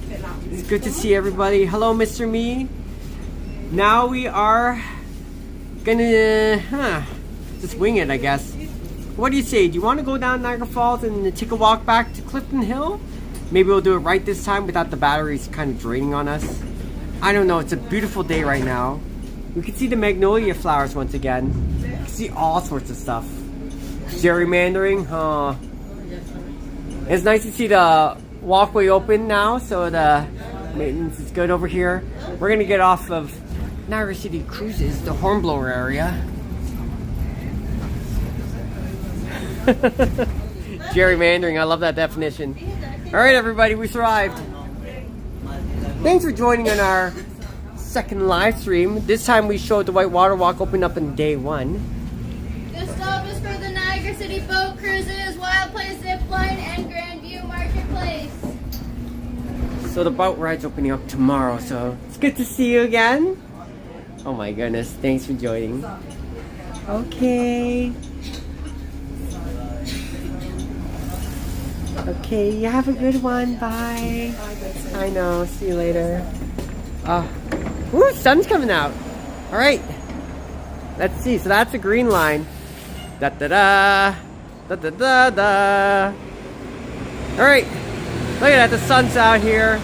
It's good to see everybody. Hello, Mr. Me. Now we are gonna just wing it, I guess. What do you say? Do you want to go down Niagara Falls and take a walk back to Clifton Hill? Maybe we'll do it right this time without the batteries kind of draining on us. I don't know. It's a beautiful day right now. We can see the Magnolia flowers once again. You can see all sorts of stuff. Gerrymandering, huh? It's nice to see the walkway open now, so the maintenance is good over here. We're gonna get off of Niagara City Cruises, the Hornblower area. Gerrymandering, I love that definition. Alright everybody, we survived. Thanks for joining on our second live stream. This time we showed the White Water Walk open up in day 1. This stop is for the Niagara City Boat Cruises, Wild Place Zipline, and Grandview Marketplace. So the boat ride's opening up tomorrow, so it's good to see you again. Oh my goodness, thanks for joining. Okay. Okay, you have a good one. Bye. I know. See you later. Ooh, sun's coming out. All right. Let's see. So that's the green line. Da da da. Da da da da. All right. Look at that. The sun's out here.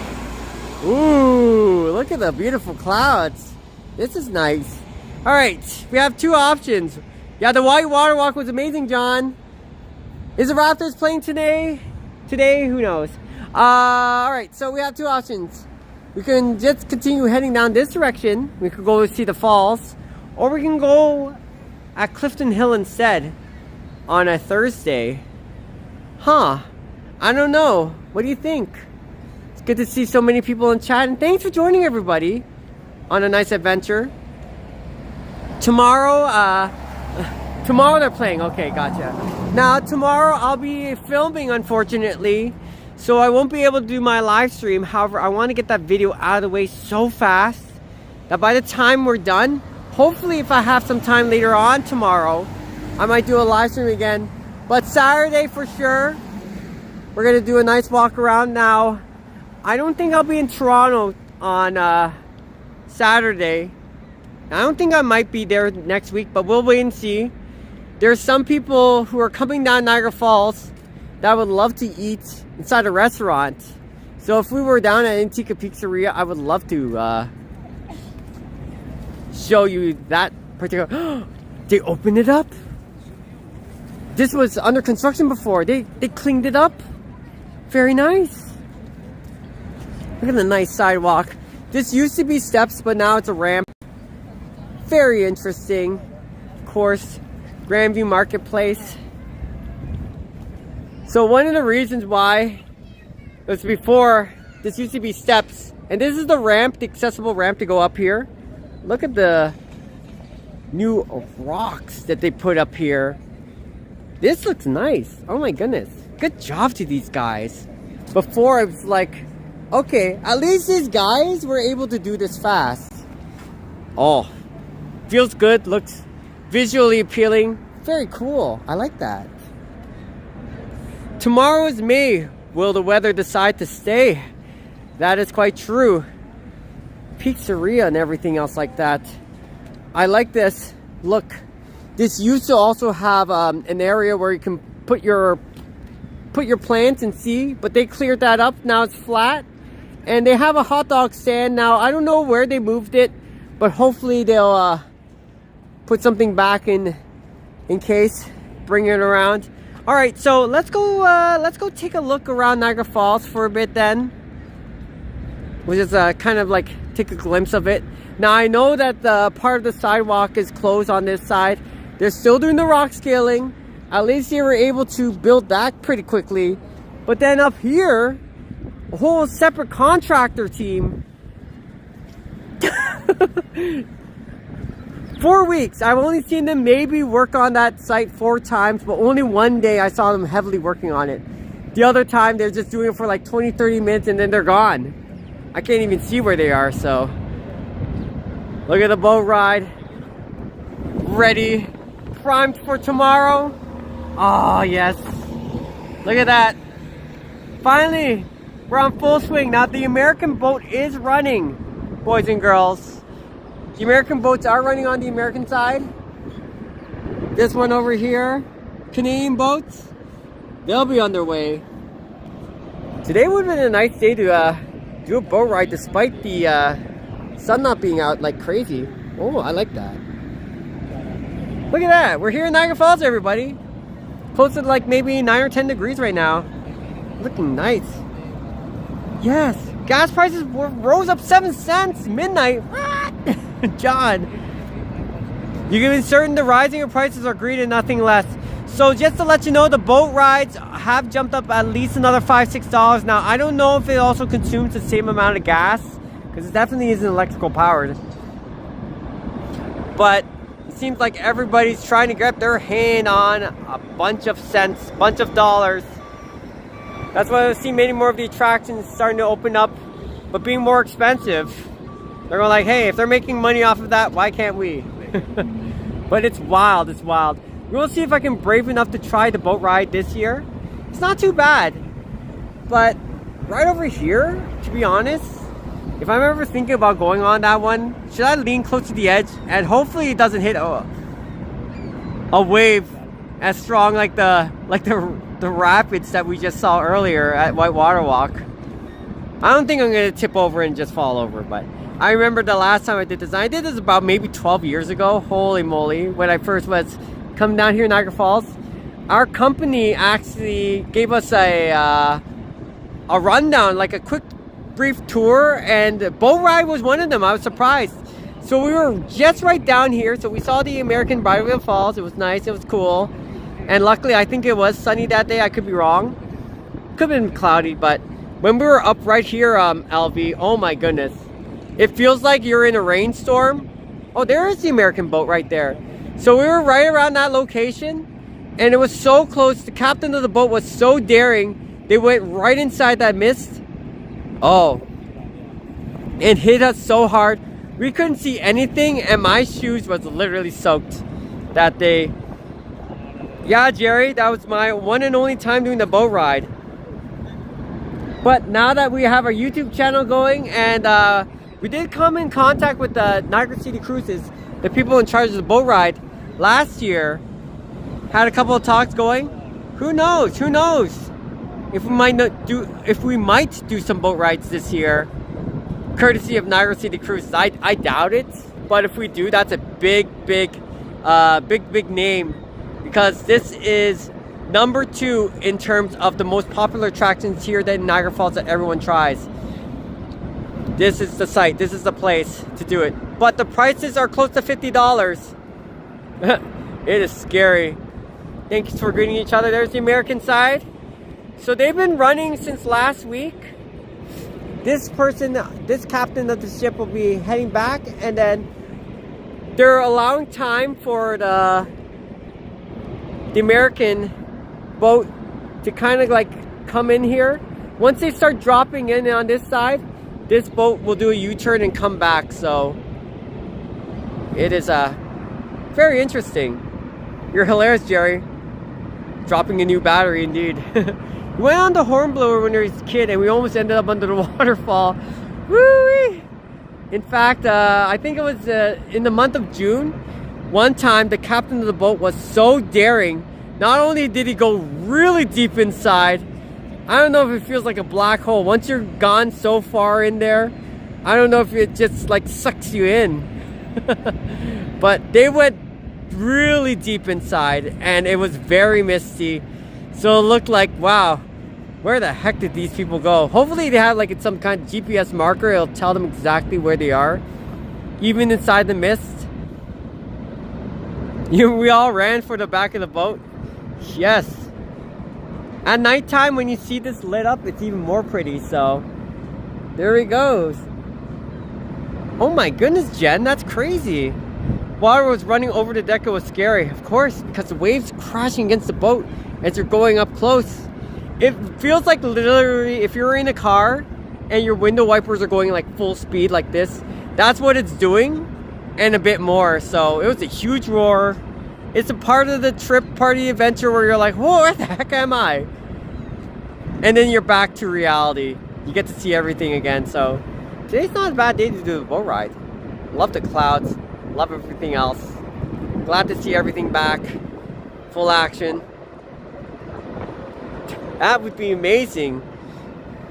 Ooh, look at the beautiful clouds. This is nice. All right. We have 2 options. Yeah, the White Water Walk was amazing, John. Is the Raptors playing today? Today, who knows? Alright, so we have 2 options. We can just continue heading down this direction. We could go see the falls. Or we can go at Clifton Hill instead on a Thursday. Huh. I don't know. What do you think? It's good to see so many people in chat. And thanks for joining everybody on a nice adventure. Tomorrow, tomorrow they're playing. Okay, gotcha. Now, tomorrow I'll be filming, unfortunately, so I won't be able to do my live stream. However, I want to get that video out of the way so fast that by the time we're done, hopefully if I have some time later on tomorrow, I might do a live stream again. But Saturday for sure, we're going to do a nice walk around. Now, I don't think I'll be in Toronto on Saturday. I don't think I might be there next week, but we'll wait and see. There's some people who are coming down Niagara Falls that would love to eat inside a restaurant. So if we were down at Antica Pizzeria, I would love to show you that particular. They opened it up. This was under construction before. They cleaned it up. Very nice. Look at the nice sidewalk. This used to be steps, but now it's a ramp. Very interesting. Of course, Grandview Marketplace. So one of the reasons why was before, this used to be steps, and this is the ramp, the accessible ramp to go up here. Look at the new rocks that they put up here. This looks nice. Oh my goodness. Good job to these guys. Before it was like, okay, at least these guys were able to do this fast. Oh, feels good, looks visually appealing. Very cool. I like that. Tomorrow is May. Will the weather decide to stay? That is quite true. Pizzeria and everything else like that. I like this. Look, this used to also have an area where you can put your plants and see, but they cleared that up. Now it's flat, and they have a hot dog stand now. I don't know where they moved it, but hopefully they'll put something back in case, bring it around. All right, so let's go take a look around Niagara Falls for a bit then. We'll just kind of like take a glimpse of it. Now I know that the part of the sidewalk is closed on this side. They're still doing the rock scaling. At least they were able to build that pretty quickly. But then up here, a whole separate contractor team. 4 weeks. I've only seen them maybe work on that site 4 times, but only one day I saw them heavily working on it. The other time they're just doing it for like 20-30 minutes and then they're gone. I can't even see where they are. So look at the boat ride, ready, primed for tomorrow. Oh yes, look at that. Finally we're on full swing. Now the American boat is running, boys and girls. The American boats are running on the American side. This one over here, Canadian boats, they'll be on their way. Today would have been a nice day to do a boat ride despite the sun not being out like crazy. Oh, I like that. Look at that. We're here in Niagara Falls, everybody. Close to like maybe 9 or 10 degrees right now. Looking nice. Yes. Gas prices rose up 7 cents midnight. What? John. You can be certain the rising of prices are greed and nothing less. So just to let you know, the boat rides have jumped up at least another $5-6. Now I don't know if it also consumes the same amount of gas, because it definitely isn't electrical powered. But it seems like everybody's trying to get their hand on a bunch of cents, bunch of dollars. That's why I've seen many more of the attractions starting to open up, but being more expensive. They're going like, hey, if they're making money off of that, why can't we? But it's wild, it's wild. We'll see if I can brave enough to try the boat ride this year. It's not too bad. But right over here, to be honest, if I'm ever thinking about going on that one, should I lean close to the edge? And hopefully it doesn't hit a wave as strong like the rapids that we just saw earlier at Whitewater Walk. I don't think I'm going to tip over and just fall over, but I remember the last time I did this. I did this about maybe 12 years ago. Holy moly, when I first was coming down here in Niagara Falls. Our company actually gave us a rundown, like a quick brief tour, and the boat ride was one of them. I was surprised. So we were just right down here, so we saw the American Bridal Falls. It was nice, it was cool, and luckily I think it was sunny that day. I could be wrong, could have been cloudy, but when we were up right here, LV, oh my goodness, it feels like you're in a rainstorm. Oh, there is the American boat right there. So we were right around that location, and it was so close. The captain of the boat was so daring. They went right inside that mist. Oh, it hit us so hard. We couldn't see anything, and my shoes was literally soaked that day. Yeah, Jerry, that was my one and only time doing the boat ride. But now that we have our YouTube channel going, and we did come in contact with the Niagara City Cruises, the people in charge of the boat ride last year, had a couple of talks going. Who knows? Who knows? If we might do some boat rides this year, courtesy of Niagara City Cruises. I doubt it, but if we do, that's a big name, because this is number 2 in terms of the most popular attractions here in Niagara Falls that everyone tries. This is the site, this is the place to do it. But the prices are close to $50. It is scary. Thanks for greeting each other. There's the American side. So they've been running since last week. This captain of the ship will be heading back, and then they're allowing time for the American boat to kind of like come in here. Once they start dropping in on this side, this boat will do a U-turn and come back. So it is very interesting. You're hilarious, Jerry. Dropping a new battery, indeed. We went on the Hornblower when we were a kid, and we almost ended up under the waterfall. Woo-wee! In fact, I think it was in the month of June. One time, the captain of the boat was so daring. Not only did he go really deep inside, I don't know if it feels like a black hole. Once you're gone so far in there, I don't know if it just like sucks you in. But they went really deep inside, and it was very misty. So it looked like, wow, where the heck did these people go? Hopefully they have like some kind of GPS marker. It'll tell them exactly where they are, even inside the mist. We all ran for the back of the boat. Yes. At nighttime, when you see this lit up, it's even more pretty. So there he goes. Oh my goodness, Jen, that's crazy. water was running over the deck, it was scary. Of course, because the waves crashing against the boat as you're going up close. It feels like literally if you're in a car and your window wipers are going like full speed like this, that's what it's doing, and a bit more. So it was a huge roar. It's a part of the trip, part of the adventure where you're like, whoa, where the heck am I? And then you're back to reality. You get to see everything again. So today's not a bad day to do a boat ride. Love the clouds, love everything else. Glad to see everything back, full action. That would be amazing.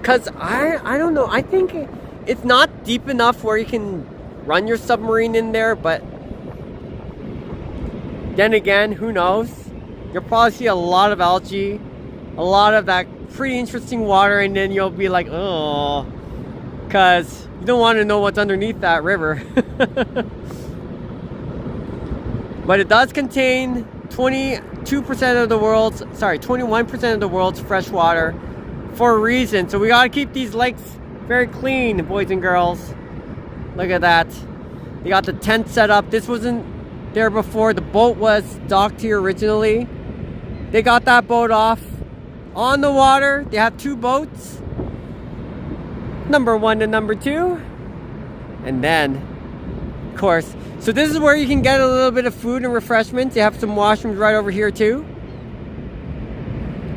Cause I don't know, I think it's not deep enough where you can run your submarine in there, but then again, who knows? You'll probably see a lot of algae, a lot of that pretty interesting water, and then you'll be like, oh, cause you don't want to know what's underneath that river. But it does contain 21% of the world's fresh water for a reason. So we gotta keep these lakes very clean, boys and girls. Look at that. They got the tent set up. This wasn't there before. The boat was docked here originally. They got that boat off on the water. They have 2 boats, number 1 and number 2. And then, of course, so this is where you can get a little bit of food and refreshments. They have some washrooms right over here too.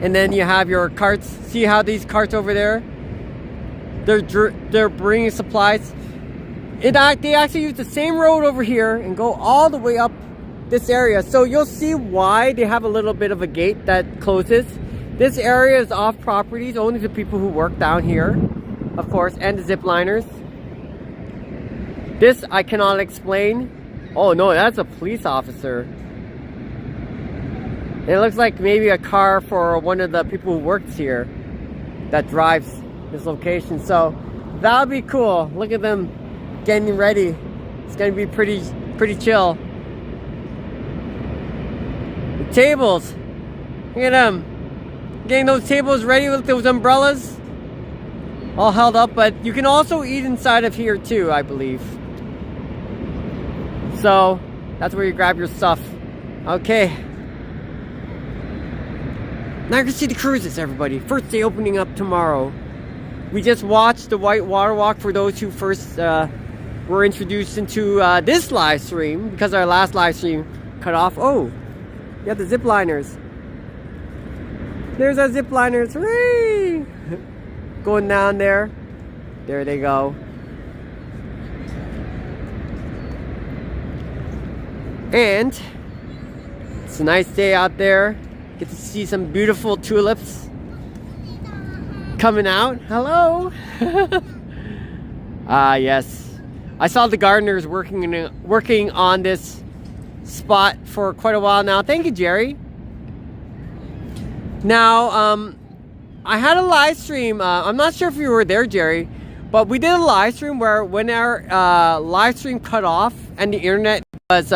And then you have your carts. See how these carts over there? They're bringing supplies. They actually use the same road over here and go all the way up this area. So you'll see why they have a little bit of a gate that closes. This area is off properties, only to people who work down here, of course, and the zip liners. This I cannot explain. Oh no, that's a police officer. It looks like maybe a car for one of the people who works here that drives this location. So that'll be cool. Look at them getting ready. It's gonna be pretty chill. The tables. Look at them. Getting those tables ready with those umbrellas. All held up, but you can also eat inside of here too, I believe. So that's where you grab your stuff. Okay. Niagara City Cruises, everybody. First day opening up tomorrow. We just watched the White Water Walk for those who first were introduced into this live stream, because our last live stream cut off. Oh, you have the zip liners. There's our zip liners. Hooray! Going down there. There they go. And it's a nice day out there. Get to see some beautiful tulips coming out. Hello. Yes. I saw the gardeners working on this spot for quite a while now. Thank you, Jerry. Now, I had a live stream. I'm not sure if you were there, Jerry, but we did a live stream where when our live stream cut off and the internet was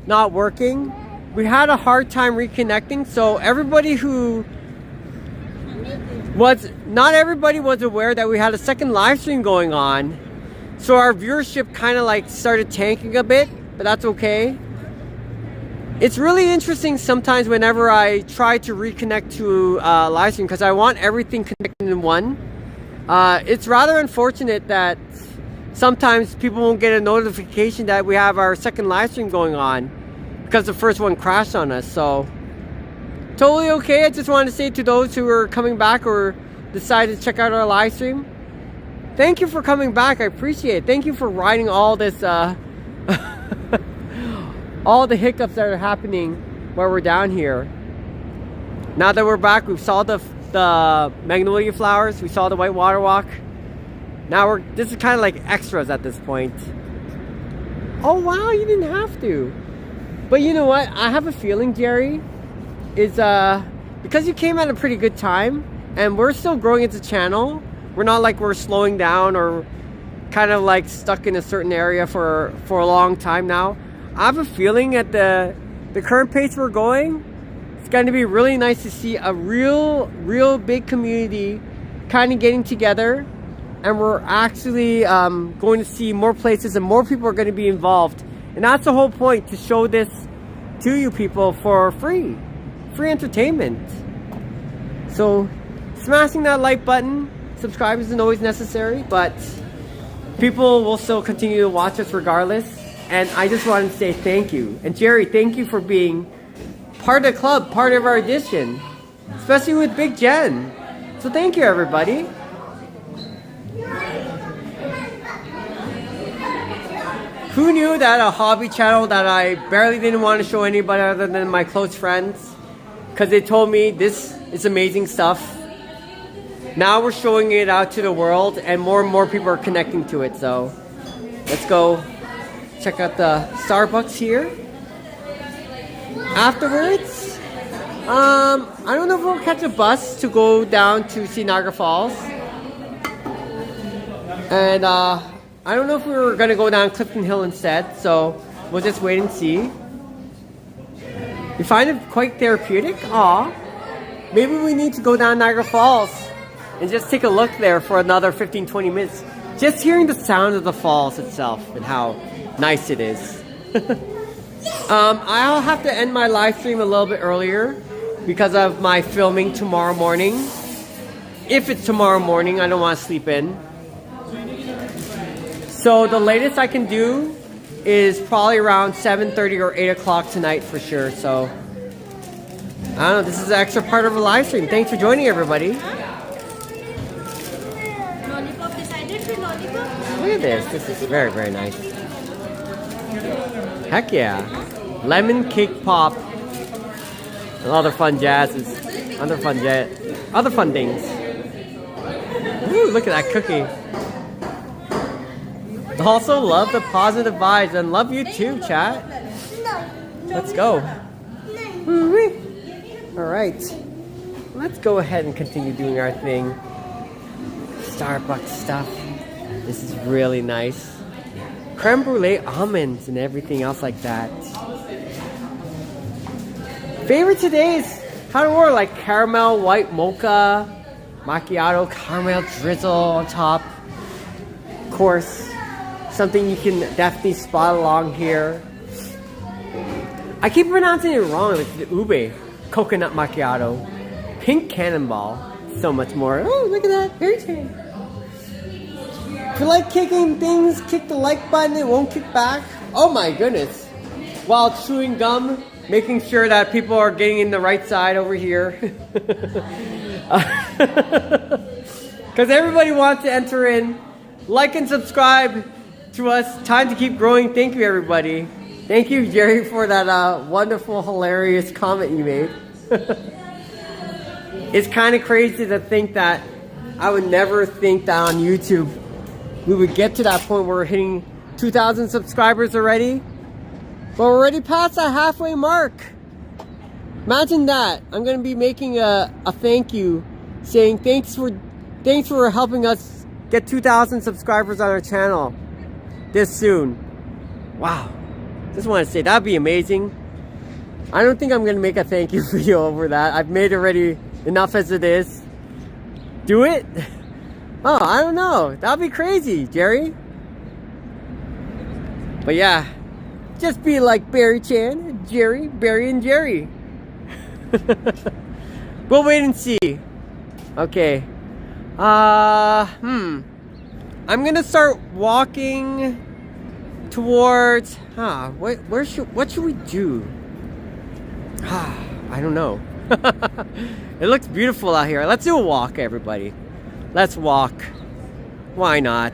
not working, we had a hard time reconnecting. So everybody who not everybody was aware that we had a second live stream going on. So our viewership kind of like started tanking a bit, but that's okay. It's really interesting sometimes whenever I try to reconnect to live stream, because I want everything connected in one. It's rather unfortunate that sometimes people won't get a notification that we have our second live stream going on, because the first one crashed on us. So totally okay. I just wanted to say to those who are coming back or decided to check out our live stream, thank you for coming back. I appreciate it. Thank you for riding all this all the hiccups that are happening while we're down here. Now that we're back, we saw the Magnolia flowers, we saw the White Water Walk. Now this is kind of like extras at this point. Oh wow, you didn't have to. But you know what? I have a feeling, Jerry, is because you came at a pretty good time, and we're still growing as a channel. We're not like we're slowing down or kind of like stuck in a certain area for a long time now. I have a feeling at the current pace we're going, it's going to be really nice to see a real big community kind of getting together, and we're actually going to see more places and more people are going to be involved And that's the whole point, to show this to you people for free entertainment. So smashing that like button, subscribe isn't always necessary, but people will still continue to watch us regardless. And I just wanted to say thank you. And Jerry, thank you for being part of the club, part of our edition, especially with Big Jen. So thank you, everybody. Who knew that a hobby channel that I barely didn't want to show anybody other than my close friends, because they told me this is amazing stuff. Now we're showing it out to the world, and more people are connecting to it. So let's go check out the Starbucks here. Afterwards, I don't know if we'll catch a bus to go down to see Niagara Falls. And I don't know if we were going to go down Clifton Hill instead, so we'll just wait and see. You find it quite therapeutic? Aw. Maybe we need to go down Niagara Falls and just take a look there for another 15-20 minutes. Just hearing the sound of the falls itself and how nice it is. I'll have to end my live stream a little bit earlier because of my filming tomorrow morning. If it's tomorrow morning, I don't want to sleep in. So the latest I can do is probably around 7:30 or 8 o'clock tonight for sure. So I don't know, this is an extra part of a live stream. Thanks for joining, everybody. Lollipop decided for lollipop? Look at this. This is very, very nice. Heck yeah. Lemon cake pop. And other fun jazzes. Other fun things. Ooh, look at that cookie. Also love the positive vibes and love you too, chat. Let's go. Alright. Let's go ahead and continue doing our thing. Starbucks stuff. This is really nice. Creme brulee almonds and everything else like that. Favorite today is kind of more like caramel white mocha, macchiato, caramel drizzle on top. Of course, something you can definitely spot along here. I keep pronouncing it wrong. It's the ube coconut macchiato, pink cannonball, so much more. Oh, look at that! Beary-Chan. If you like kicking things, kick the like button. It won't kick back. Oh my goodness! While chewing gum, making sure that people are getting in the right side over here. Because everybody wants to enter in. Like and subscribe to us. Time to keep growing. Thank you, everybody. Thank you, Jerry, for that wonderful, hilarious comment you made. It's kind of crazy to think that I would never think that on YouTube we would get to that point where we're hitting 2,000 subscribers already. But we're already past that halfway mark. Imagine that. I'm going to be making a thank you saying thanks for helping us get 2,000 subscribers on our channel this soon. Wow. Just want to say that'd be amazing. I don't think I'm going to make a thank you video over that. I've made already enough as it is. Do it? Oh, I don't know. That'd be crazy, Jerry. But yeah, just be like Beary-Chan, Jerry, Barry and Jerry. We'll wait and see. Okay. I'm gonna start walking towards what should we do? I don't know. It looks beautiful out here. Let's do a walk, everybody. Let's walk. Why not?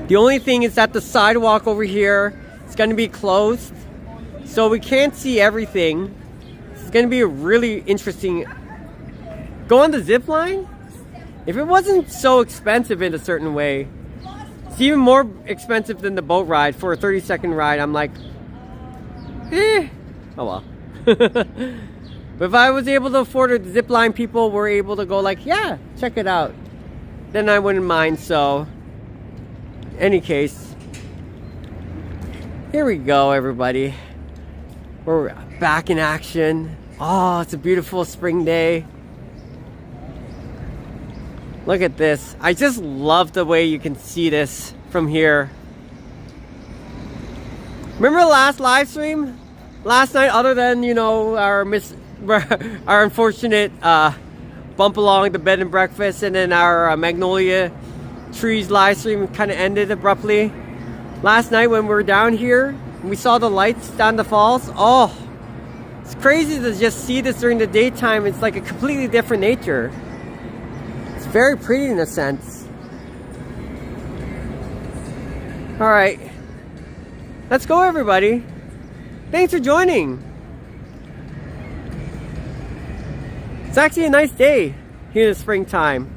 The only thing is that the sidewalk over here is going to be closed, so we can't see everything. It's going to be a really interesting. Go on the zip line? If it wasn't so expensive in a certain way, it's even more expensive than the boat ride. For a 30-second ride, I'm like, oh well. But if I was able to afford a zip line, people were able to go like, yeah, check it out. Then I wouldn't mind. So, any case, here we go, everybody. We're back in action. Oh, it's a beautiful spring day. Look at this. I just love the way you can see this from here. Remember the last live stream? Last night, other than, you know, our unfortunate bump along the bed and breakfast, and then our Magnolia trees live stream kind of ended abruptly. Last night when we were down here, we saw the lights down the falls. Oh, it's crazy to just see this during the daytime. It's like a completely different nature. It's very pretty in a sense. All right, let's go, everybody. Thanks for joining. It's actually a nice day here in the springtime.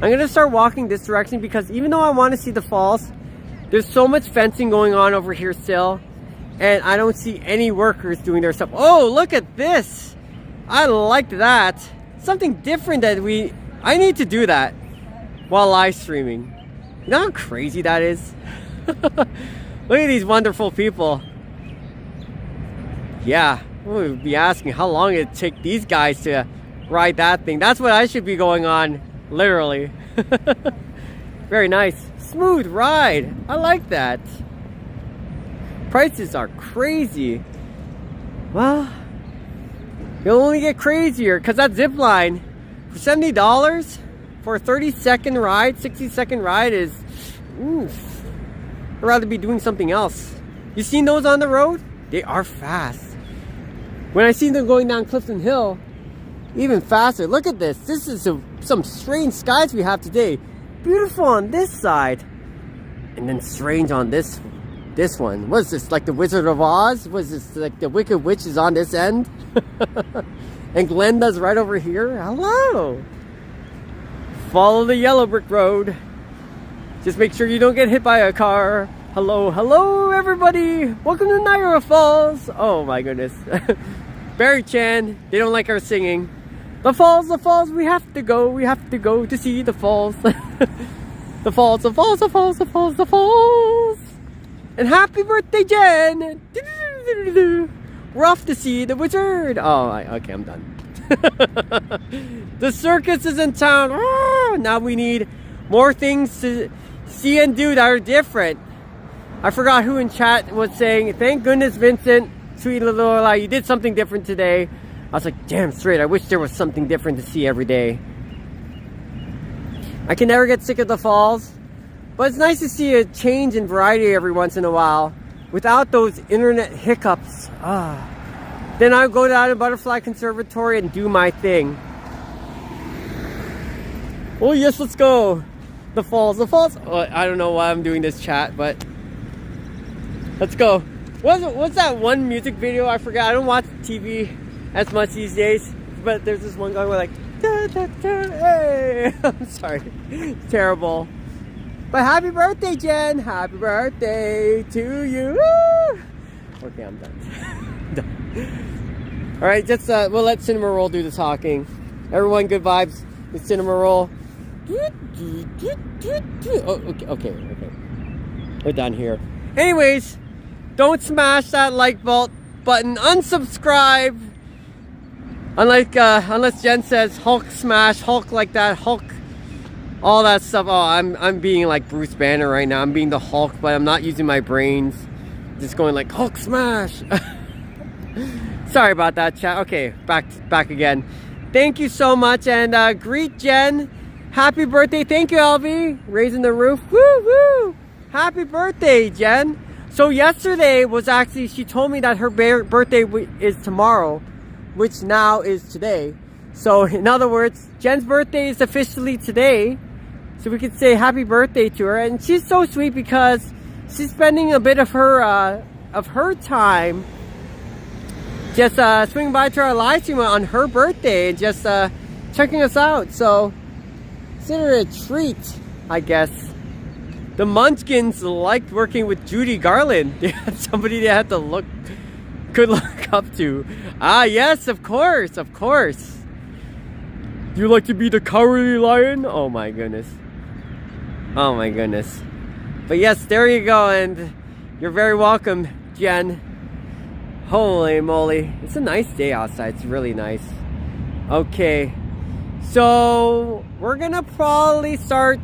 I'm gonna start walking this direction because even though I want to see the falls, there's so much fencing going on over here still, and I don't see any workers doing their stuff. Oh, look at this. I like that. Something different that I need to do that while live streaming. You know how crazy that is? Look at these wonderful people. Yeah, we'll be asking how long it'd take these guys to ride that thing. That's what I should be going on, literally. Very nice. Smooth ride. I like that. Prices are crazy. Well, you'll only get crazier because that zip line for $70 for a 30-second ride, 60-second ride is, oof. I'd rather be doing something else. You seen those on the road? They are fast. When I see them going down Clifton Hill, even faster. Look at this. This is some strange skies we have today. Beautiful on this side, and then strange on this one. What is this, like the Wizard of Oz? Was this like the Wicked Witch is on this end? And Glenda's right over here. Hello. Follow the yellow brick road. Just make sure you don't get hit by a car. Hello, hello everybody. Welcome to Niagara Falls. Oh my goodness. Beary-Chan, they don't like our singing. The falls, we have to go to see the falls. The falls, the falls, the falls, the falls, the falls. And happy birthday, Jen. We're off to see the wizard. Oh, okay, I'm done. The circus is in town. Oh, now we need more things to see and do that are different. I forgot who in chat was saying, thank goodness, Vincent, sweet little Allée, you did something different today. I was like, damn straight, I wish there was something different to see every day. I can never get sick of the falls, but it's nice to see a change in variety every once in a while without those internet hiccups. Then I'll go down to Butterfly Conservatory and do my thing. Oh yes, let's go. The falls, the falls. Oh, I don't know why I'm doing this chat, but let's go. What's that one music video? I forgot. I don't watch TV as much these days, but there's this one guy where like, da, da, da, hey. I'm sorry, it's terrible. But happy birthday, Jen! Happy birthday to you! Woo! Okay, I'm done. All right, just we'll let Cinema Roll do the talking. Everyone, good vibes with Cinema Roll. Oh, okay. We're done here. Anyways, don't smash that like button. Unsubscribe. Unless Jen says Hulk smash, Hulk like that, Hulk, all that stuff. Oh, I'm being like Bruce Banner right now. I'm being the Hulk, but I'm not using my brains. Just going like Hulk smash. Sorry about that, chat. Okay, back again. Thank you so much, and greet Jen. Happy birthday. Thank you, LV. Raising the roof. Woo woo. Happy birthday, Jen. So yesterday was actually, she told me that her birthday is tomorrow, which now is today. So in other words, Jen's birthday is officially today. So we could say happy birthday to her. And she's so sweet because she's spending a bit of her time just swinging by to our live stream on her birthday and just checking us out. So consider it a treat, I guess. The Munchkins liked working with Judy Garland. They had somebody they had to could look up to. Ah, yes, of course. Do you like to be the cowardly lion? Oh my goodness. But yes, there you go, and you're very welcome, Jen. Holy moly. It's a nice day outside. It's really nice. Okay. So we're gonna probably start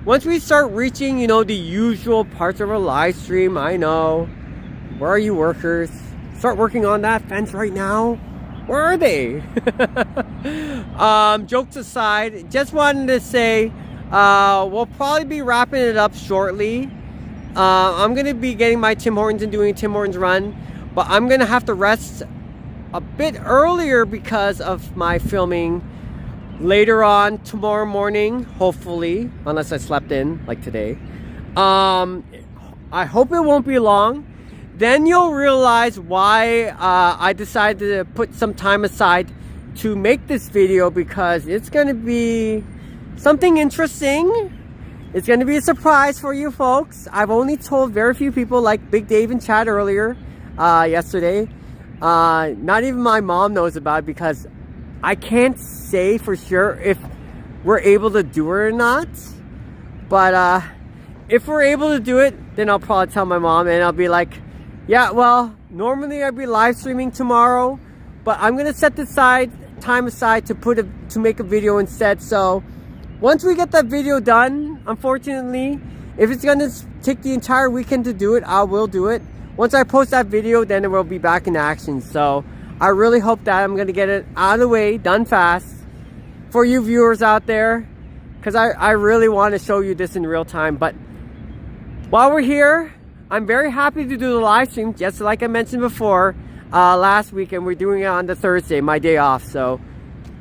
once we start reaching, you know, the usual parts of our live stream, I know. Where are you workers? Start working on that fence right now. Where are they? Jokes aside, just wanted to say, we'll probably be wrapping it up shortly. I'm going to be getting my Tim Hortons and doing a Tim Hortons run. But I'm going to have to rest a bit earlier because of my filming later on tomorrow morning, hopefully, unless I slept in like today. I hope it won't be long. Then you'll realize why I decided to put some time aside to make this video, because it's going to be something interesting. It's going to be a surprise for you folks. I've only told very few people, like Big Dave and Chad earlier, yesterday. Not even my mom knows about it, because I can't say for sure if we're able to do it or not. But if we're able to do it, then I'll probably tell my mom, and I'll be like, yeah, well, normally I'd be live streaming tomorrow, but I'm gonna set this time aside to make a video instead. So once we get that video done, unfortunately, if it's gonna take the entire weekend to do it, I will do it. Once I post that video, then it will be back in action. So I really hope that I'm gonna get it out of the way, done fast, for you viewers out there, because I really want to show you this in real time. But while we're here, I'm very happy to do the live stream, just like I mentioned before, last week, and we're doing it on the Thursday, my day off. So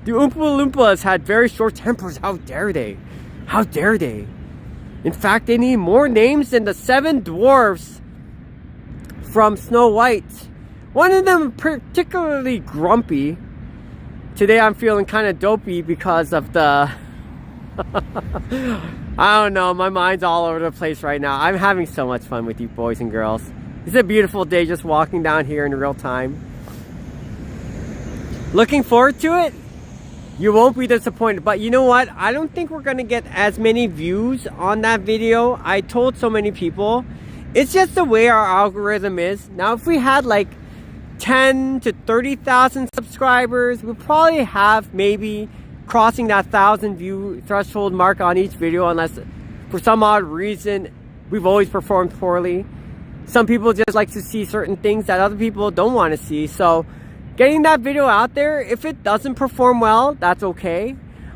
the Oompa Loompas had very short tempers. How dare they? How dare they? In fact, they need more names than the 7 dwarfs from Snow White. One of them particularly grumpy. Today I'm feeling kind of dopey because of the I don't know, my mind's all over the place right now. I'm having so much fun with you boys and girls. It's a beautiful day just walking down here in real time. Looking forward to it. You won't be disappointed. But you know what? I don't think we're gonna get as many views on that video. I told so many people. It's just the way our algorithm is. Now, if we had like 10 to 30,000 subscribers, we'll probably have maybe crossing that 1,000 view threshold mark on each video, unless for some odd reason we've always performed poorly. Some people just like to see certain things that other people don't want to see. So getting that video out there, if it doesn't perform well, that's okay.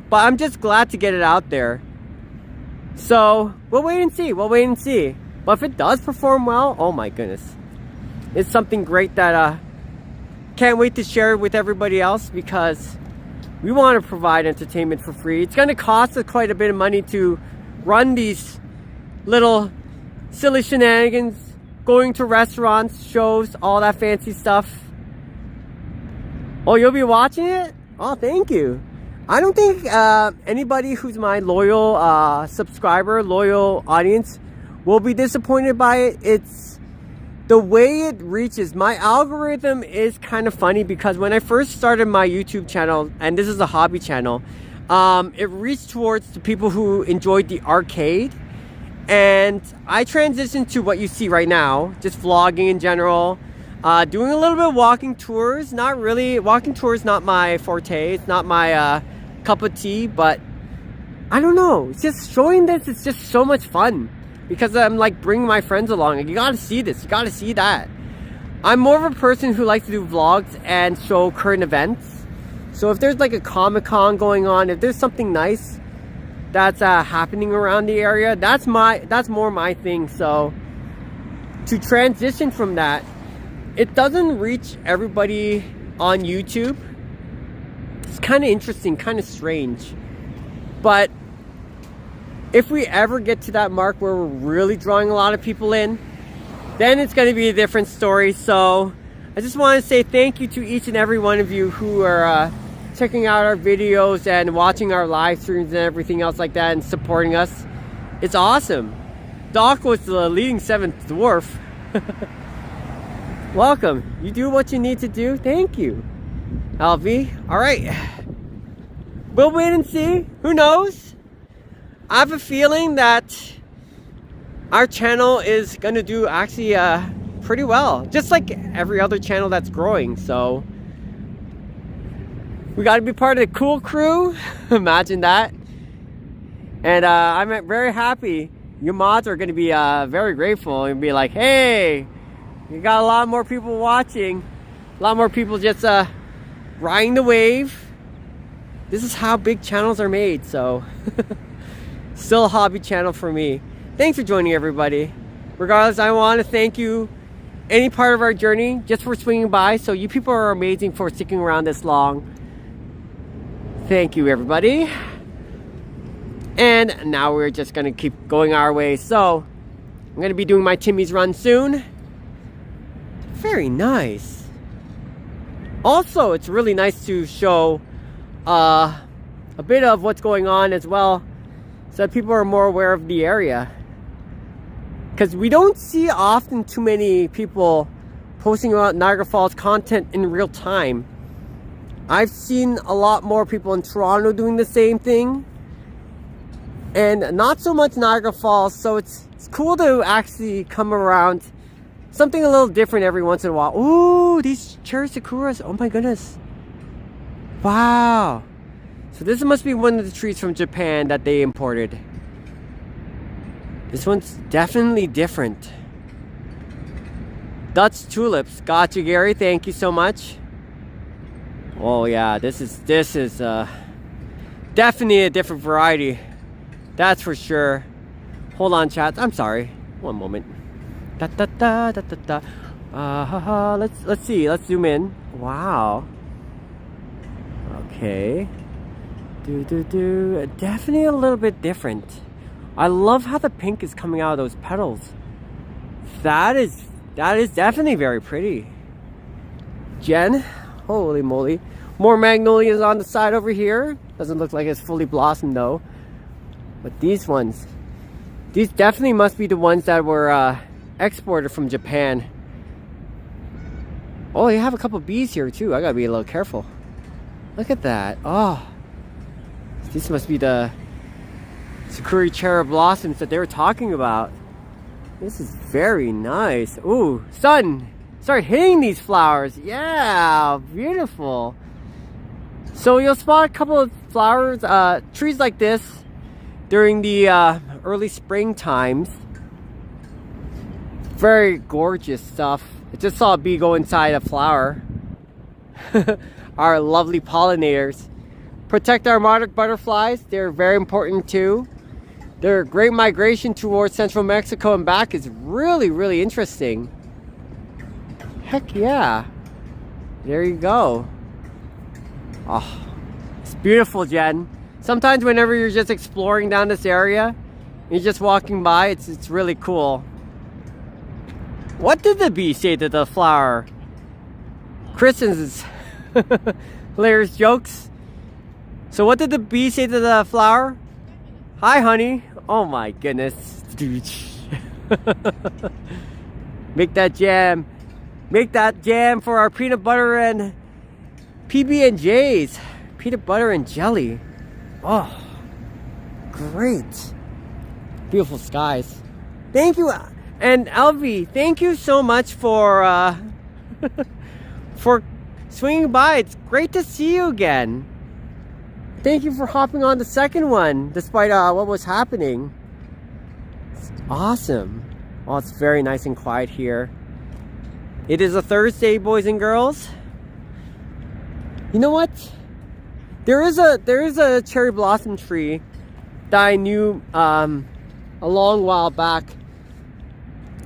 But I'm just glad to get it out there. So we'll wait and see. We'll wait and see. But if it does perform well, oh my goodness. It's something great that can't wait to share it with everybody else, because we want to provide entertainment for free. It's going to cost us quite a bit of money to run these little silly shenanigans, going to restaurants, shows, all that fancy stuff. Oh, you'll be watching it? Oh, thank you. I don't think anybody who's my loyal subscriber, loyal audience, will be disappointed by it. It's the way it reaches. My algorithm is kind of funny, because when I first started my YouTube channel, and this is a hobby channel, it reached towards the people who enjoyed the arcade. And I transitioned to what you see right now, just vlogging in general, doing a little bit of walking tours. Not really, walking tours not my forte, it's not my cup of tea, but I don't know, it's just showing this, it's just so much fun. Because I'm like bringing my friends along, and you gotta see this, you gotta see that. I'm more of a person who likes to do vlogs and show current events. So if there's like a Comic-Con going on, if there's something nice that's happening around the area, that's more my thing. So to transition from that, it doesn't reach everybody on YouTube. It's kind of interesting, kind of strange. But if we ever get to that mark where we're really drawing a lot of people in, then it's going to be a different story. So I just want to say thank you to each and every one of you who are checking out our videos and watching our live streams and everything else like that, and supporting us. It's awesome. Doc was the leading 7th dwarf. Welcome. You do what you need to do. Thank you, LV. All right. We'll wait and see. Who knows? I have a feeling that our channel is going to do actually pretty well. Just like every other channel that's growing. So we got to be part of the cool crew. Imagine that. And I'm very happy. Your mods are going to be very grateful and be like, hey, you got a lot more people watching. A lot more people just riding the wave. This is how big channels are made, so still a hobby channel for me. Thanks for joining, everybody. Regardless, I want to thank you any part of our journey just for swinging by. So you people are amazing for sticking around this long. Thank you, everybody. And now we're just going to keep going our way. So I'm going to be doing my Timmy's run soon. Very nice. Also, it's really nice to show a bit of what's going on as well, so that people are more aware of the area. Because we don't see often too many people posting about Niagara Falls content in real time. I've seen a lot more people in Toronto doing the same thing, and not so much Niagara Falls, so it's cool to actually come around something a little different every once in a while. Ooh, these cherry sakuras, oh my goodness. Wow. So this must be one of the trees from Japan that they imported. This one's definitely different. Dutch tulips. Got you, Gary. Thank you so much. Oh yeah, this is definitely a different variety. That's for sure. Hold on, chat. I'm sorry. One moment. Da da da da da da. Let's see. Let's zoom in. Wow. Okay. Definitely a little bit different. I love how the pink is coming out of those petals. That is definitely very pretty. Jen, holy moly. More magnolias on the side over here. Doesn't look like it's fully blossomed though. But these ones, these definitely must be the ones that were exported from Japan. Oh, you have a couple bees here too. I gotta be a little careful. Look at that. Oh, this must be the Sakura cherry blossoms that they were talking about. This is very nice. Ooh, sun, start hitting these flowers. Yeah, beautiful. So you'll spot a couple of flowers, trees like this during the early spring times. Very gorgeous stuff. I just saw a bee go inside a flower. Our lovely pollinators. Protect our monarch butterflies. They're very important too. Their great migration towards central Mexico and back is really, really interesting. Heck yeah. There you go. Oh, it's beautiful, Jen. Sometimes whenever you're just exploring down this area, you're just walking by, it's really cool. What did the bee say to the flower? Kristen's hilarious jokes. So what did the bee say to the flower? Hi, honey. Oh my goodness. Make that jam. Make that jam for our peanut butter and PB&Js. Peanut butter and jelly. Oh, great. Beautiful skies. Thank you. And Elvie, thank you so much for for swinging by. It's great to see you again. Thank you for hopping on the second one, despite what was happening. It's awesome. Oh, it's very nice and quiet here. It is a Thursday, boys and girls. You know what? There is a cherry blossom tree that I knew a long while back.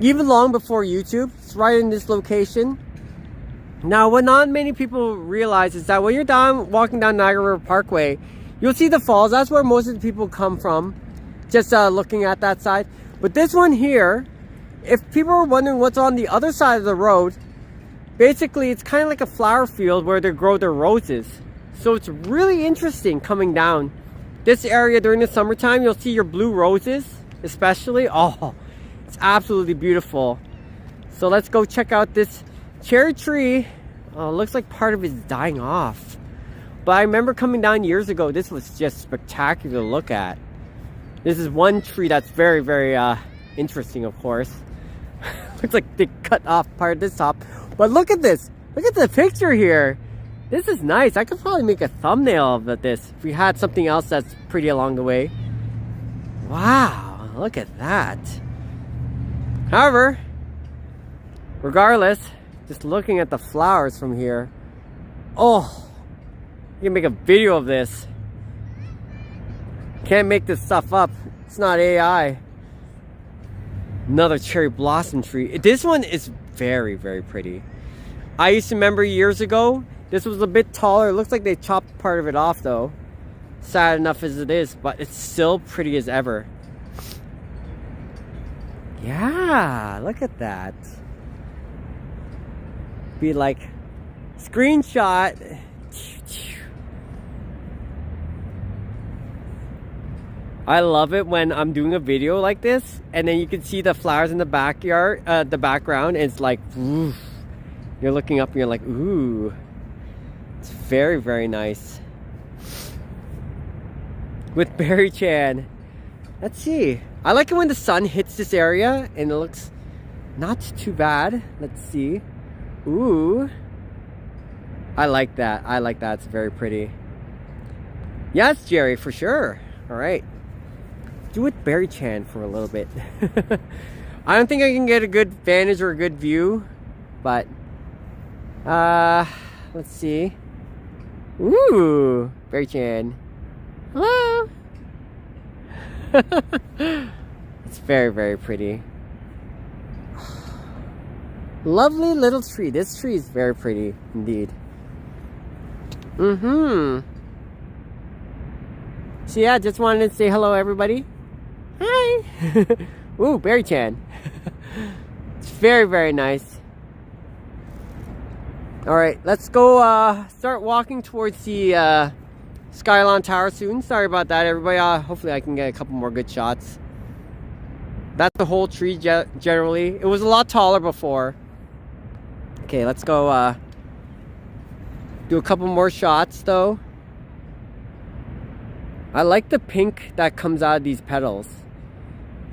Even long before YouTube. It's right in this location. Now, what not many people realize is that when you're walking down Niagara River Parkway, you'll see the falls. That's where most of the people come from, just looking at that side. But this one here, if people are wondering what's on the other side of the road, basically it's kind of like a flower field where they grow their roses. So it's really interesting coming down this area during the summertime. You'll see your blue roses, especially. Oh, it's absolutely beautiful. So let's go check out this cherry tree. Looks like part of it is dying off. But I remember coming down years ago, this was just spectacular to look at. This is one tree that's very, very interesting, of course. Looks like they cut off part of this top. But look at this. Look at the picture here. This is nice. I could probably make a thumbnail of this if we had something else that's pretty along the way. Wow, look at that. However, regardless, just looking at the flowers from here, oh, you can make a video of this. Can't make this stuff up. It's not AI. Another cherry blossom tree. This one is very, very pretty. I used to remember years ago, this was a bit taller. It looks like they chopped part of it off though. Sad enough as it is, but it's still pretty as ever. Yeah, look at that. Be like, screenshot. I love it when I'm doing a video like this and then you can see the flowers in the backyard, the background, and it's like, oof. You're looking up and you're like, ooh. It's very, very nice. With Beary-Chan. Let's see. I like it when the sun hits this area and it looks not too bad. Let's see. Ooh. I like that. I like that. It's very pretty. Yes, Jerry, for sure. All right. Do it Beary-Chan for a little bit. I don't think I can get a good vantage or a good view, but let's see. Ooh, Beary-Chan. Hello. It's very, very pretty. Lovely little tree. This tree is very pretty indeed. So yeah, just wanted to say hello everybody. Hi. Ooh, Beary-Chan. It's very, very nice. Alright, let's go start walking towards the Skyline Tower soon. Sorry about that everybody. Hopefully I can get a couple more good shots. That's the whole tree generally. It was a lot taller before. Okay, let's go do a couple more shots though. I like the pink that comes out of these petals.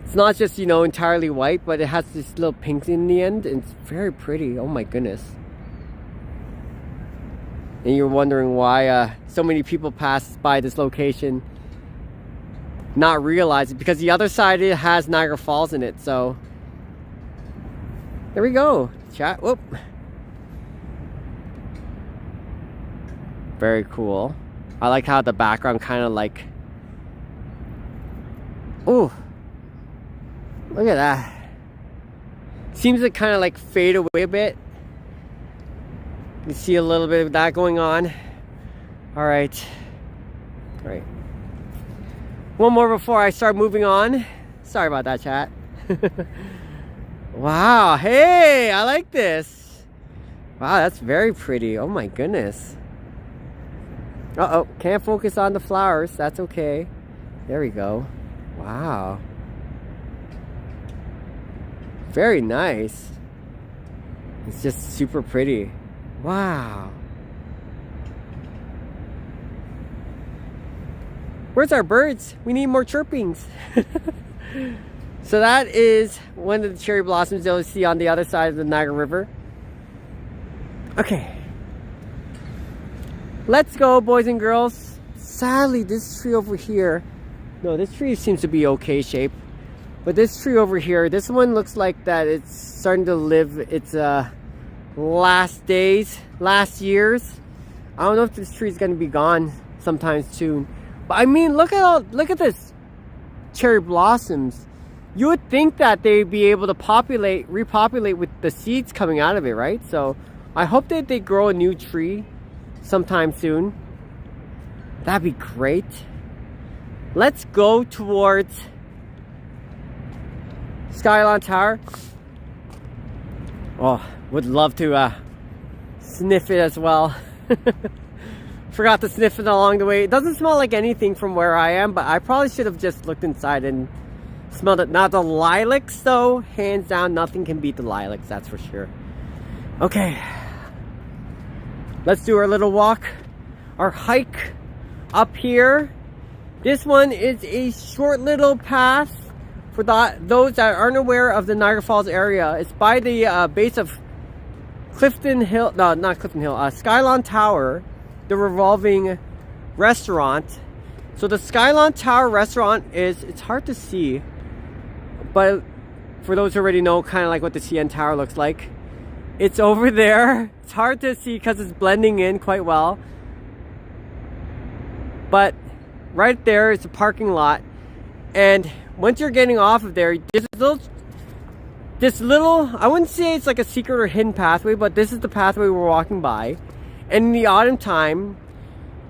It's not just, you know, entirely white, but it has this little pink in the end, and it's very pretty. Oh my goodness. And you're wondering why so many people pass by this location not realize it, because the other side it has Niagara Falls in it. So there we go. Chat. Whoop. Very cool. I like how the background kind of like, oh, look at that. Seems to kind of like fade away a bit. You see a little bit of that going on. All right. All right. One more before I start moving on. Sorry about that, chat. Wow. Hey, I like this. Wow, that's very pretty. Oh my goodness. Uh-oh, can't focus on the flowers. That's okay. There we go. Wow. Very nice. It's just super pretty. Wow. Where's our birds? We need more chirpings. So that is one of the cherry blossoms you'll see on the other side of the Niagara River. Okay. Let's go, boys and girls. Sadly, this tree over here, no, this tree seems to be okay shape, but this tree over here, this one looks like that it's starting to live its last days, last years. I don't know if this tree is going to be gone sometime soon, but I mean, look at this cherry blossoms. You would think that they'd be able to repopulate with the seeds coming out of it, right? So I hope that they grow a new tree sometime soon. That'd be great. Let's go towards Skyline Tower. Oh, would love to sniff it as well. Forgot to sniff it along the way. It doesn't smell like anything from where I am, but I probably should have just looked inside and smelled it. Not the lilacs though, hands down, nothing can beat the lilacs, that's for sure. Okay. Let's do our little walk, our hike up here. This one is a short little path for those that aren't aware of the Niagara Falls area. It's by the base of Clifton Hill, no, not Clifton Hill, Skyline Tower, the revolving restaurant. So the Skyline Tower restaurant is, it's hard to see, but for those who already know kind of like what the CN Tower looks like, it's over there. It's hard to see because it's blending in quite well. But right there is a parking lot. And once you're getting off of there, this little, I wouldn't say it's like a secret or hidden pathway, but this is the pathway we're walking by. And in the autumn time,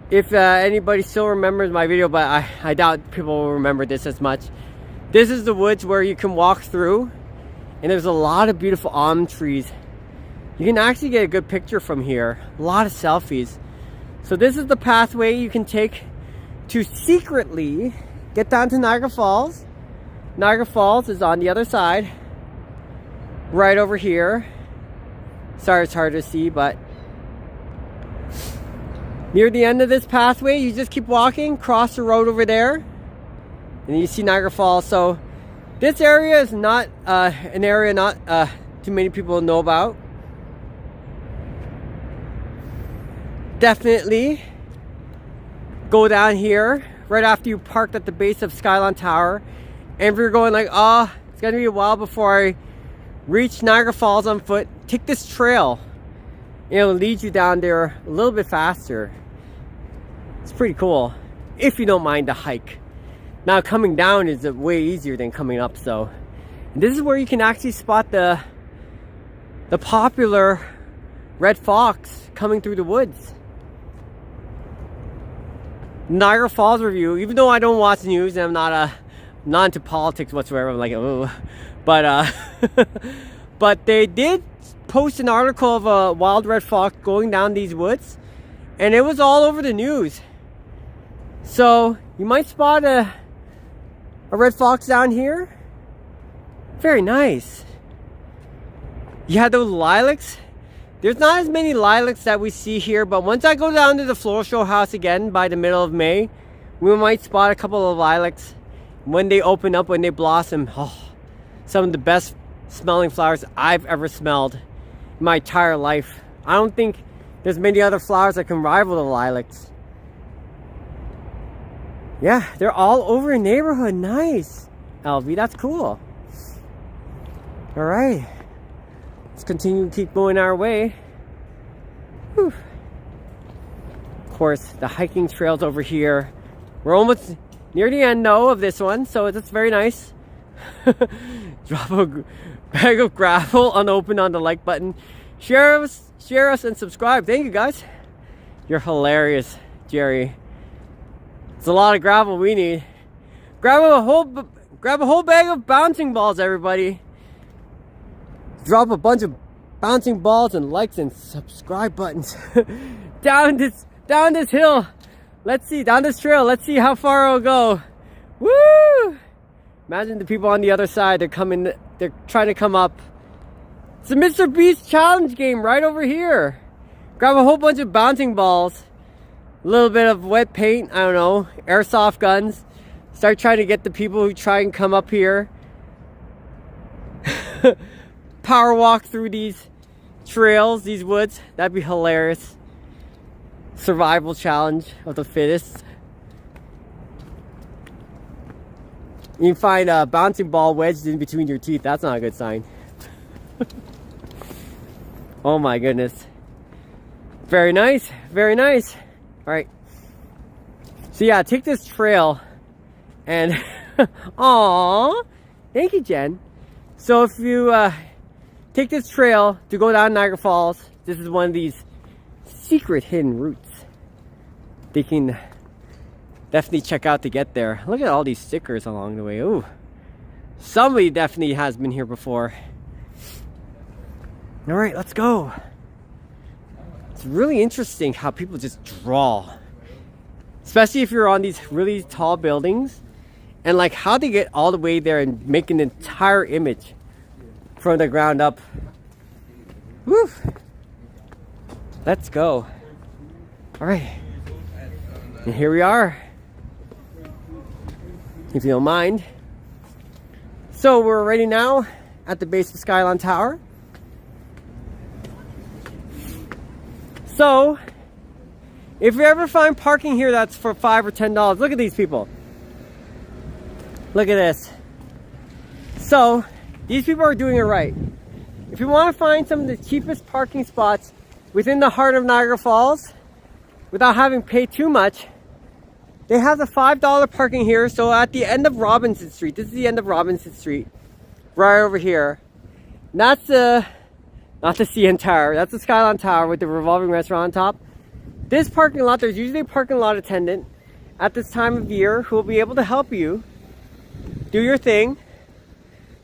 if anybody still remembers my video, but I doubt people will remember this as much. This is the woods where you can walk through, and there's a lot of beautiful almond trees. You can actually get a good picture from here. A lot of selfies. So this is the pathway you can take to secretly get down to Niagara Falls. Niagara Falls is on the other side, right over here. Sorry it's hard to see, but near the end of this pathway, you just keep walking, cross the road over there, and you see Niagara Falls. So this area is not an area not too many people know about. Definitely go down here right after you parked at the base of Skyline Tower. And if you're going like, oh, it's gonna be a while before I reach Niagara Falls on foot, take this trail. It'll lead you down there a little bit faster. It's pretty cool if you don't mind the hike. Now coming down is way easier than coming up. So and this is where you can actually spot the popular red fox coming through the woods. Niagara Falls review. Even though I don't watch news and I'm not into politics whatsoever, I'm like, oh, but but they did post an article of a wild red fox going down these woods, and it was all over the news. So you might spot a red fox down here. Very nice. You had those lilacs. There's not as many lilacs that we see here, but once I go down to the floral show house again by the middle of May, we might spot a couple of lilacs when they open up, when they blossom. Oh, some of the best smelling flowers I've ever smelled in my entire life. I don't think there's many other flowers that can rival the lilacs. Yeah, they're all over the neighborhood. Nice, LV, that's cool. All right, let's continue to keep going our way. Whew. Of course, the hiking trails over here. We're almost near the end though of this one, so it's very nice. Drop a bag of gravel unopened on the like button. Share us and subscribe. Thank you guys. You're hilarious, Jerry. It's a lot of gravel we need. Grab a whole bag of bouncing balls, everybody. Drop a bunch of bouncing balls and likes and subscribe buttons down this hill. Let's see, down this trail. Let's see how far it'll go. Woo! Imagine the people on the other side. They're trying to come up. It's a Mr. Beast challenge game right over here. Grab a whole bunch of bouncing balls, a little bit of wet paint, I don't know, airsoft guns. Start trying to get the people who try and come up here. Power walk through these trails, these woods. That'd be hilarious. Survival challenge of the fittest. You can find a bouncing ball wedged in between your teeth. That's not a good sign. Oh my goodness. Very nice. Very nice. All right. So yeah, take this trail and aww. Thank you, Jen. So if you take this trail to go down Niagara Falls, this is one of these secret hidden routes they can definitely check out to get there. Look at all these stickers along the way. Ooh, somebody definitely has been here before. All right, let's go. It's really interesting how people just draw, especially if you're on these really tall buildings, and like how they get all the way there and make an entire image from the ground up. Woo! Let's go. All right, and here we are, if you don't mind. So we're already now at the base of Skyline Tower. So If you ever find parking here that's for $5 or $10, look at these people. Look at this. So, these people are doing it right. If you want to find some of the cheapest parking spots within the heart of Niagara Falls, without having paid too much, they have the $5 parking here. So at the end of Robinson Street, this is the end of Robinson Street, right over here. And that's the, not the CN Tower, that's the Skyline Tower with the revolving restaurant on top. This parking lot, there's usually a parking lot attendant at this time of year who will be able to help you do your thing.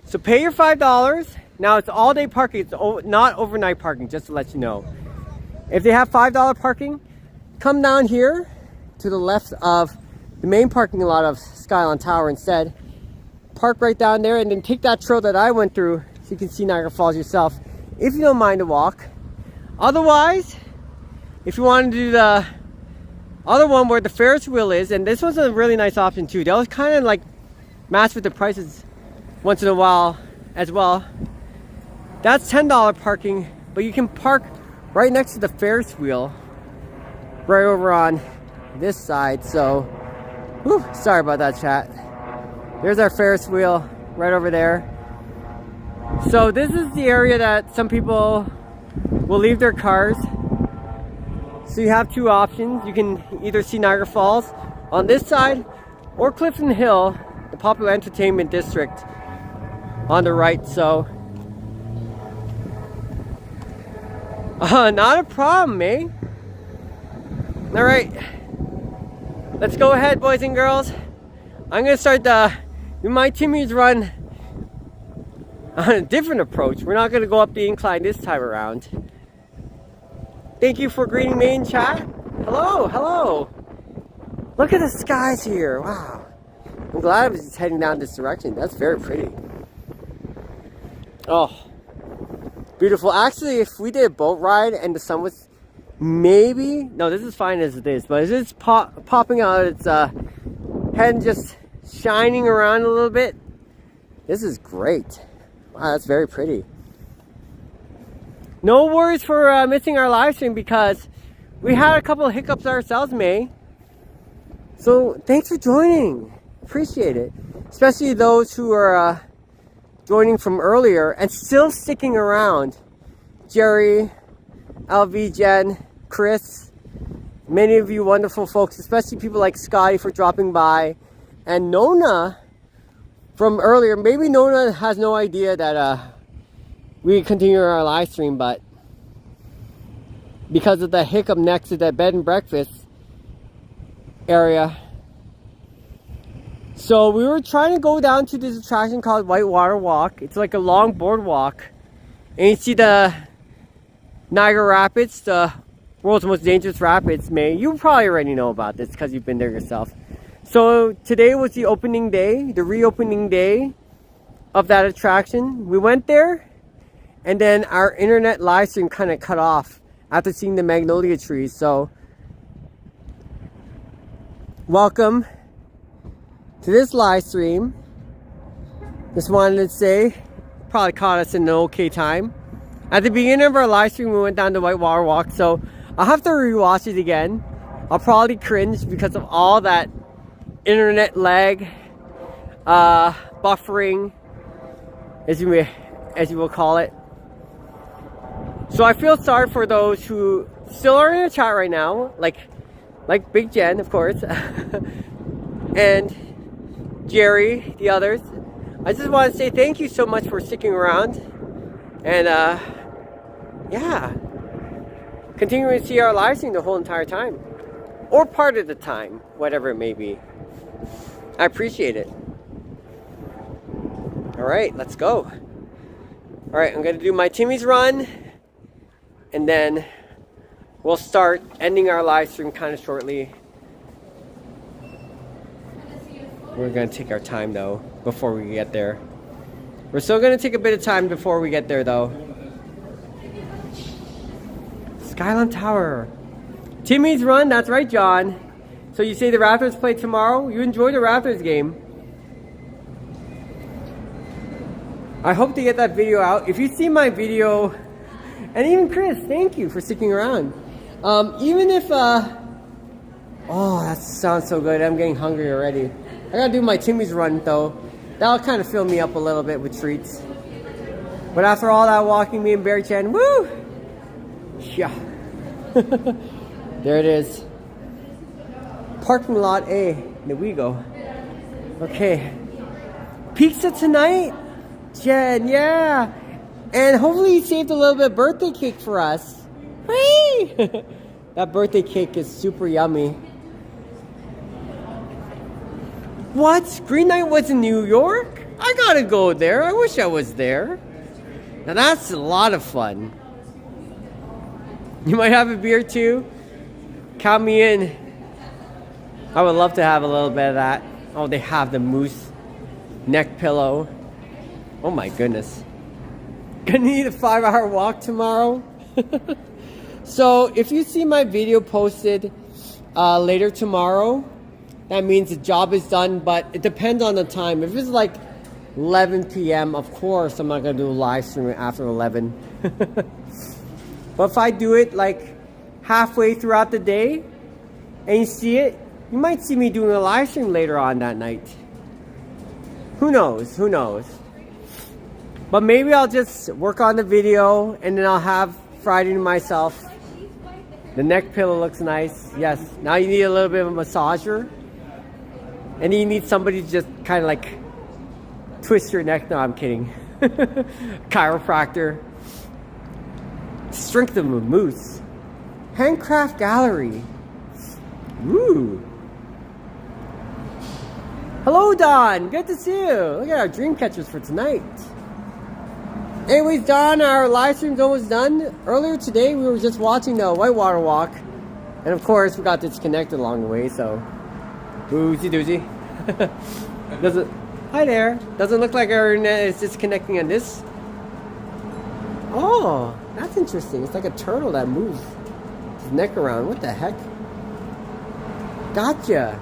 So pay your $5. Now it's all day parking, it's not overnight parking, just to let you know. If they have $5 parking, come down here to the left of the main parking lot of Skyline Tower instead. Park right down there and then take that trail that I went through so you can see Niagara Falls yourself, if you don't mind to walk. Otherwise, if you want to do the other one where the Ferris wheel is, and this one's a really nice option too. They'll kind of like match with the prices once in a while as well. That's $10 parking, but you can park right next to the Ferris wheel right over on this side. So, whew, sorry about that, chat. There's our Ferris wheel right over there. So this is the area that some people will leave their cars. So you have two options. You can either see Niagara Falls on this side or Clifton Hill, the popular entertainment district, on the right. So not a problem, eh? All right, let's go ahead, boys and girls. I'm gonna start my Timmy's run on a different approach. We're not gonna go up the incline this time around. Thank you for greeting me in chat. Hello, hello. Look at the skies here. Wow. I'm glad I was just heading down this direction. That's very pretty. Oh, beautiful. Actually, if we did a boat ride and the sun was maybe, no, this is fine as it is, but it's popping out, it's head just shining around a little bit. This is great. Wow, that's very pretty. No worries for missing our live stream because we had a couple of hiccups ourselves, May. So thanks for joining. Appreciate it. Especially those who are joining from earlier and still sticking around. Jerry, LV, Jen, Chris, many of you wonderful folks, especially people like Scotty for dropping by, and Nona from earlier. Maybe Nona has no idea that we continue our live stream, but because of the hiccup next to the bed and breakfast area. So we were trying to go down to this attraction called Whitewater Walk. It's like a long boardwalk. And you see the Niagara Rapids, the world's most dangerous rapids. May you probably already know about this because you've been there yourself. So today was the opening day, the reopening day of that attraction. We went there and then our internet live stream kind of cut off after seeing the magnolia trees. So welcome to this live stream. Just wanted to say, probably caught us in an okay time. At the beginning of our live stream, we went down the Whitewater Walk, so I'll have to rewatch it again. I'll probably cringe because of all that internet lag, buffering, as you will call it. So I feel sorry for those who still are in the chat right now, like Big Jen, of course, and Jerry, the others. I just want to say thank you so much for sticking around, and yeah, continuing to see our live stream the whole entire time, or part of the time, whatever it may be. I appreciate it. All right, let's go. All right, I'm gonna do my Timmy's run, and then we'll start ending our live stream kind of shortly. We're gonna take our time though before we get there. We're still gonna take a bit of time before we get there though. Skyline Tower. Timmy's run, that's right, John. So you say the Raptors play tomorrow? You enjoy the Raptors game. I hope to get that video out. If you see my video, and even Chris, thank you for sticking around. Even if that sounds so good. I'm getting hungry already. I gotta do my Timmy's run though. That'll kind of fill me up a little bit with treats. But after all that walking, me and Beary-Chan, woo! Yeah. There it is. Parking lot A. There we go. Okay. Pizza tonight? Jen, yeah. And hopefully you saved a little bit of birthday cake for us. Whee! That birthday cake is super yummy. What? Green Night was in New York? I gotta go there. I wish I was there. Now that's a lot of fun. You might have a beer too? Count me in. I would love to have a little bit of that. Oh, they have the moose neck pillow. Oh my goodness. Gonna need a 5-hour walk tomorrow. So if you see my video posted later tomorrow, that means the job is done, but it depends on the time. If it's like 11 p.m., of course I'm not gonna do a live stream after 11. But if I do it like halfway throughout the day and you see it, you might see me doing a live stream later on that night. Who knows? Who knows? But maybe I'll just work on the video and then I'll have Friday to myself. The neck pillow looks nice. Yes. Now you need a little bit of a massager. And you need somebody to just kind of like twist your neck. No, I'm kidding. Chiropractor. Strength of a moose. Handcraft gallery. Woo. Hello, Don. Good to see you. Look at our dream catchers for tonight. Anyways, Don, our live stream's almost done. Earlier today, we were just watching the Whitewater Walk. And of course, we got disconnected along the way, so... Woozy doozy. Hi there. Doesn't look like our internet is disconnecting on this. Oh, that's interesting. It's like a turtle that moves his neck around. What the heck? Gotcha.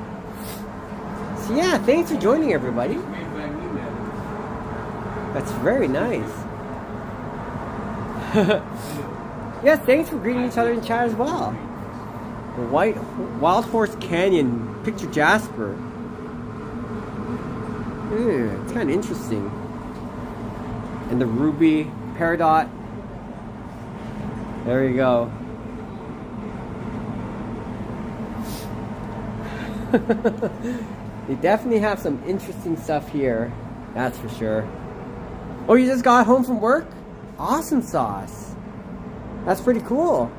So yeah, thanks for joining everybody. That's very nice. Yes, thanks for greeting each other in chat as well. The Wild Horse Canyon, Picture Jasper. It's kind of interesting. And the Ruby Peridot. There you go. They definitely have some interesting stuff here. That's for sure. Oh, you just got home from work? Awesome sauce. That's pretty cool.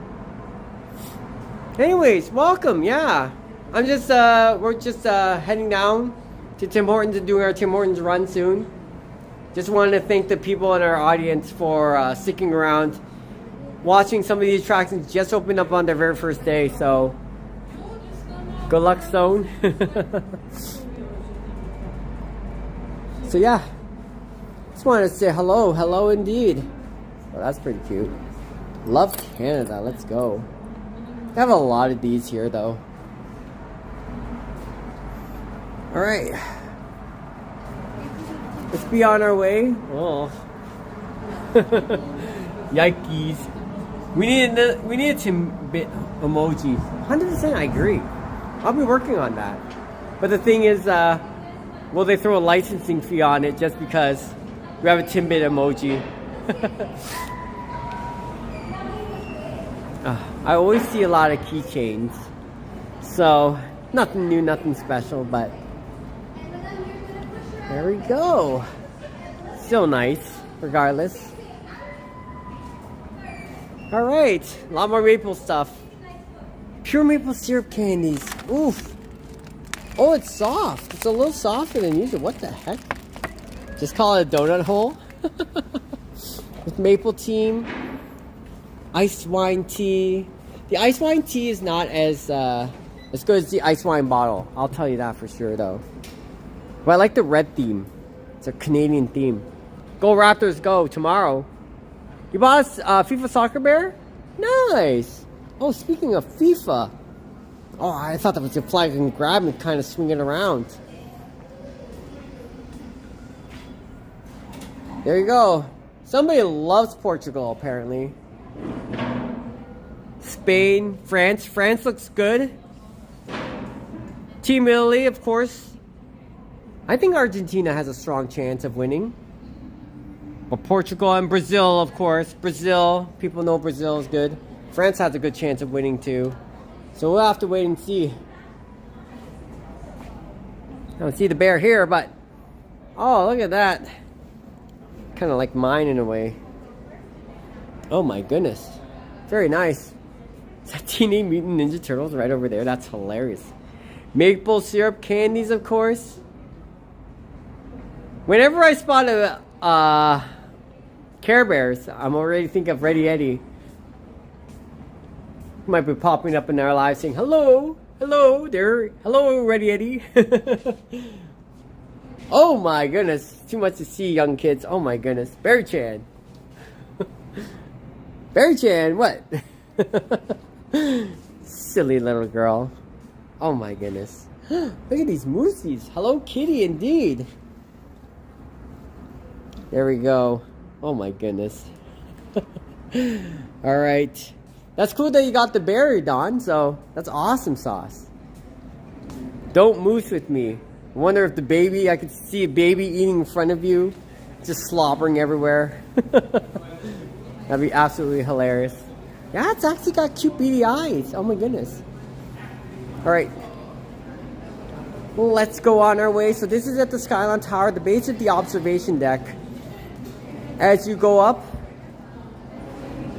Anyways, welcome. Yeah, I'm just we're just heading down to Tim Hortons and doing our Tim Hortons run soon. Just wanted to thank the people in our audience for sticking around, watching some of these attractions just opened up on their very first day. So good luck, Stone. So yeah, just wanted to say hello indeed. Oh, that's pretty cute. Love Canada, let's go. They have a lot of these here though. Alright. Let's be on our way. Oh. Yikes. We need a Timbit emoji. 100% I agree. I'll be working on that. But the thing is, will they throw a licensing fee on it just because we have a Timbit emoji? I always see a lot of keychains, so nothing new, nothing special, but there we go. Still nice, regardless. Alright, a lot more maple stuff. Pure maple syrup candies. Oof. Oh, it's soft. It's a little softer than usual. What the heck? Just call it a donut hole. With maple team. Ice wine tea. The ice wine tea is not as good as the ice wine bottle. I'll tell you that for sure, though. But I like the red theme. It's a Canadian theme. Go Raptors, go tomorrow. You bought us FIFA Soccer Bear? Nice. Oh, speaking of FIFA. Oh, I thought that was your flag and grab and kind of swing it around. There you go. Somebody loves Portugal, apparently. Spain, France. France looks good. Team Italy, of course. I think Argentina has a strong chance of winning. But Portugal and Brazil, of course. Brazil, people know Brazil is good. France has a good chance of winning too. So we'll have to wait and see. I don't see the bear here, but oh, look at that. Kind of like mine in a way. Oh my goodness. Very nice. Is that Teenage Mutant Ninja Turtles right over there? That's hilarious. Maple syrup candies, of course. Whenever I spot a Care Bears, I'm already thinking of Ready Eddie. Might be popping up in our live saying, hello, hello there, hello Ready Eddie. Oh my goodness, too much to see, young kids. Oh my goodness, Beary-Chan. Beary-Chan, what? Silly little girl. Oh my goodness. Look at these moosies. Hello Kitty indeed. There we go. Oh my goodness. Alright. That's cool that you got the berry, Don. So, that's awesome sauce. Don't moose with me. I wonder if the baby, I could see a baby eating in front of you. Just slobbering everywhere. That'd be absolutely hilarious. Yeah, it's actually got cute beady eyes. Oh my goodness. Alright. Well, let's go on our way. So this is at the Skyline Tower, the base of the observation deck. As you go up,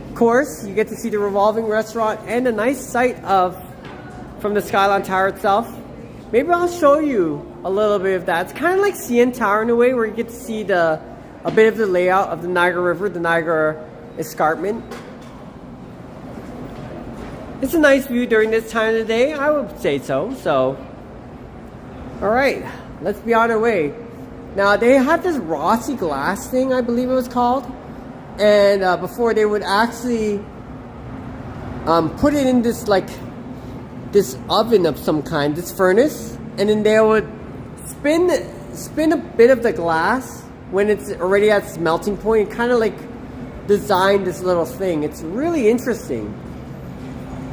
of course, you get to see the revolving restaurant and a nice sight from the Skyline Tower itself. Maybe I'll show you a little bit of that. It's kind of like CN Tower in a way, where you get to see a bit of the layout of the Niagara River, the Niagara Escarpment. It's a nice view during this time of the day, I would say so. So, all right, let's be on our way. Now, they had this Rossi glass thing, I believe it was called. And before, they would actually put it in this oven of some kind, this furnace. And then they would spin a bit of the glass when it's already at its melting point. And kind of like design this little thing. It's really interesting.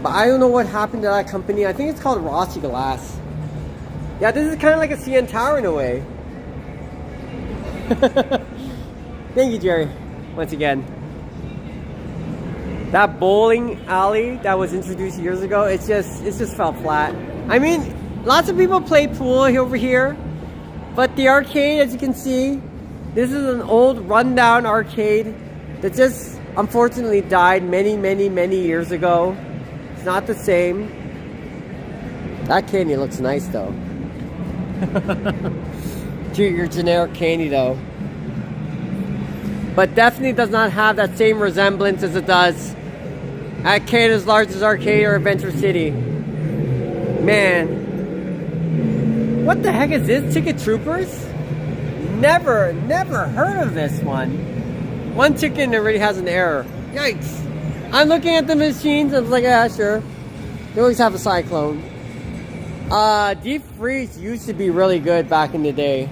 But I don't know what happened to that company. I think it's called Rossi Glass. Yeah, this is kind of like a CN Tower in a way. Thank you, Jerry, once again. That bowling alley that was introduced years ago, it just fell flat. I mean, lots of people play pool over here, but the arcade, as you can see, this is an old rundown arcade that just unfortunately died many years ago. It's not the same. That candy looks nice though. To your generic candy though. But definitely does not have that same resemblance as it does at Canada's largest arcade or Adventure City. Man. What the heck is this? Ticket Troopers? Never heard of this one. One ticket already has an error. Yikes. I'm looking at the machines and it's like, yeah, sure. They always have a cyclone. Deep freeze used to be really good back in the day.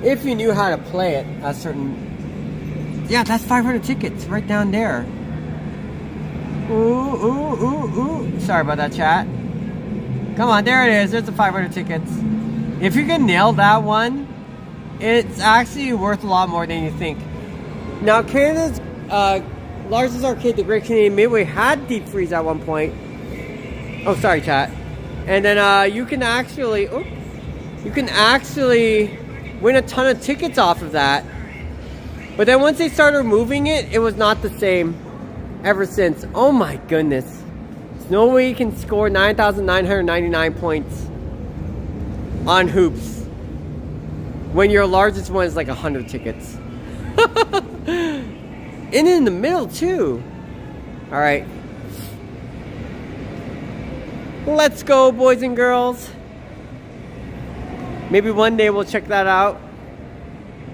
If you knew how to play it at certain... Yeah, that's 500 tickets right down there. Ooh. Sorry about that, chat. Come on, there it is. There's the 500 tickets. If you can nail that one, it's actually worth a lot more than you think. Now, Canada's largest arcade, the Great Canadian Midway, had deep freeze at one point. Oh, sorry, chat. And then you can actually win a ton of tickets off of that. But then once they started removing it, it was not the same ever since. Oh my goodness. There's no way you can score 9,999 points on hoops when your largest one is like 100 tickets. And in the middle too. Alright. Let's go, boys and girls. Maybe one day we'll check that out.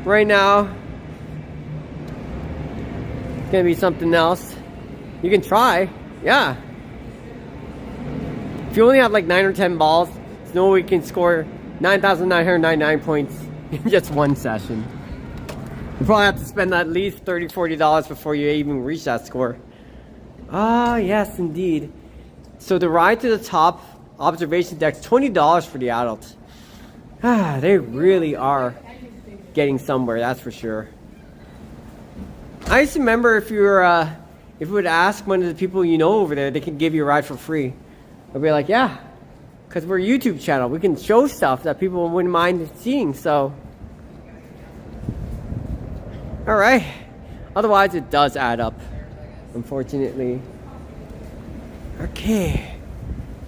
Right now, it's gonna be something else. You can try, yeah. If you only have like 9 or 10 balls, there's no way you can score 9,999 points in just one session. You probably have to spend at least $30, $40 before you even reach that score. Ah, yes, indeed. So the ride to the top observation decks, $20 for the adults. They really are getting somewhere, that's for sure. I used to remember if you would ask one of the people you know over there, they can give you a ride for free. I'd be like, yeah, because we're a YouTube channel. We can show stuff that people wouldn't mind seeing, so. All right. Otherwise, it does add up, unfortunately. Okay.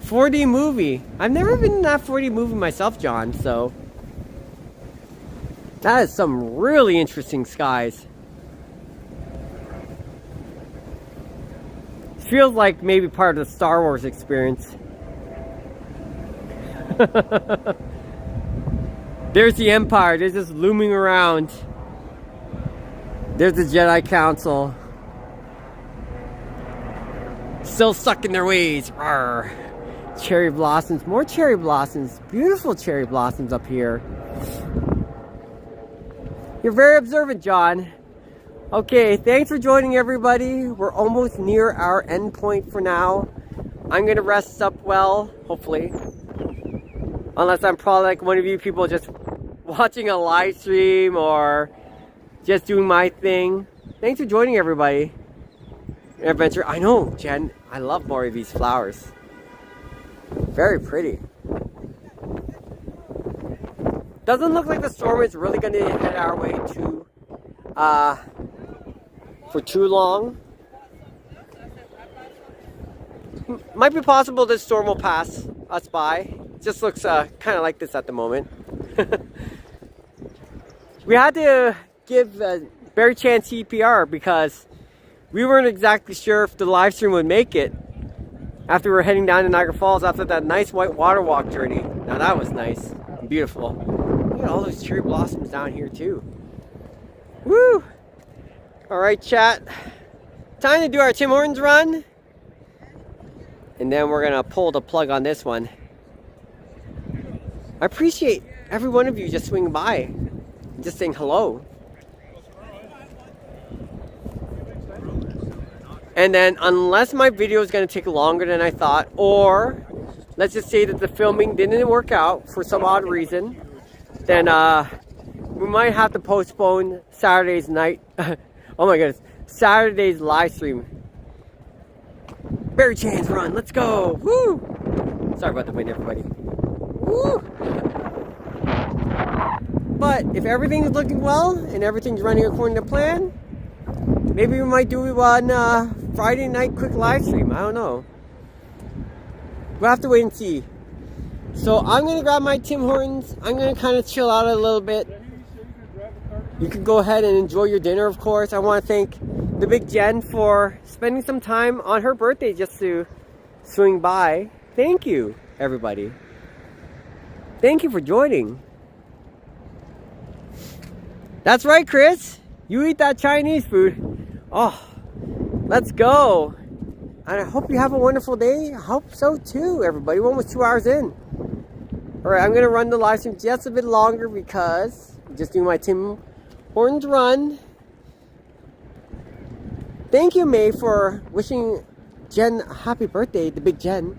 4D movie. I've never been in that 4D movie myself, John, so. That is some really interesting skies. Feels like maybe part of the Star Wars experience. There's the Empire. They're just looming around. There's the Jedi Council. Still stuck in their ways. Rawr. Cherry blossoms. More cherry blossoms. Beautiful cherry blossoms up here. You're very observant, John. Okay, thanks for joining, everybody. We're almost near our end point for now. I'm gonna rest up well, hopefully. Unless I'm probably like one of you people just watching a live stream or just doing my thing. Thanks for joining, everybody. Adventure. I know, Jen. I love more of these flowers. Very pretty. Doesn't look like the storm is really gonna head our way for too long. Might be possible this storm will pass us by. It just looks kind of like this at the moment. We had to give Beary-Chan CPR because we weren't exactly sure if the live stream would make it after we were heading down to Niagara Falls after that nice white water walk journey. Now that was nice and beautiful. Look at all those cherry blossoms down here too. Woo! Alright, chat. Time to do our Tim Hortons run. And then we're going to pull the plug on this one. I appreciate every one of you just swinging by. Just saying hello. And then, unless my video is going to take longer than I thought, or let's just say that the filming didn't work out for some odd reason, then we might have to postpone Saturday's night. Oh my goodness, Saturday's live stream. Beary-Chan's run, let's go! Woo! Sorry about the wind, everybody. Woo! But if everything's looking well and everything's running according to plan, maybe we might do one Friday night quick live stream. I don't know. We'll have to wait and see. So I'm gonna grab my Tim Hortons. I'm gonna kind of chill out a little bit. You can go ahead and enjoy your dinner, of course. I want to thank the big Jen for spending some time on her birthday just to swing by. Thank you, everybody. Thank you for joining. That's right, Chris. You eat that Chinese food. Oh, let's go. And I hope you have a wonderful day. I hope so too, everybody. We're almost 2 hours in. Alright, I'm going to run the live stream just a bit longer because I'm just doing my Tim Hortons run. Thank you, May, for wishing Jen a happy birthday, the big Jen.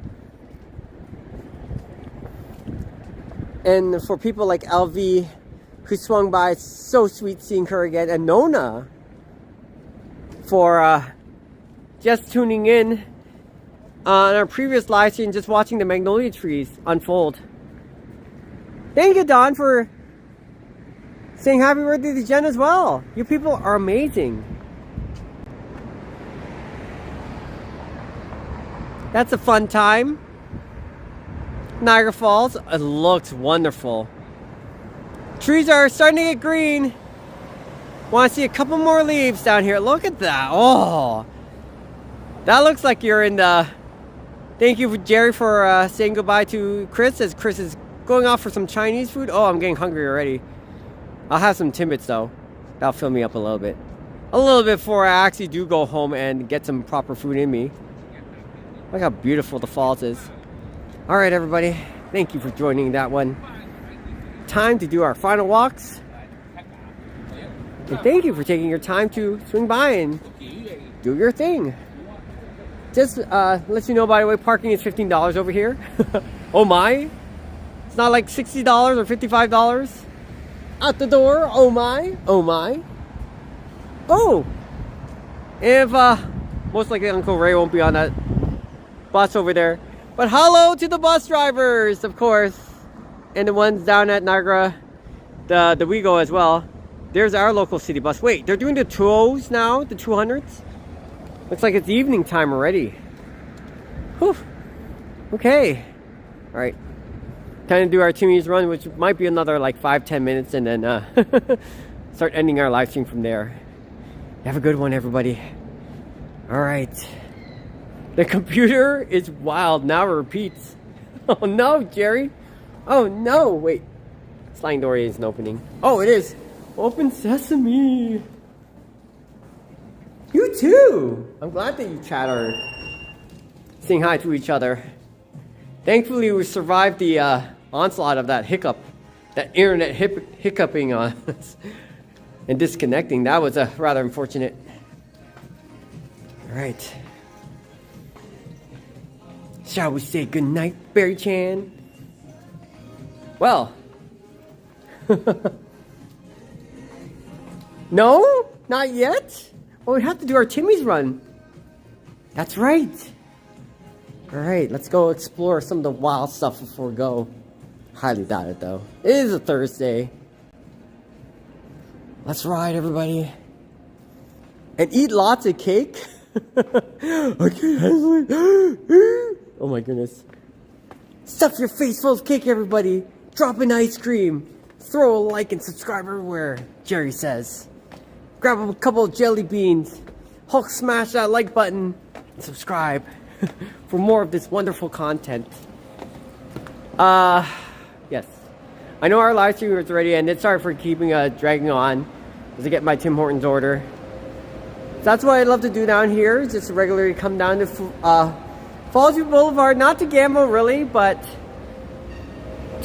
And for people like LV who swung by, it's so sweet seeing her again. And Nona for just tuning in on our previous live stream, just watching the magnolia trees unfold. Thank you, Don, for saying happy birthday to Jen as well. You people are amazing. That's a fun time. Niagara Falls, it looks wonderful. Trees are starting to get green. Want to see a couple more leaves down here. Look at that. Oh, that looks like you're in the... Thank you, Jerry, for saying goodbye to Chris as Chris is going off for some Chinese food. Oh, I'm getting hungry already. I'll have some Timbits though. That'll fill me up a little bit. A little bit before I actually do go home and get some proper food in me. Look how beautiful the falls is. Alright, everybody. Thank you for joining that one. Time to do our final walks. And thank you for taking your time to swing by and do your thing. Just let you know, by the way, parking is $15 over here. Oh my? It's not like $60 or $55 at the door. Oh my? Oh my? Oh! If most likely Uncle Ray won't be on that bus over there. But hello to the bus drivers, of course, and the ones down at Niagara, the WeGo as well. There's our local city bus. Wait, they're doing the 200s now, the 200s. Looks like it's evening time already. Whew. Okay. All right. Time to do our Timmy's run, which might be another like 5-10 minutes, and then start ending our live stream from there. Have a good one, everybody. All right. The computer is wild. Now it repeats. Oh no, Jerry. Oh no. Wait. Sliding door isn't opening. Oh, it is. Open sesame. You too. I'm glad that you chat are saying hi to each other. Thankfully, we survived the onslaught of that hiccup. That internet hiccuping on us. And disconnecting. That was rather unfortunate. All right. Shall we say goodnight, Beary-Chan? Well. No? Not yet? Well, we have to do our Timmy's run. That's right. Alright, let's go explore some of the wild stuff before we go. Highly doubt it, though. It is a Thursday. Let's ride, everybody. And eat lots of cake. I can't handle it. Oh my goodness. Stuff your face full of cake, everybody. Drop an ice cream. Throw a like and subscribe everywhere, Jerry says. Grab a couple of jelly beans. Hulk smash that like button. And subscribe for more of this wonderful content. Yes. I know our live stream was already ended. Sorry for keeping dragging on as I get my Tim Hortons order. So that's what I love to do down here. Just regularly come down to Fallsview Boulevard, not to gamble really, but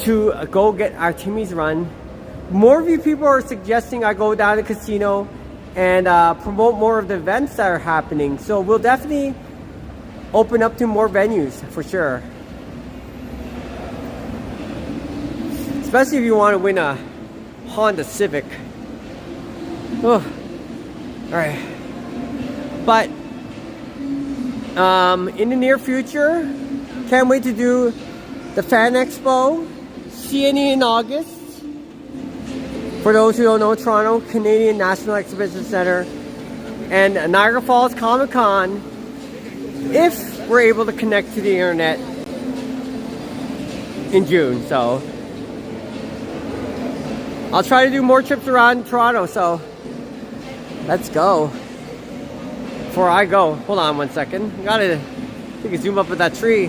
to go get our Timmy's run. More of you people are suggesting I go down to the casino and promote more of the events that are happening. So we'll definitely open up to more venues for sure. Especially if you want to win a Honda Civic. Oh, all right. But in the near future, can't wait to do the Fan Expo, CNE in August. For those who don't know, Toronto Canadian National Exhibition Center, and Niagara Falls Comic Con, if we're able to connect to the internet in June. So I'll try to do more trips around Toronto. So let's go. Before I go, hold on one second. I gotta take a zoom up at that tree.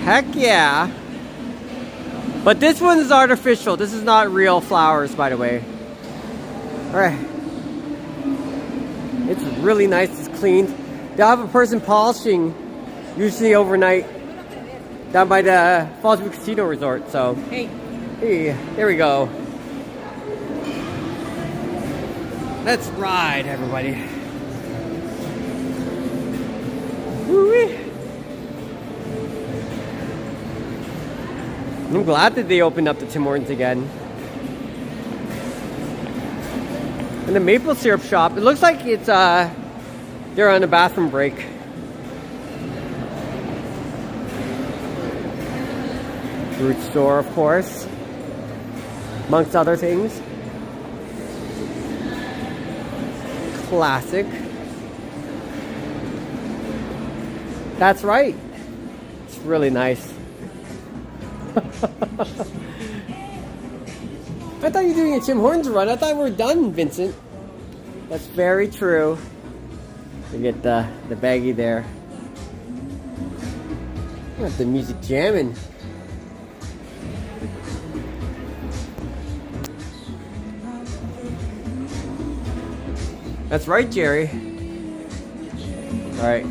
Heck yeah. But this one is artificial. This is not real flowers, by the way. Alright. It's really nice. It's cleaned. They'll have a person polishing usually overnight down by the Fallsview Casino Resort. So, hey, there we go. Let's ride, everybody. Woo-wee. I'm glad that they opened up the Tim Hortons again. And the maple syrup shop, it looks like it's they're on a bathroom break. Fruit store, of course, amongst other things. Classic. That's right. It's really nice. I thought you were doing a Tim Hortons run. I thought we were done, Vincent. That's very true. We get the baggie there. Got the music jamming. That's right, Jerry. All right.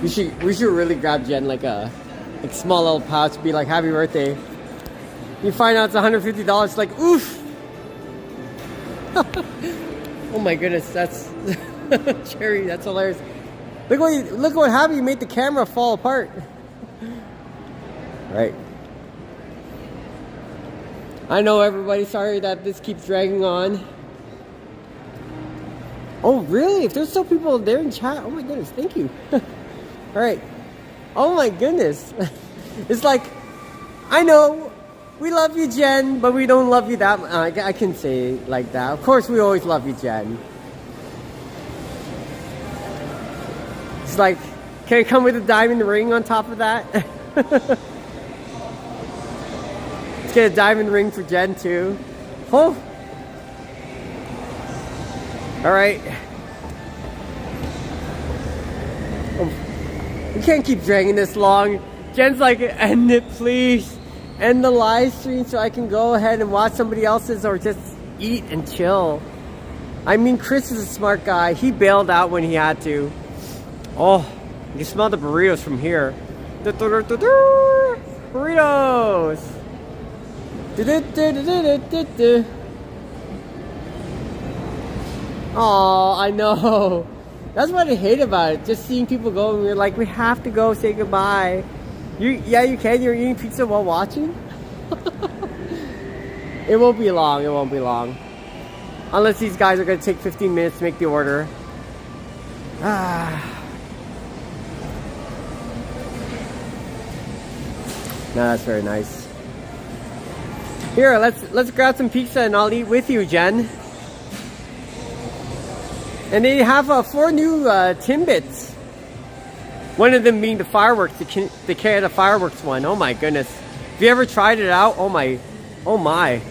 We should really grab Jen like a small little pouch, be like happy birthday. You find out it's $150, like oof. Oh my goodness, that's Cherry, that's hilarious. Look what happened. You made the camera fall apart. Right. I know, everybody. Sorry that this keeps dragging on. Oh, really? If there's still people there in chat, oh my goodness, thank you. All right. Oh my goodness. It's like, I know, we love you, Jen, but we don't love you that much. I can say it like that. Of course, we always love you, Jen. It's like, can it come with a diamond ring on top of that? Let's get a diamond ring for Jen, too. Oh. All right. Oh, we can't keep dragging this long. Jen's like, end it, please. End the live stream so I can go ahead and watch somebody else's or just eat and chill. I mean, Chris is a smart guy. He bailed out when he had to. Oh, you can smell the burritos from here. Burritos. Oh, I know. That's what I hate about it. Just seeing people go and we're like, we have to go say goodbye. Yeah, you can. You're eating pizza while watching? It won't be long. It won't be long. Unless these guys are going to take 15 minutes to make the order. Ah. No, that's very nice. Here, let's grab some pizza and I'll eat with you, Jen. And they have 4 new Timbits. One of them being the fireworks, the Canada fireworks one. Oh my goodness. Have you ever tried it out? Oh my. Oh my.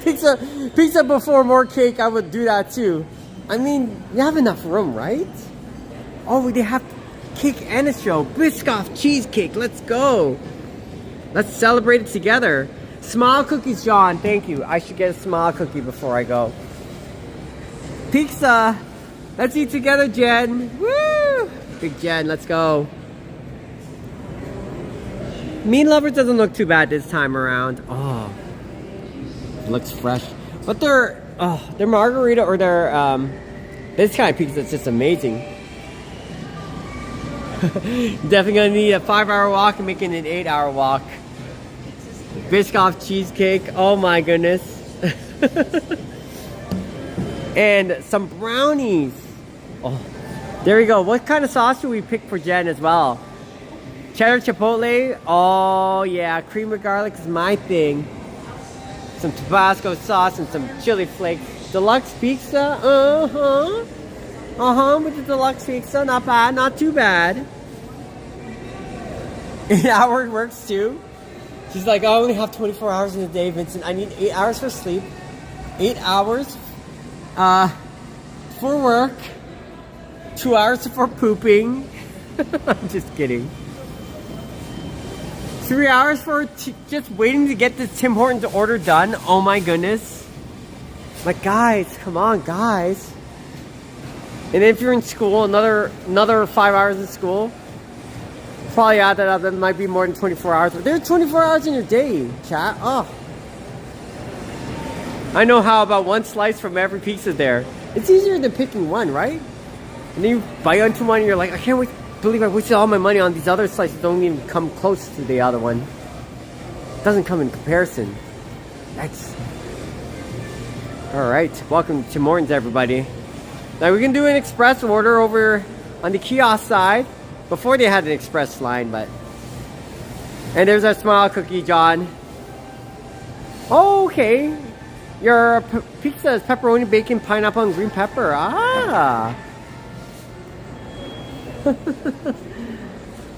Pizza before more cake, I would do that too. I mean, you have enough room, right? Oh, they have cake and a show. Biscoff cheesecake, let's go. Let's celebrate it together. Smile cookies, John, thank you. I should get a smile cookie before I go. Pizza. Let's eat together, Jen. Woo! Big Jen, let's go. Mean Lovers doesn't look too bad this time around. Oh, it looks fresh. But their margarita or their this kind of pizza is just amazing. Definitely gonna need a 5-hour walk and making an 8-hour walk. Biscoff cheesecake. Oh my goodness. And some brownies. Oh, there we go. What kind of sauce should we pick for Jen as well? Cheddar chipotle. Oh yeah, cream of garlic is my thing. Some Tabasco sauce and some chili flakes. Deluxe pizza. With the deluxe pizza. Not bad. Not too bad. 8 hours works too. She's like, I only have 24 hours in a day, Vincent. I need 8 hours for sleep. 8 hours for work. 2 hours for pooping. I'm just kidding. 3 hours for just waiting to get this Tim Hortons order done. Oh my goodness. Like, guys, come on, guys. And if you're in school, another 5 hours in school. Probably add that up. That might be more than 24 hours. But there's 24 hours in your day, chat. Oh. I know how about one slice from every pizza there. It's easier than picking one, right? And then you bite onto one and you're like, I can't believe I wasted all my money on these other slices. Don't even come close to the other one. It doesn't come in comparison. That's... Alright, welcome to Tim Hortons, everybody. Now we can do an express order over on the kiosk side. Before they had an express line, but... And there's our smile cookie, John. Oh, okay. Your pizza is pepperoni, bacon, pineapple, and green pepper. Ah!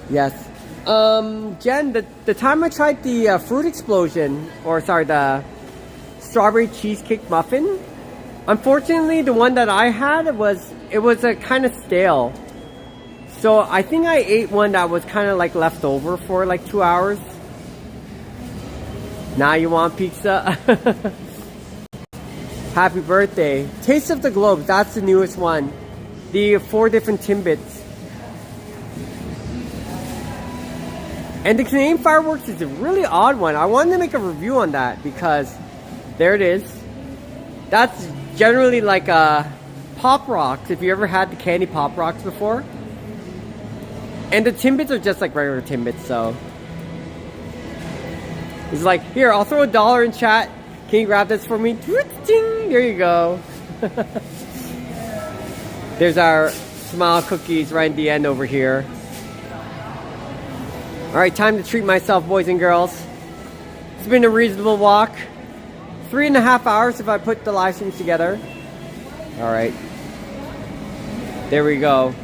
Yes. Jen, the time I tried the fruit explosion, or sorry, the strawberry cheesecake muffin, unfortunately, the one that I had, it was a kind of stale. So I think I ate one that was kind of like left over for like 2 hours. Now you want pizza? Happy birthday. Taste of the Globe, that's the newest one. The 4 different Timbits. And the Canadian fireworks is a really odd one. I wanted to make a review on that because there it is. That's generally like Pop Rocks, if you ever had the candy Pop Rocks before. And the Timbits are just like regular Timbits, so. He's like, here, I'll throw $1 in chat. Can you grab this for me? There you go. There's our smile cookies right at the end over here. Alright, time to treat myself, boys and girls. It's been a reasonable walk. 3.5 hours if I put the live streams together. Alright. There we go.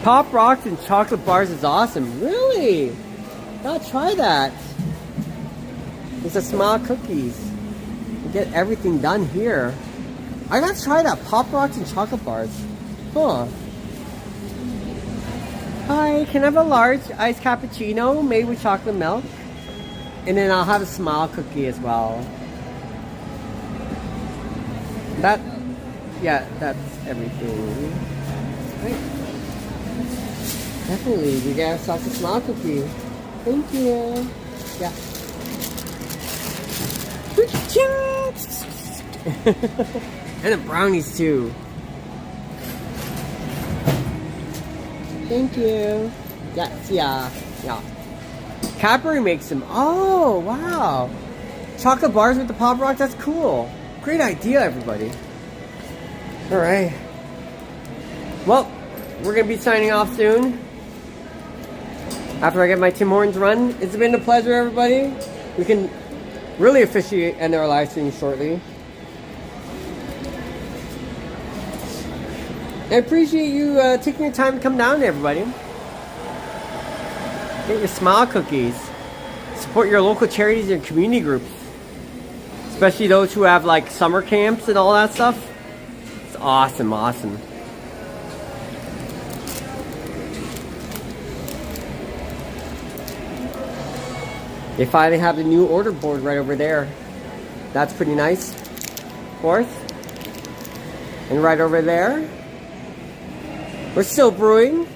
Pop Rocks and chocolate bars is awesome. Really? Gotta try that. It's a smile cookies. You get everything done here. I gotta try that. Pop Rocks and chocolate bars. Huh. Hi, can I have a large iced cappuccino made with chocolate milk? And then I'll have a smile cookie as well. Yeah, that's everything. Right. Definitely, we got ourselves a smile cookie. Thank you. Yeah. And the brownies too. Thank you. Yes, yeah. Cadbury makes them. Oh, wow. Chocolate bars with the Pop Rocks, that's cool. Great idea, everybody. Alright. Well, we're going to be signing off soon. After I get my Tim Hortons run. It's been a pleasure, everybody. We can really officially end our live stream shortly. I appreciate you taking your time to come down, everybody. Get your smile cookies. Support your local charities and community groups. Especially those who have like summer camps and all that stuff. It's awesome, awesome. They finally have the new order board right over there. That's pretty nice. Of course. And right over there, we're still brewing.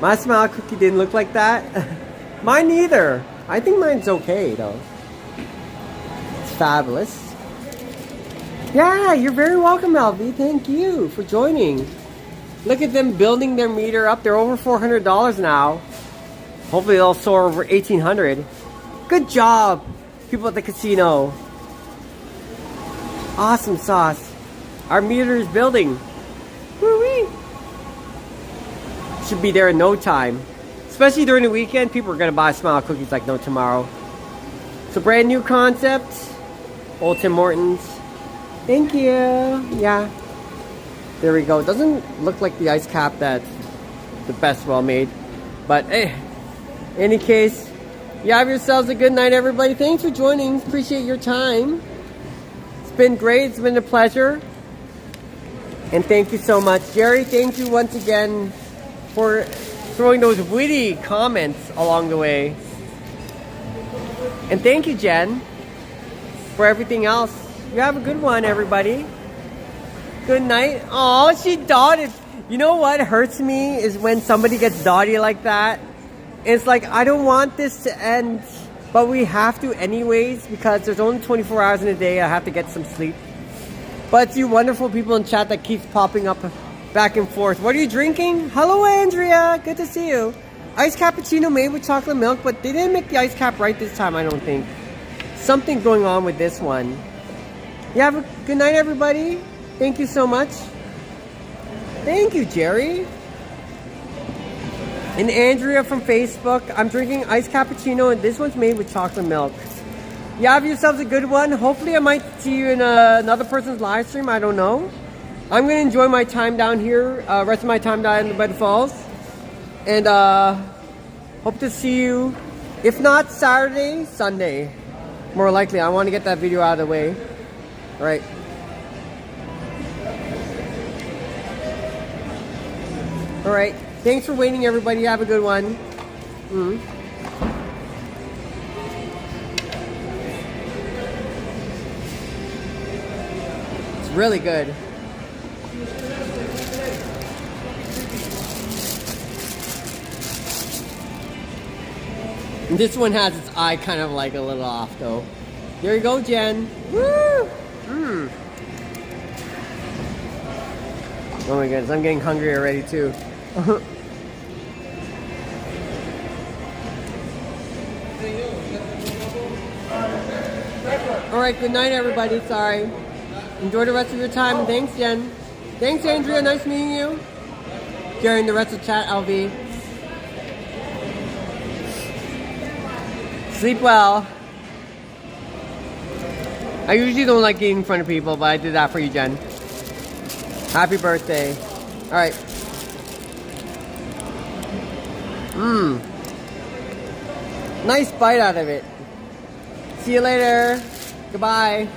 My smile cookie didn't look like that. Mine neither. I think mine's okay though. It's fabulous. Yeah, you're very welcome, LV. Thank you for joining. Look at them building their meter up. They're over $400 now. Hopefully they'll soar over $1,800. Good job, people at the casino. Awesome sauce. Our meter is building. Woo-wee. Should be there in no time. Especially during the weekend, people are going to buy smile cookies like no tomorrow. It's a brand new concept. Old Tim Hortons. Thank you. Yeah. There we go. It doesn't look like the ice cap that's the best well made. But hey, in any case, you have yourselves a good night, everybody. Thanks for joining. Appreciate your time. It's been great. It's been a pleasure. And thank you so much. Jerry, thank you once again for throwing those witty comments along the way. And thank you, Jen, for everything else. You have a good one, everybody. Good night. Oh, she dotted. You know what hurts me is when somebody gets dotty like that. It's like, I don't want this to end, but we have to anyways because there's only 24 hours in a day. I have to get some sleep. But it's you wonderful people in chat that keeps popping up back and forth. What are you drinking? Hello, Andrea. Good to see you. Iced cappuccino made with chocolate milk, but they didn't make the ice cap right this time, I don't think. Something's going on with this one. You have a good night, everybody. Thank you so much. Thank you, Jerry. And Andrea from Facebook. I'm drinking iced cappuccino, and this one's made with chocolate milk. You have yourselves a good one. Hopefully I might see you in another person's live stream. I don't know. I'm going to enjoy my time down here, rest of my time down in the Bed Falls. And hope to see you, if not Saturday, Sunday. More likely. I want to get that video out of the way. All right. All right. Thanks for waiting, everybody. Have a good one. It's really good. And this one has its eye kind of like a little off, though. There you go, Jen. Woo! Mm. Oh my goodness, I'm getting hungry already too. Alright, good night everybody. Sorry. Enjoy the rest of your time. And thanks, Jen. Thanks, Andrea. Nice meeting you. During the rest of the chat, LV. Sleep well. I usually don't like eating in front of people, but I did that for you, Jen. Happy birthday. Alright. Mmm. Nice bite out of it. See you later. Goodbye.